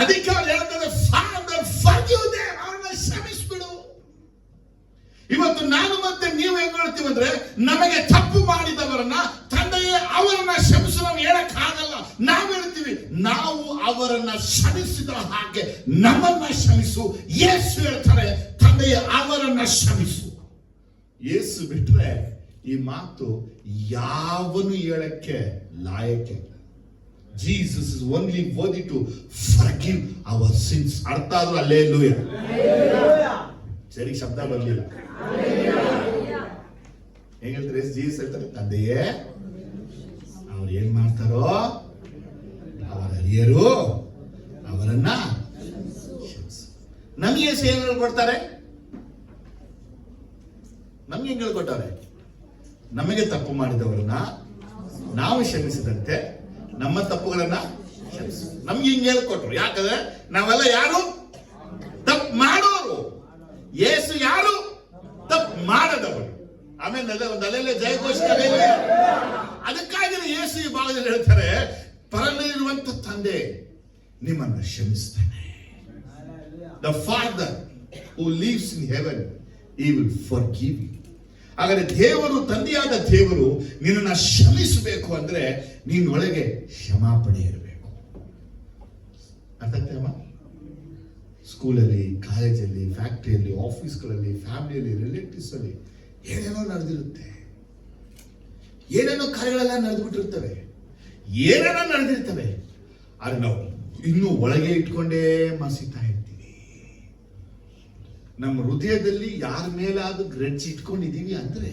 ಅದಕ್ಕೆ ಅವ್ರು ಹೇಳ್ತಾರೆ, ಫಾದರ್ ಫರ್ಗಿವ್ ದೆಮ್, ಅವ್ರನ್ನ ಕ್ಷಮಿಸ್ಬಿಡು. ಇವತ್ತು ನಾನು ಮತ್ತೆ ನೀವು ಹೆಂಗ್ ಹೇಳ್ತೀವಿ ಅಂದ್ರೆ, ನಮಗೆ ತಪ್ಪು ಮಾಡಿದವರನ್ನ ತಂದೆಯೇ ಅವರನ್ನ ಕ್ಷಮಿಸು ನಾವು ಹೇಳಕ್ ಆಗಲ್ಲ. ನಾವು ಹೇಳ್ತೀವಿ, ನಾವು ಅವರನ್ನ ಕ್ಷಮಿಸಿದ ಹಾಗೆ ನಮ್ಮನ್ನ ಕ್ಷಮಿಸು. ಯೇಸು ಹೇಳ್ತಾರೆ, ತಂದೆಯೇ ಅವರನ್ನ ಕ್ಷಮಿಸು. ಯೇಸು ಬಿಟ್ರೆ ಈ ಮಾತು ಯಾವನು ಹೇಳಕ್ಕೆ ಲಾಯಕ್ಕೆ. Jesus is only worthy to forgive our sins. ಅರ್ಥ ಆದ್ರೂ ಹಲ್ಲೆಲೂಯಾ. ಸರಿ, ಶಬ್ದ ಬರಲಿಲ್ಲ. ಹೆಂಗ್ ಹೇಳ್ತಾರೆ? ಜೀಸಸ್ ಹೇಳ್ತಾರೆ, ತಂದೆಯೇ ಅವ್ರು ಏನ್ ಮಾಡ್ತಾರೋ ಅವರ ಹಿರಿಯರು ಅವರನ್ನ ನಮಗೆ ಏನ್ ಹೇಳ್ಕೊಡ್ತಾರೆ? ನಮ್ಗೆ ಹೆಂಗ್ ಹೇಳ್ಕೊಟ್ಟಾರೆ? ನಮಗೆ ತಪ್ಪು ಮಾಡಿದವರನ್ನ ನಾವು ಕ್ಷಮಿಸಿದಂತೆ ನಮ್ಮ ತಪ್ಪುಗಳನ್ನ ಕ್ಷಮಿಸು. ನಮ್ಗೆ ಹಿಂಗೆ ಹೇಳ್ಕೊಟ್ರು. ಯಾಕಂದ್ರೆ ನಾವೆಲ್ಲ ಯಾರು ತಪ್ಪು ಮಾಡೋರು, ಯೇಸು ಯಾರು ತಪ್ಪು ಮಾಡದವರು. ಆಮೇಲೆ ಒಂದು ಅಲ್ಲೆಲ್ಲ ಜಯಘೋಷ. ಅದಕ್ಕಾಗಿ ಯೇಸು ಈ ಭಾಗದಲ್ಲಿ ಹೇಳ್ತಾರೆ, ಪರಲಲ್ಲಿರುವಂತ ತಂದೆ ನಿಮ್ಮನ್ನ ಕ್ಷಮಿಸ್ತಾನೆ. The Father who lives in heaven, he will forgive you. ಹಾಗಾದ್ರೆ ದೇವರು, ತಂದೆಯಾದ ದೇವರು ನಿನ್ನನ್ನು ಕ್ಷಮಿಸಬೇಕು ಅಂದ್ರೆ ನಿನ್ನೊಳಗೆ ಕ್ಷಮಾಪಣೆ ಇರಬೇಕು. ಅರ್ಥಮ್ಮ? ಸ್ಕೂಲಲ್ಲಿ, ಕಾಲೇಜಲ್ಲಿ, ಫ್ಯಾಕ್ಟ್ರಿಯಲ್ಲಿ, ಆಫೀಸ್ಗಳಲ್ಲಿ, ಫ್ಯಾಮಿಲಿಯಲ್ಲಿ, ರಿಲೇಟಿವ್ಸ್ ಅಲ್ಲಿ ಏನೇನೋ ನಡೆದಿರುತ್ತೆ, ಏನೇನೋ ಕಾರ್ಯಗಳೆಲ್ಲ ನಡೆದ್ಬಿಟ್ಟಿರ್ತವೆ, ಏನೇನೋ ನಡೆದಿರ್ತವೆ. ಆದ್ರೆ ನಾವು ಇನ್ನೂ ಒಳಗೆ ಇಟ್ಕೊಂಡೇ ಮಸಿತಾ ಇರ್ತೀವಿ. ನಮ್ಮ ಹೃದಯದಲ್ಲಿ ಯಾರ ಮೇಲಾದ್ರೂ ಗ್ರಡ್ಜ್ ಇಟ್ಕೊಂಡಿದೀವಿ ಅಂದ್ರೆ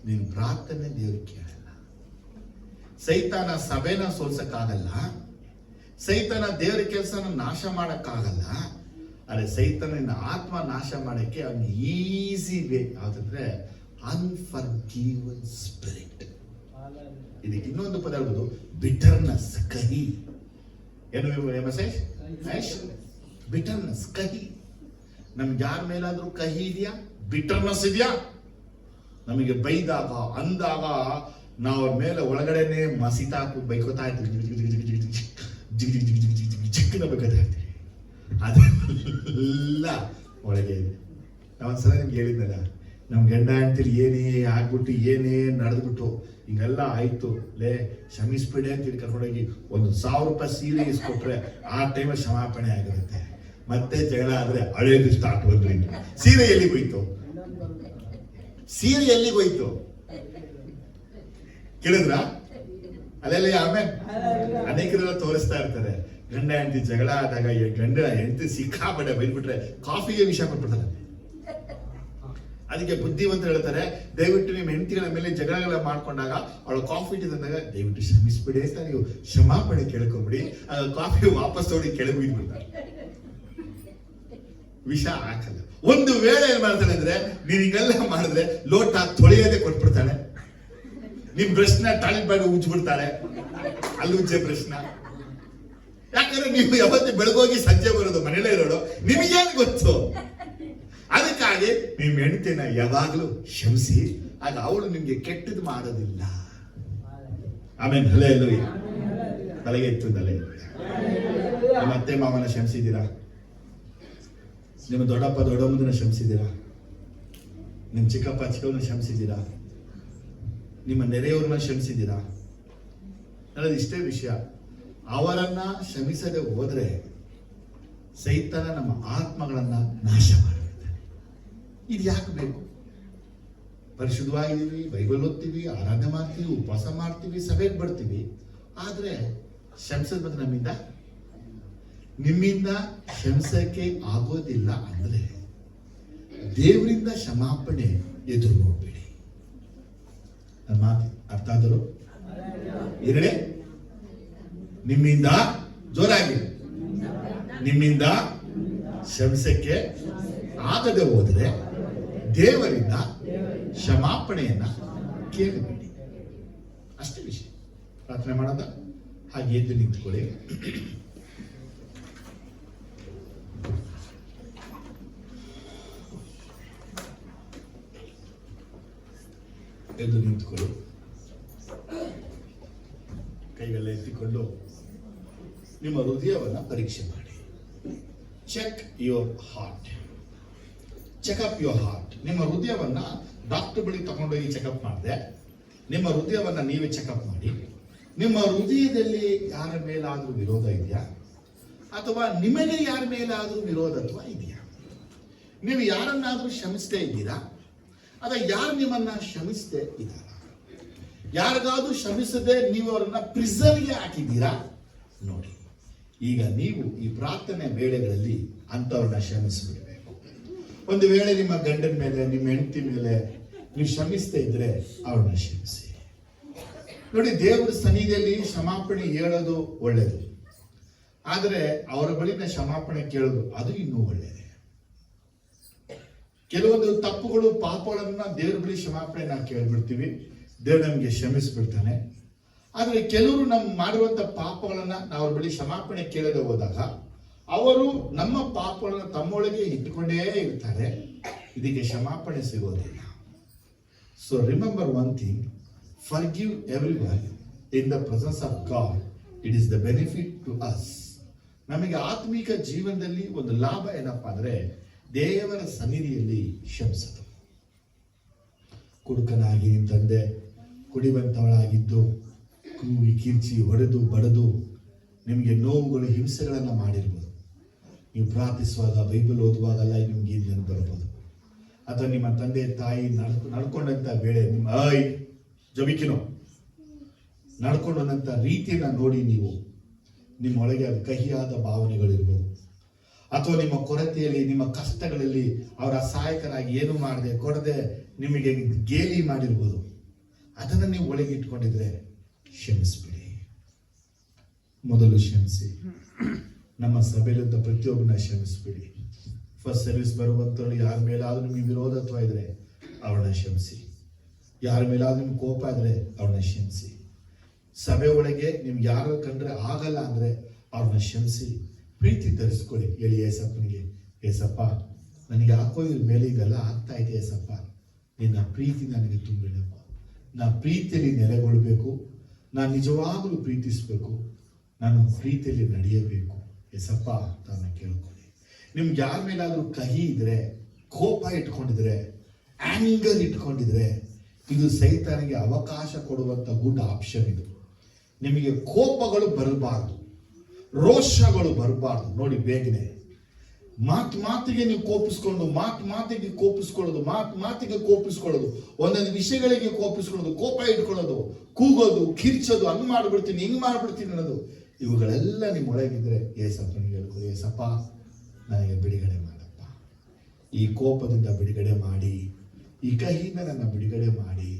ನಿನ್ ಪ್ರಾರ್ಥನೆ ದೇವ್ರಿಗೆ ಕೇಳಲ್ಲ. ಸೈತಾನ ಸಭೆನ ಸೋಲ್ಸಕ್ಕಾಗಲ್ಲ, ಸೈತಾನ ದೇವರ ಕೆಲಸನ ನಾಶ ಮಾಡಕ್ಕಾಗಲ್ಲ. ಅರೆ ಸೈತಾನ ಆತ್ಮ ನಾಶ ಮಾಡಕ್ಕೆ ಅವ್ನ ಈಸಿ ವೇ ಯಾವ್ದಂದ್ರೆ ಅನ್ಫರ್ಗಿವನ್ ಸ್ಪಿರಿಟ್. ಇದಕ್ಕೆ ಇನ್ನೊಂದು ಪದ ಹೇಳ್ಬೋದು, ಬಿಟರ್ನೆಸ್, ಕಹಿ. ಏನು ಮೆಸೇಜ್? ಬಿಟರ್ನೆಸ್, ಕಹಿ. ನಮ್ಗೆ ಯಾರ ಮೇಲಾದ್ರೂ ಕಹಿ ಇದೆಯಾ? ಬಿಟರ್ನೆಸ್ ಇದೆಯಾ? ನಮಗೆ ಬೈದಾಗ, ಅಂದಾಗ ನಾವು ಅವ್ರ ಮೇಲೆ ಒಳಗಡೆನೆ ಮಸಿತಾ ಬೈಕೋತಾ ಇರ್ತೀವಿ, ಚಿಕ್ಕನ ಬೈಕೋತಾ ಇರ್ತೀವಿ. ಅದೆಲ್ಲ ಒಳಗೆ ಇದೆ. ನಾವೊಂದ್ಸಲ ನಿಮ್ಗೆ ಹೇಳಿದ್ನಲ್ಲ, ನಮ್ ಗಂಡ ಅಂತೀರಿ ಏನೇ ಆಗ್ಬಿಟ್ಟು, ಏನೇ ನಡೆದ್ಬಿಟ್ಟು ಹಿಂಗೆಲ್ಲ ಆಯ್ತು, ಲೇ ಕ್ಷಮಿಸ್ಬಿಡೆ ಅಂತೇಳಿ ಕರ್ಕೊಂಡೋಗಿ 1,000 ರೂಪಾಯಿ ಸೀರೆ ಇಸ್ಕೊಟ್ರೆ ಆ ಟೈಮಲ್ಲಿ ಕ್ಷಮಾಪಣೆ ಆಗಿರುತ್ತೆ. ಮತ್ತೆ ಜಗಳ ಆದ್ರೆ ಅಳೆಯೋದು ಸ್ಟಾರ್ಟ್. ಹೋದ್ರಿ, ಸೀರೆ ಎಲ್ಲಿಗೆ ಹೋಯ್ತು? ಸೀರೆ ಎಲ್ಲಿಗೆ ಹೋಯ್ತು ಕೇಳಿದ್ರ? ಅಲ್ಲೆಲ್ಲ ಆಮೇಲೆ ಅನೇಕರೆಲ್ಲ ತೋರಿಸ್ತಾ ಇರ್ತಾರೆ, ಗಂಡ ಹೆಂಡತಿ ಜಗಳ ಆದಾಗ ಗಂಡ ಹೆಂಡತಿ ಸಿಕ್ಕಾಪಟ್ಟೆ ಬೈದ್ಬಿಟ್ರೆ ಕಾಫಿಗೆ ವಿಷ ಕೊಟ್ಬಿಡ್ತಾರೆ. ಅದಕ್ಕೆ ಬುದ್ಧಿವಂತರು ಹೇಳ್ತಾರೆ, ದಯವಿಟ್ಟು ನಿಮ್ಮ ಹೆಂಡತಿಗಳ ಮೇಲೆ ಜಗಳಗಳ ಮಾಡ್ಕೊಂಡಾಗ ಅವಳು ಕಾಫಿ ತಂದಾಗ ದಯವಿಟ್ಟು ಕ್ಷಮಿಸ್ಬಿಡಿ ಅಂತ ನೀವು ಕ್ಷಮಾಪಣೆ ಕೇಳ್ಕೊಂಬಿಡಿ. ಆಗ ಕಾಫಿ ವಾಪಸ್ ತಗೊಂಡು ಕೆಳಗೆ ಬಿಡ್ಬಿಡ್ತಾರೆ, ವಿಷ ಹಾಕಲ್ಲ. ಒಂದು ವೇಳೆ ಏನ್ ಮಾಡ್ತಾನೆ ಅಂದ್ರೆ, ನೀನ್ ಹಿಂಗೆಲ್ಲ ಮಾಡಿದ್ರೆ ಲೋಟ ತೊಳೆಯದೆ ಕೊಟ್ಬಿಡ್ತಾಳೆ. ನಿಮ್ ಬ್ರಷ್ನ ಟಾಯ್ಲೆಟ್ ಬ್ಯಾಗ್ ಉಜ್ಬಿಡ್ತಾಳೆ, ಅಲ್ಲಿ ಉಜ್ಜೆ ಬ್ರಷ್ನ. ಯಾಕಂದ್ರೆ ನೀವು ಯಾವತ್ತು ಬೆಳಗೋಗಿ ಸಂಜೆ ಬರೋದು, ಮನೇಲೇ ಇರೋದು, ನಿಮಗೇನು ಗೊತ್ತು? ಅದಕ್ಕಾಗಿ ನಿಮ್ ಹೆಂಡತಿನ ಯಾವಾಗ್ಲೂ ಕ್ಷಮಿಸಿ, ಆಗ ಅವಳು ನಿಮ್ಗೆ ಕೆಟ್ಟದ್ದು ಮಾಡೋದಿಲ್ಲ. ಆಮೇಲೆ ಹಲ್ಲೆಲೂಯಾ. ತಲೆಗೆ ಎತ್ತು, ನಿಮ್ಮ ಅತ್ತೆ ಮಾವನ ಕ್ಷಮಿಸಿದ್ದೀರಾ? ನಿಮ್ಮ ದೊಡ್ಡಪ್ಪ ದೊಡ್ಡಮ್ಮನ ಕ್ಷಮಿಸಿದ್ದೀರಾ? ನಿಮ್ಮ ಚಿಕ್ಕಪ್ಪ ಚಿಕ್ಕವನ್ನ ಕ್ಷಮಿಸಿದ್ದೀರಾ? ನಿಮ್ಮ ನೆರೆಯವ್ರನ್ನ ಕ್ಷಮಿಸಿದ್ದೀರಾ? ಅನ್ನೋದು ಇಷ್ಟೇ ವಿಷಯ. ಅವರನ್ನ ಕ್ಷಮಿಸದೆ ಹೋದ್ರೆ ಸೈತಾನ ನಮ್ಮ ಆತ್ಮಗಳನ್ನ ನಾಶ ಮಾಡಿಬಿಡ್ತಾನೆ. ಇದು ಯಾಕೆ ಬೇಕು? ಪರಿಶುದ್ಧವಾಗಿದ್ದೀವಿ, ಬೈಬಲ್ ಓದ್ತೀವಿ, ಆರಾಧನೆ ಮಾಡ್ತೀವಿ, ಉಪವಾಸ ಮಾಡ್ತೀವಿ, ಸಭೆಗೆ ಬರ್ತೀವಿ. ಆದ್ರೆ ಕ್ಷಮಿಸೋದು ಬಂದ್ರೆ ನಿಮ್ಮಿಂದ ಕ್ಷಮಿಸಕ್ಕೆ ಆಗೋದಿಲ್ಲ ಅಂದ್ರೆ ದೇವರಿಂದ ಕ್ಷಮಾಪಣೆ ಎದುರು ನೋಡ್ಬೇಡಿ. ನನ್ನ ಮಾತು ಅರ್ಥ ಆದರೂ ಎರಡೇ, ನಿಮ್ಮಿಂದ ಜೋರಾಗಿ ನಿಮ್ಮಿಂದ ಕ್ಷಮಿಸಕ್ಕೆ ಆಗದೆ ಹೋದರೆ ದೇವರಿಂದ ಕ್ಷಮಾಪಣೆಯನ್ನ ಕೇಳಬೇಡಿ. ಅಷ್ಟೇ ವಿಷಯ. ಪ್ರಾರ್ಥನೆ ಮಾಡೋದ? ಹಾಗೆ ಎದ್ದು ನಿಂತ್ಕೊಳ್ಳಿ. ಎದ್ದು ನಿಂತ್ಕೊಳ್ಳಿ. ಕೈಗೆಲ್ಲ ಎತ್ತಿಕೊಂಡು ನಿಮ್ಮ ಹೃದಯವನ್ನ ಪರೀಕ್ಷೆ ಮಾಡಿ. Check your heart. Checkup your heart. ನಿಮ್ಮ ಹೃದಯವನ್ನ ಡಾಕ್ಟರ್ ಬಳಿ ತಗೊಂಡೋಗಿ ಚೆಕಪ್ ಮಾಡಿದೆ. ನಿಮ್ಮ ಹೃದಯವನ್ನ ನೀವೇ ಚೆಕಪ್ ಮಾಡಿ. ನಿಮ್ಮ ಹೃದಯದಲ್ಲಿ ಯಾರ ಮೇಲಾದ್ರೂ ವಿರೋಧ ಇದೆಯಾ, ಅಥವಾ ನಿಮಗೆ ಯಾರ ಮೇಲಾದ್ರೂ ವಿರೋಧತ್ವ ಇದೆಯಾ? ನೀವು ಯಾರನ್ನಾದ್ರೂ ಕ್ಷಮಿಸದೇ ಇದ್ದೀರಾ, ಅಥವಾ ಯಾರು ನಿಮ್ಮನ್ನ ಕ್ಷಮಿಸದೇ ಇದ್ದಾರ? ಯಾರಿಗಾದ್ರೂ ಕ್ಷಮಿಸದೆ ನೀವು ಅವರನ್ನ ಪ್ರಿಸನ್ಗೆ ಹಾಕಿದ್ದೀರಾ? ನೋಡಿ, ಈಗ ನೀವು ಈ ಪ್ರಾರ್ಥನೆ ವೇಳೆಗಳಲ್ಲಿ ಅಂಥವ್ರನ್ನ ಕ್ಷಮಿಸಿಬಿಡಬೇಕು. ಒಂದು ವೇಳೆ ನಿಮ್ಮ ಗಂಡನ ಮೇಲೆ, ನಿಮ್ಮ ಹೆಂಡತಿ ಮೇಲೆ ನೀವು ಕ್ಷಮಿಸದೇ ಇದ್ರೆ ಅವ್ರನ್ನ ಕ್ಷಮಿಸಿ. ನೋಡಿ, ದೇವರ ಸನ್ನಿಧಿಯಲ್ಲಿ ಕ್ಷಮಾಪಣೆ ಹೇಳೋದು ಒಳ್ಳೆಯದು, ಆದರೆ ಅವರ ಬಳಿನ ಕ್ಷಮಾಪಣೆ ಕೇಳೋದು ಅದು ಇನ್ನೂ ಒಳ್ಳೆಯದು. ಕೆಲವೊಂದು ತಪ್ಪುಗಳು, ಪಾಪಗಳನ್ನ ದೇವ್ರ ಬಳಿ ಕ್ಷಮಾಪಣೆ ನಾವು ಕೇಳ್ಬಿಡ್ತೀವಿ, ದೇವ್ರು ನಮಗೆ ಕ್ಷಮಿಸ್ಬಿಡ್ತಾನೆ. ಆದರೆ ಕೆಲವರು ನಮ್ಮ ಮಾಡುವಂತ ಪಾಪಗಳನ್ನ ನಾವು ಅವ್ರ ಬಳಿ ಕ್ಷಮಾಪಣೆ ಕೇಳದೆ ಹೋದಾಗ ಅವರು ನಮ್ಮ ಪಾಪಗಳನ್ನ ತಮ್ಮೊಳಗೆ ಇಟ್ಟುಕೊಂಡೇ ಇರ್ತಾರೆ, ಇದಕ್ಕೆ ಕ್ಷಮಾಪಣೆ ಸಿಗೋದಿಲ್ಲ. So remember one thing, forgive everyone in the presence of God. It is the benefit to us. ನಮಗೆ ಆತ್ಮಿಕ ಜೀವನದಲ್ಲಿ ಒಂದು ಲಾಭ ಏನಪ್ಪಾ ಅಂದ್ರೆ ದೇವರ ಸನ್ನಿಧಿಯಲ್ಲಿ ಕ್ಷಮಿಸೋದು. ಕುಡುಕನಾಗಿ ನಿನ್ನ ತಂದೆ ಕುಡಿವಂತವಳಾಗಿದ್ದು ಕೂಗಿ ಕಿರ್ಚಿ ಹೊಡೆದು ಬಡದು ನಿಮಗೆ ನೋವುಗಳು, ಹಿಂಸೆಗಳನ್ನು ಮಾಡಿರ್ಬೋದು. ನೀವು ಪ್ರಾರ್ಥಿಸುವಾಗ, ಬೈಬಲ್ ಓದುವಾಗೆಲ್ಲ ನಿಮ್ಗೆ ಇದು ನೆನಪು ಬರ್ಬೋದು. ಅಥವಾ ನಿಮ್ಮ ತಂದೆ ತಾಯಿ ನಡ್ಕೊಂಡಂತ ವೇಳೆ ನಿಮ್ಮ ಜಬಿಕಿನೋ ನಡ್ಕೊಂಡಂತ ರೀತಿಯನ್ನ ನೋಡಿ ನೀವು ನಿಮ್ಮೊಳಗೆ ಅದು ಕಹಿಯಾದ ಭಾವನೆಗಳಿರ್ಬೋದು. ಅಥವಾ ನಿಮ್ಮ ಕೊರತೆಯಲ್ಲಿ, ನಿಮ್ಮ ಕಷ್ಟಗಳಲ್ಲಿ ಅವರ ಸಹಾಯಕರಾಗಿ ಏನು ಮಾಡದೆ ಕೊಡದೆ ನಿಮಗೆ ಗೇಲಿ ಮಾಡಿರ್ಬೋದು. ಅದನ್ನು ನೀವು ಒಳಗೆ ಇಟ್ಕೊಂಡಿದ್ರೆ ಕ್ಷಮಿಸ್ಬಿಡಿ. ಮೊದಲು ಕ್ಷಮಿಸಿ. ನಮ್ಮ ಸಭೆಯಲ್ಲಿದ್ದ ಪ್ರತಿಯೊಬ್ಬನ ಕ್ಷಮಿಸ್ಬಿಡಿ. ಫಸ್ಟ್ ಸರ್ವಿಸ್ ಬರುವಂತರು ಯಾರ ಮೇಲಾದ್ರೂ ನಿಮಗೆ ವಿರೋಧತ್ವ ಇದ್ರೆ ಅವ್ರನ್ನ ಕ್ಷಮಿಸಿ. ಯಾರ ಮೇಲಾದ್ರೂ ನಿಮ್ಗೆ ಕೋಪ ಇದ್ರೆ ಅವ್ರನ್ನ ಕ್ಷಮಿಸಿ. ಸಭೆ ಒಳಗೆ ನಿಮ್ಗೆ ಯಾರು ಕಂಡ್ರೆ ಆಗಲ್ಲ ಅಂದ್ರೆ ಅವ್ರನ್ನ ಕ್ಷಮಿಸಿ. ಪ್ರೀತಿ ತರಿಸ್ಕೊಳ್ಳಿ. ಹೇಳಿ ಏಸಪ್ಪನಿಗೆ, ಏಸಪ್ಪ ನನಗೆ ಹಾಕೋ ಇವ್ರ ಮೇಲೆ ಇದೆಲ್ಲ ಆಗ್ತಾ ಇದೆ ಏಸಪ್ಪ, ನಿನ್ನ ಪ್ರೀತಿ ನನಗೆ ತುಂಬಿಡಪ್ಪ. ನಾ ಪ್ರೀತಿಯಲ್ಲಿ ನೆಲೆಗೊಳ್ಬೇಕು, ನಾನು ನಿಜವಾಗಲೂ ಪ್ರೀತಿಸ್ಬೇಕು, ನಾನು ಪ್ರೀತಿಯಲ್ಲಿ ನಡೆಯಬೇಕು ಏಸಪ್ಪ ಅಂತ ಕೇಳ್ಕೊಳ್ಳಿ. ನಿಮ್ಗೆ ಯಾರ ಮೇಲಾದ್ರೂ ಕಹಿ ಇದ್ರೆ, ಕೋಪ ಇಟ್ಕೊಂಡಿದ್ರೆ, ಆಂಗರ್ ಇಟ್ಕೊಂಡಿದ್ರೆ, ಇದು ಸೈತಾನಿಗೆ ಅವಕಾಶ ಕೊಡುವಂತ ಗುಡ್ ಆಪ್ಷನ್. ಇದು ನಿಮಗೆ ಕೋಪಗಳು ಬರಬಾರ್ದು, ರೋಷಗಳು ಬರಬಾರ್ದು. ನೋಡಿ, ಬೇಗನೆ ಮಾತಿಗೆ ನೀವು ಕೋಪಿಸ್ಕೊಂಡು, ಮಾತಿಗೆ ಕೋಪಿಸ್ಕೊಳ್ಳೋದು, ಒಂದೊಂದು ವಿಷಯಗಳಿಗೆ ಕೋಪಿಸ್ಕೊಳ್ಳೋದು, ಕೋಪ ಇಟ್ಕೊಳ್ಳೋದು, ಕೂಗೋದು, ಕಿರ್ಚೋದು, ಹಂಗ್ ಮಾಡ್ಬಿಡ್ತೀನಿ, ಹಿಂಗ್ ಮಾಡ್ಬಿಡ್ತೀನಿ ಅನ್ನೋದು, ಇವುಗಳೆಲ್ಲ ನಿಮ್ಮ ಒಳಗಿದ್ರೆ ಏಸಪ್ಪನಿಗೆ ಹೇಳ್ಕೊಳ್ಳಿ, ಏಸಪ್ಪ ನನಗೆ ಬಿಡುಗಡೆ ಮಾಡಪ್ಪ, ಈ ಕೋಪದಿಂದ ಬಿಡುಗಡೆ ಮಾಡಿ, ಈ ಕಹಿಯಿಂದ ನನ್ನ ಬಿಡುಗಡೆ ಮಾಡಿ,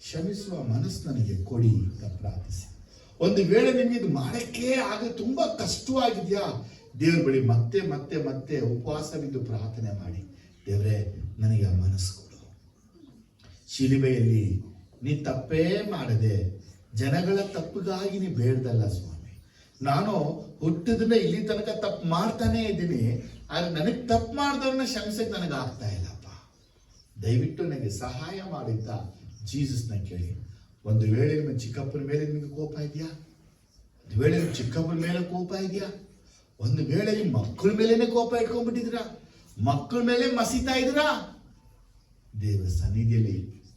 ಕ್ಷಮಿಸುವ ಮನಸ್ಸು ನನಗೆ ಕೊಡಿ ಅಂತ ಪ್ರಾರ್ಥಿಸಿ. ಒಂದು ವೇಳೆ ನಿಮಗೆ ಇದು ಮಾಡಕ್ಕೆ ಆಗ ತುಂಬಾ ಕಷ್ಟವಾಗಿದೆಯಾ, ದೇವ್ರ ಬಳಿ ಮತ್ತೆ ಮತ್ತೆ ಮತ್ತೆ ಉಪವಾಸವಿದ್ದು ಪ್ರಾರ್ಥನೆ ಮಾಡಿ, ದೇವರೇ ನನಗೆ ಆ ಮನಸ್ಸು ಕೊಡು. ಶಿಲುಬೆಯಲ್ಲಿ ನೀ ತಪ್ಪೇ ಮಾಡದೆ ಜನಗಳ ತಪ್ಪಿಗಾಗಿ ನೀ ಬೇಡ್ದಲ್ಲ ಸ್ವಾಮಿ, ನಾನು ಹುಟ್ಟಿದ್ರೆ ಇಲ್ಲಿ ತನಕ ತಪ್ಪು ಮಾಡ್ತಾನೆ ಇದ್ದೀನಿ, ಆದ್ರೆ ನನಗೆ ತಪ್ಪು ಮಾಡಿದವ್ರನ್ನ ಕ್ಷಮಿಸಕ್ಕೆ ನನಗೆ ಆಗ್ತಾ ಇಲ್ಲಪ್ಪ, ದಯವಿಟ್ಟು ನನಗೆ ಸಹಾಯ ಮಾಡಿದ್ದ ಜೀಸಸ್ನ ಕೇಳಿ. ಒಂದು ವೇಳೆ ನಿಮ್ಮ ಚಿಕ್ಕಪ್ಪನ ಮೇಲೆ ನಿಮಗೆ ಕೋಪ ಇದೆಯಾ, ಒಂದು ವೇಳೆ ನಿಮ್ಮ ಚಿಕ್ಕಪ್ಪನ ಮೇಲೆ ಕೋಪ ಇದೆಯಾ, ಒಂದು ವೇಳೆ ನಿಮ್ಮ ಮಕ್ಕಳ ಮೇಲೇನೆ ಕೋಪ ಇಟ್ಕೊಂಡ್ಬಿಟ್ಟಿದ್ದೀರಾ, ಮಕ್ಕಳ ಮೇಲೆ ಮಸೀತಾ ಇದ್ದೀರಾ, ದೇವರ ಸನ್ನಿಧಿಯಲ್ಲಿ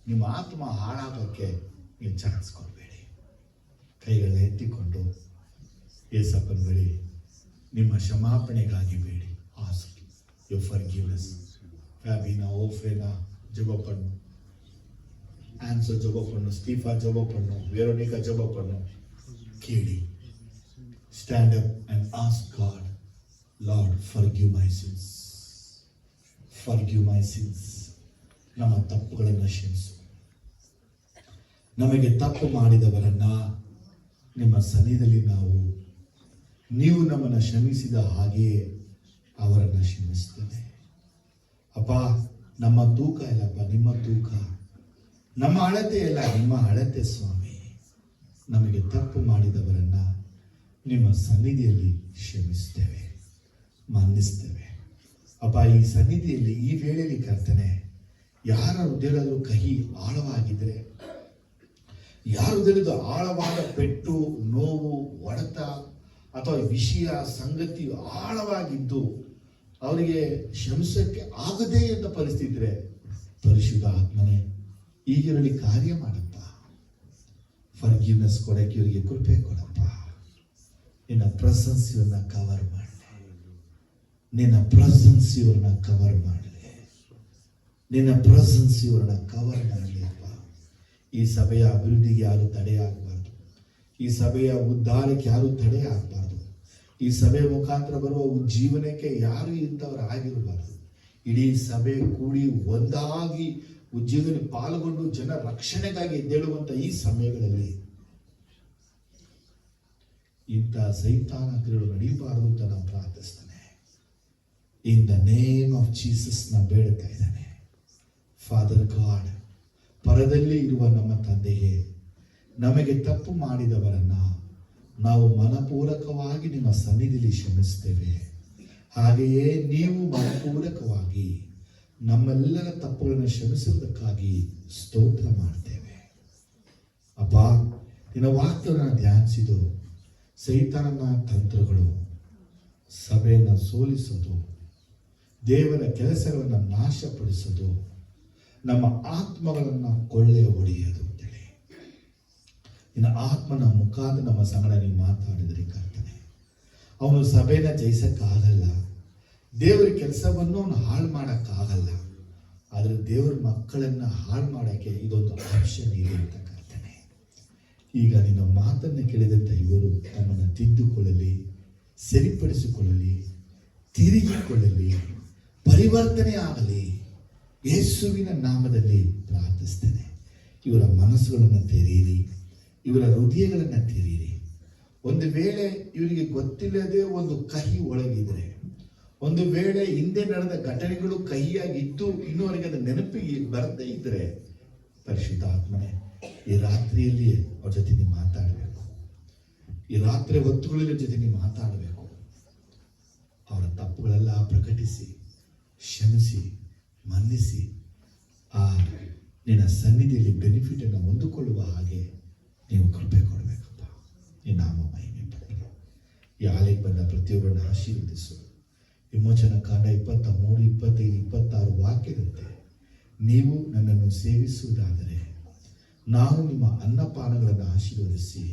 ನಿಮ್ಮ ಆತ್ಮ ಹಾಳಾಗೋಕ್ಕೆ ನೀವು ಚಾನ್ಸ್ ಕೊಡಬೇಡಿ. ಕೈಗಳನ್ನ ಎತ್ತಿಕೊಂಡು ಏಸಪ್ಪನ ಬಳಿ ನಿಮ್ಮ ಕ್ಷಮಾಪಣೆಗಾಗಿ ಬೇಡಿ. Ask you forgiveness. ಫ್ಯಾಬಿನಾ, ಓಫೇನಾ ಜೆಬ ಪಣ್ಣು, ಆನ್ಸೋ ಜೆಬ ಪಣ್ಣು, ಸ್ಟೀಫಾ ಜೆಬ ಪಣ್ಣು, ವೆರೋನಿಕಾ ಜೆಬ ಪಣ್ಣು ಕೇಳಿ. Stand up and ask God, Lord, forgive my sins. Forgive my sins. ನಮ್ಮ ತಪ್ಪುಗಳನ್ನು ಕ್ಷಮಿಸು. ನಮಗೆ ತಪ್ಪು ಮಾಡಿದವರನ್ನ ನಿಮ್ಮ ಸನ್ನಿಧಿಯಲ್ಲಿ ನಾವು ನೀವು ನಮ್ಮನ್ನು ಕ್ಷಮಿಸಿದ ಹಾಗೆಯೇ ಅವರನ್ನು ಕ್ಷಮಿಸ್ತೇನೆ. ಅಪ್ಪ, ನಮ್ಮ ತೂಕ ಇಲ್ಲಪ್ಪ, ನಿಮ್ಮ ತೂಕ. ನಮ್ಮ ಅಳತೆ ಇಲ್ಲ, ನಿಮ್ಮ ಅಳತೆ ಸ್ವಾಮಿ. ನಮಗೆ ತಪ್ಪು ಮಾಡಿದವರನ್ನ ನಿಮ್ಮ ಸನ್ನಿಧಿಯಲ್ಲಿ ಕ್ಷಮಿಸ್ತೇವೆ, ಮನ್ನಿಸ್ತೇವೆ. ಅಪ್ಪ, ಈ ಸನ್ನಿಧಿಯಲ್ಲಿ ಈ ವೇಳೆಯಲ್ಲಿ ಕರ್ತನೆ, ಯಾರ ಹೃದಯದಲ್ಲೂ ಕಹಿ ಆಳವಾಗಿದ್ರೆ, ಯಾರ ಹೃದಯದ ಆಳವಾದ ಪೆಟ್ಟು, ನೋವು, ಹೊಡೆತ ಅಥವಾ ವಿಷಯ ಸಂಗತಿ ಆಳವಾಗಿದ್ದು ಅವರಿಗೆ ಕ್ಷಮಿಸಕ್ಕೆ ಆಗದೇ ಅಂತ ಪರಿಸ್ಥಿತಿ ಇದ್ರೆ, ಪರಿಶುದ್ಧ ಆತ್ಮನೇ ಈಗಿರಲಿ ಕಾರ್ಯ ಮಾಡಪ್ಪ. ಫರ್ಗಿವ್ನೆಸ್ ಕೊಡಕ್ಕೆ ಇವರಿಗೆ ಕೃಪೆ ಕೊಡಪ್ಪ. ನಿನ್ನ ಪ್ರೆಸೆನ್ಸ್ ಇವ್ರನ್ನ ಕವರ್ ಮಾಡಲಿ. ನಿನ್ನ ಪ್ರೆಸೆನ್ಸ್ ಇವ್ರನ್ನ ಕವರ್ ಮಾಡಲಿ. ನಿನ್ನ ಪ್ರೆಸೆನ್ಸ್ ಇವ್ರನ್ನ ಕವರ್ ಮಾಡಲಿ ಅಪ್ಪ. ಈ ಸಭೆಯ ಅಭಿವೃದ್ಧಿಗೆ ಯಾರು ತಡೆಯಾಗಬಾರ್ದು. ಈ ಸಭೆಯ ಉದ್ಧಾರಕ್ಕೆ ಯಾರು ತಡೆಯಾಗಬಾರ್ದು. ಈ ಸಭೆಯ ಮುಖಾಂತರ ಬರುವ ಉಜ್ಜೀವನಕ್ಕೆ ಯಾರು ಇಂಥವರು ಆಗಿರಬಾರ್ದು. ಇಡೀ ಸಭೆ ಕೂಡಿ ಒಂದಾಗಿ ಉಜ್ಜೀವನ ಪಾಲ್ಗೊಂಡು ಜನ ರಕ್ಷಣೆಗಾಗಿ ಎದ್ದೇಳುವಂತ ಈ ಸಮಯಗಳಲ್ಲಿ ಇಂಥ ಸೈತಾನ ಕ್ರಿಯೆಗಳು ನಡೀಬಾರದು ಅಂತ ನಾವು ಪ್ರಾರ್ಥಿಸ್ತೇನೆ. In the name of Jesus ನಾ ಬೇಡ್ತಾ ಇದ್ದಾನೆ. ಫಾದರ್ ಗಾಡ್, ಪರದಲ್ಲಿ ಇರುವ ನಮ್ಮ ತಂದೆಯೇ, ನಮಗೆ ತಪ್ಪು ಮಾಡಿದವರನ್ನ ನಾವು ಮನಪೂರ್ವಕವಾಗಿ ನಿಮ್ಮ ಸನ್ನಿಧಿಯಲ್ಲಿ ಕ್ಷಮಿಸ್ತೇವೆ. ಹಾಗೆಯೇ ನೀವು ಮನಪೂರ್ವಕವಾಗಿ ನಮ್ಮೆಲ್ಲರ ತಪ್ಪುಗಳನ್ನು ಕ್ಷಮಿಸುವುದಕ್ಕಾಗಿ ಸ್ತೋತ್ರ ಮಾಡ್ತೇವೆ. ಅಪ್ಪ, ನಿನ್ನ ವಾಕ್ಯವನ್ನು ಧ್ಯಾನಿಸಿದು ಸೈತಾನನ ತಂತ್ರಗಳು ಸಭೆಯನ್ನು ಸೋಲಿಸೋದು, ದೇವರ ಕೆಲಸಗಳನ್ನು ನಾಶಪಡಿಸೋದು, ನಮ್ಮ ಆತ್ಮಗಳನ್ನು ಕೊಳ್ಳೆ ಹೊಡೆಯೋದು ಅಂತೇಳಿ ನಿನ್ನ ಆತ್ಮನ ಮುಖಾಂತರ ನಮ್ಮ ಸಂಗಡ ನೀವು ಮಾತಾಡಿದ್ರಿ ಕರ್ತನೆ. ಅವನು ಸಭೆನ ಜಯಿಸಕ್ಕಾಗಲ್ಲ, ದೇವರ ಕೆಲಸವನ್ನು ಅವನು ಹಾಳು ಮಾಡೋಕ್ಕಾಗಲ್ಲ. ಆದರೆ ದೇವರ ಮಕ್ಕಳನ್ನು ಹಾಳು ಮಾಡೋಕ್ಕೆ ಇದೊಂದು ಆಪ್ಷನ್ ಇದೆ ಅಂತ ಕರ್ತನೆ. ಈಗ ನಿನ್ನ ಮಾತನ್ನು ಕೇಳಿದಂಥ ಇವರು ನಮ್ಮನ್ನು ತಿದ್ದುಕೊಳ್ಳಲಿ, ಸರಿಪಡಿಸಿಕೊಳ್ಳಲಿ, ತಿರುಗಿಕೊಳ್ಳಲಿ, ಪರಿವರ್ತನೆ ಆಗಲಿ. ಯೇಸುವಿನ ನಾಮದಲ್ಲಿ ಪ್ರಾರ್ಥಿಸ್ತೇನೆ. ಇವರ ಮನಸ್ಸುಗಳನ್ನು ತೆರೀರಿ, ಇವರ ಹೃದಯಗಳನ್ನು ತೆರೀರಿ. ಒಂದು ವೇಳೆ ಇವರಿಗೆ ಗೊತ್ತಿಲ್ಲದೆ ಒಂದು ಕಹಿ ಒಳಗಿದ್ರೆ, ಒಂದು ವೇಳೆ ಹಿಂದೆ ನಡೆದ ಘಟನೆಗಳು ಕಹಿಯಾಗಿದ್ದು ಇನ್ನೂವರೆಗೆ ಅದು ನೆನಪಿಗೆ ಬರದೇ ಇದ್ರೆ, ಪರಿಶುದ್ಧ ಆತ್ಮನೆ ಈ ರಾತ್ರಿಯಲ್ಲಿ ಅವ್ರ ಜೊತೆ ನೀವು ಮಾತಾಡಬೇಕು. ಈ ರಾತ್ರಿ ಹೊತ್ತುಗಳ ಜೊತೆ ನೀವು ಮಾತಾಡಬೇಕು. ಅವರ ತಪ್ಪುಗಳೆಲ್ಲ ಪ್ರಕಟಿಸಿ, ಕ್ಷಮಿಸಿ, ಮನ್ನಿಸಿ, ಆ ನಿನ್ನ ಸನ್ನಿಧಿಯಲ್ಲಿ ಬೆನಿಫಿಟ್ ಅನ್ನು ಹೊಂದಿಕೊಳ್ಳುವ ಹಾಗೆ ನೀವು ಕೃಪೆ ಕೊಡಬೇಕಪ್ಪ. ನಿನ್ನ ನಾಮ ಮಹಿಮೆ ಪಡೆಯಲಿ. ಈ ಆಲೆಗೆ ಬಂದ ಪ್ರತಿಯೊಬ್ಬರನ್ನ ಆಶೀರ್ವದಿಸು. ವಿಮೋಚನ ಕಾಂಡ 23, 25, 26 ವಾಕ್ಯದಂತೆ ನೀವು ನನ್ನನ್ನು ಸೇವಿಸುವುದಾದರೆ ನಾನು ನಿಮ್ಮ ಅನ್ನಪಾನಗಳನ್ನು ಆಶೀರ್ವದಿಸಿ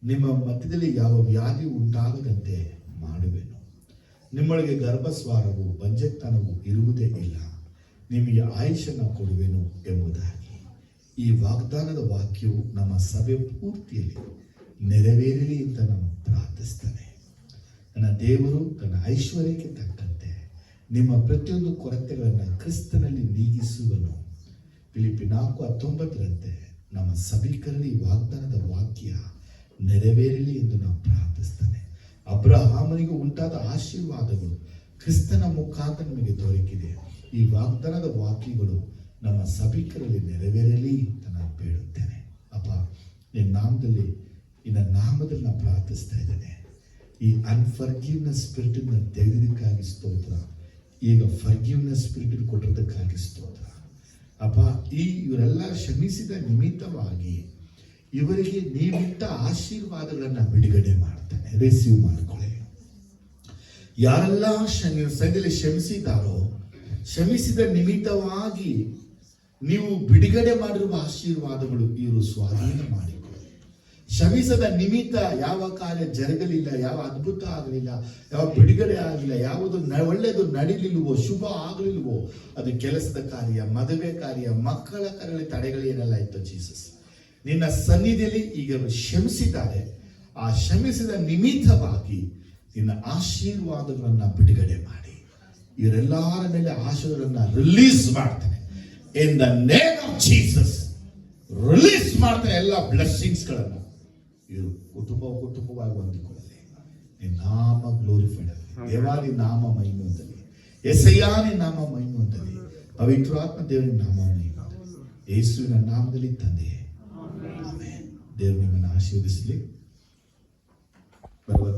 ನಿಮ್ಮ ಮಧ್ಯದಲ್ಲಿ ಯಾವ ವ್ಯಾಧಿ ಉಂಟಾಗದಂತೆ ಮಾಡುವೆನು. ನಿಮ್ಮೊಳಗೆ ಗರ್ಭಸ್ವಾರವು ಬಂಜೆತನವು ಇರುವುದೇ ಇಲ್ಲ, ನಿಮಗೆ ಆಯುಷನ್ನು ಕೊಡುವೆನು ಎಂಬುದಾಗಿ ಈ ವಾಗ್ದಾನದ ವಾಕ್ಯವು ನಮ್ಮ ಸಭೆ ಪೂರ್ತಿಯಲ್ಲಿ ನೆರವೇರಲಿ ಅಂತ ನಾನು ಪ್ರಾರ್ಥಿಸ್ತೇನೆ. ನನ್ನ ದೇವರು ತನ್ನ ಐಶ್ವರ್ಯಕ್ಕೆ ತಕ್ಕಂತೆ ನಿಮ್ಮ ಪ್ರತಿಯೊಂದು ಕೊರತೆಗಳನ್ನು ಕ್ರಿಸ್ತನಲ್ಲಿ ನೀಗಿಸುವನು. ಫಿಲಿಪ್ಪಿ 4:19 ನಮ್ಮ ಸಭಿಕರಲ್ಲಿ ವಾಗ್ದಾನದ ವಾಕ್ಯ ನೆರವೇರಲಿ ಎಂದು ನಾವು ಪ್ರಾರ್ಥಿಸ್ತೇನೆ. ಅಬ್ರಹಾಮನಿಗೂ ಉಂಟಾದ ಆಶೀರ್ವಾದಗಳು ಕ್ರಿಸ್ತನ ಮುಖಾಂತರ ನಮಗೆ ದೊರಕಿದೆ. ಈ ವಾಗ್ದಾನದ ವಾಕ್ಯಗಳು ನಮ್ಮ ಸಭಿಕರಲ್ಲಿ ನೆರವೇರಲಿ ಅಂತ ನಾನು ಬೇಡುತ್ತೇನೆ. ಅಪ್ಪ, ನಿನ್ನ ನಾಮದಲ್ಲಿ ನಾನು ಪ್ರಾರ್ಥಿಸ್ತಾ ಇದ್ದೇನೆ. ಈ ಅನ್ಫರ್ಗಿವ್ನೆಸ್ ಸ್ಪಿರಿಟ್ ತೆಗೆದಕ್ಕಾಗಿ ಸ್ತೋತ್ರ. ಈಗ ಫರ್ಗಿವ್ನೆಸ್ ಸ್ಪಿರಿಟ್ ಕೊಟ್ಟಿದ್ದಕ್ಕಾಗಿ ಸ್ತೋತ್ರ. ಅಪ್ಪ, ಇವರೆಲ್ಲ ಕ್ಷಮಿಸಿದ ನಿಮಿತ್ತವಾಗಿ ಇವರಿಗೆ ನೀವಿಟ್ಟ ಆಶೀರ್ವಾದಗಳನ್ನು ಬಿಡುಗಡೆ ಮಾಡ್ತಾನೆ. ರಿಸೀವ್ ಮಾಡ್ಕೊಳ್ಳಿ. ಯಾರೆಲ್ಲ ಸಂಘದಲ್ಲಿ ಕ್ಷಮಿಸಿದಾರೋ, ಕ್ಷಮಿಸಿದ ನಿಮಿತ್ತವಾಗಿ ನೀವು ಬಿಡುಗಡೆ ಮಾಡಿರುವ ಆಶೀರ್ವಾದಗಳು ಇವರು ಸ್ವಾಧೀನ ಮಾಡಿಕೊಳ್ಳಿ. ಕ್ಷಮಿಸದ ನಿಮಿತ್ತ ಯಾವ ಕಾರ್ಯ ಜರಗಲಿಲ್ಲ, ಯಾವ ಅದ್ಭುತ ಆಗಲಿಲ್ಲ, ಯಾವ ಬಿಡುಗಡೆ ಆಗಲಿಲ್ಲ, ಯಾವುದು ಒಳ್ಳೆಯದು ನಡೀಲಿಲ್ವೋ, ಶುಭ ಆಗಲಿಲ್ವೋ, ಅದು ಕೆಲಸದ ಕಾರ್ಯ, ಮದುವೆ ಕಾರ್ಯ, ಮಕ್ಕಳ ಕಾರ್ಯ ತಡೆಗಳೇನೆಲ್ಲ ಇತ್ತು ಜೀಸಸ್ ನಿನ್ನ ಸನ್ನಿಧಿಯಲ್ಲಿ ಈಗ ಕ್ಷಮಿಸಿದ್ದಾರೆ. ಆ ಕ್ಷಮಿಸಿದ ನಿಮಿತ್ತವಾಗಿ ನಿನ್ನ ಆಶೀರ್ವಾದಗಳನ್ನ ಬಿಡುಗಡೆ ಮಾಡಿ ಇವರೆಲ್ಲರ ಮೇಲೆ ಆಶೀರ್ವಾದಗಳನ್ನ ರಿಲೀಸ್ ಮಾಡ್ತಾನೆ. ಇನ್ the name of Jesus release ಮಾಡ್ತಾನೆ. ಎಲ್ಲ ಬ್ಲೆಸ್ಸಿಂಗ್ಸ್ ಗಳನ್ನ ಇವರು ಕುಟುಂಬವಾಗಿ ಹೊಂದಿಕೊಳ್ಳಲಿ. ನಿನ್ನ ನಾಮ ಗ್ಲೋರಿಫೈಡ್ ಆಗಲಿ. ದೇವಾ ನಿನ್ನ ನಾಮ ಮಹಿಮೆ ಹೊಂದಲಿ. ಎಸಯ್ಯ ನಿನ್ನ ನಾಮ ಮಹಿಮೆ ಹೊಂದಲಿ. ಪವಿತ್ರಾತ್ಮ ದೇವರ ನಾಮ ಮಹಿಮೆ ಹೊಂದಲಿ. ಯೇಸುವಿನ ನಾಮದಲ್ಲಿ ತಂದೆಯೇ ಆಮೆನ್. ದೇವರು ನಿಮ್ಮನ್ನು ಆಶೀರ್ವದಿಸಲಿ.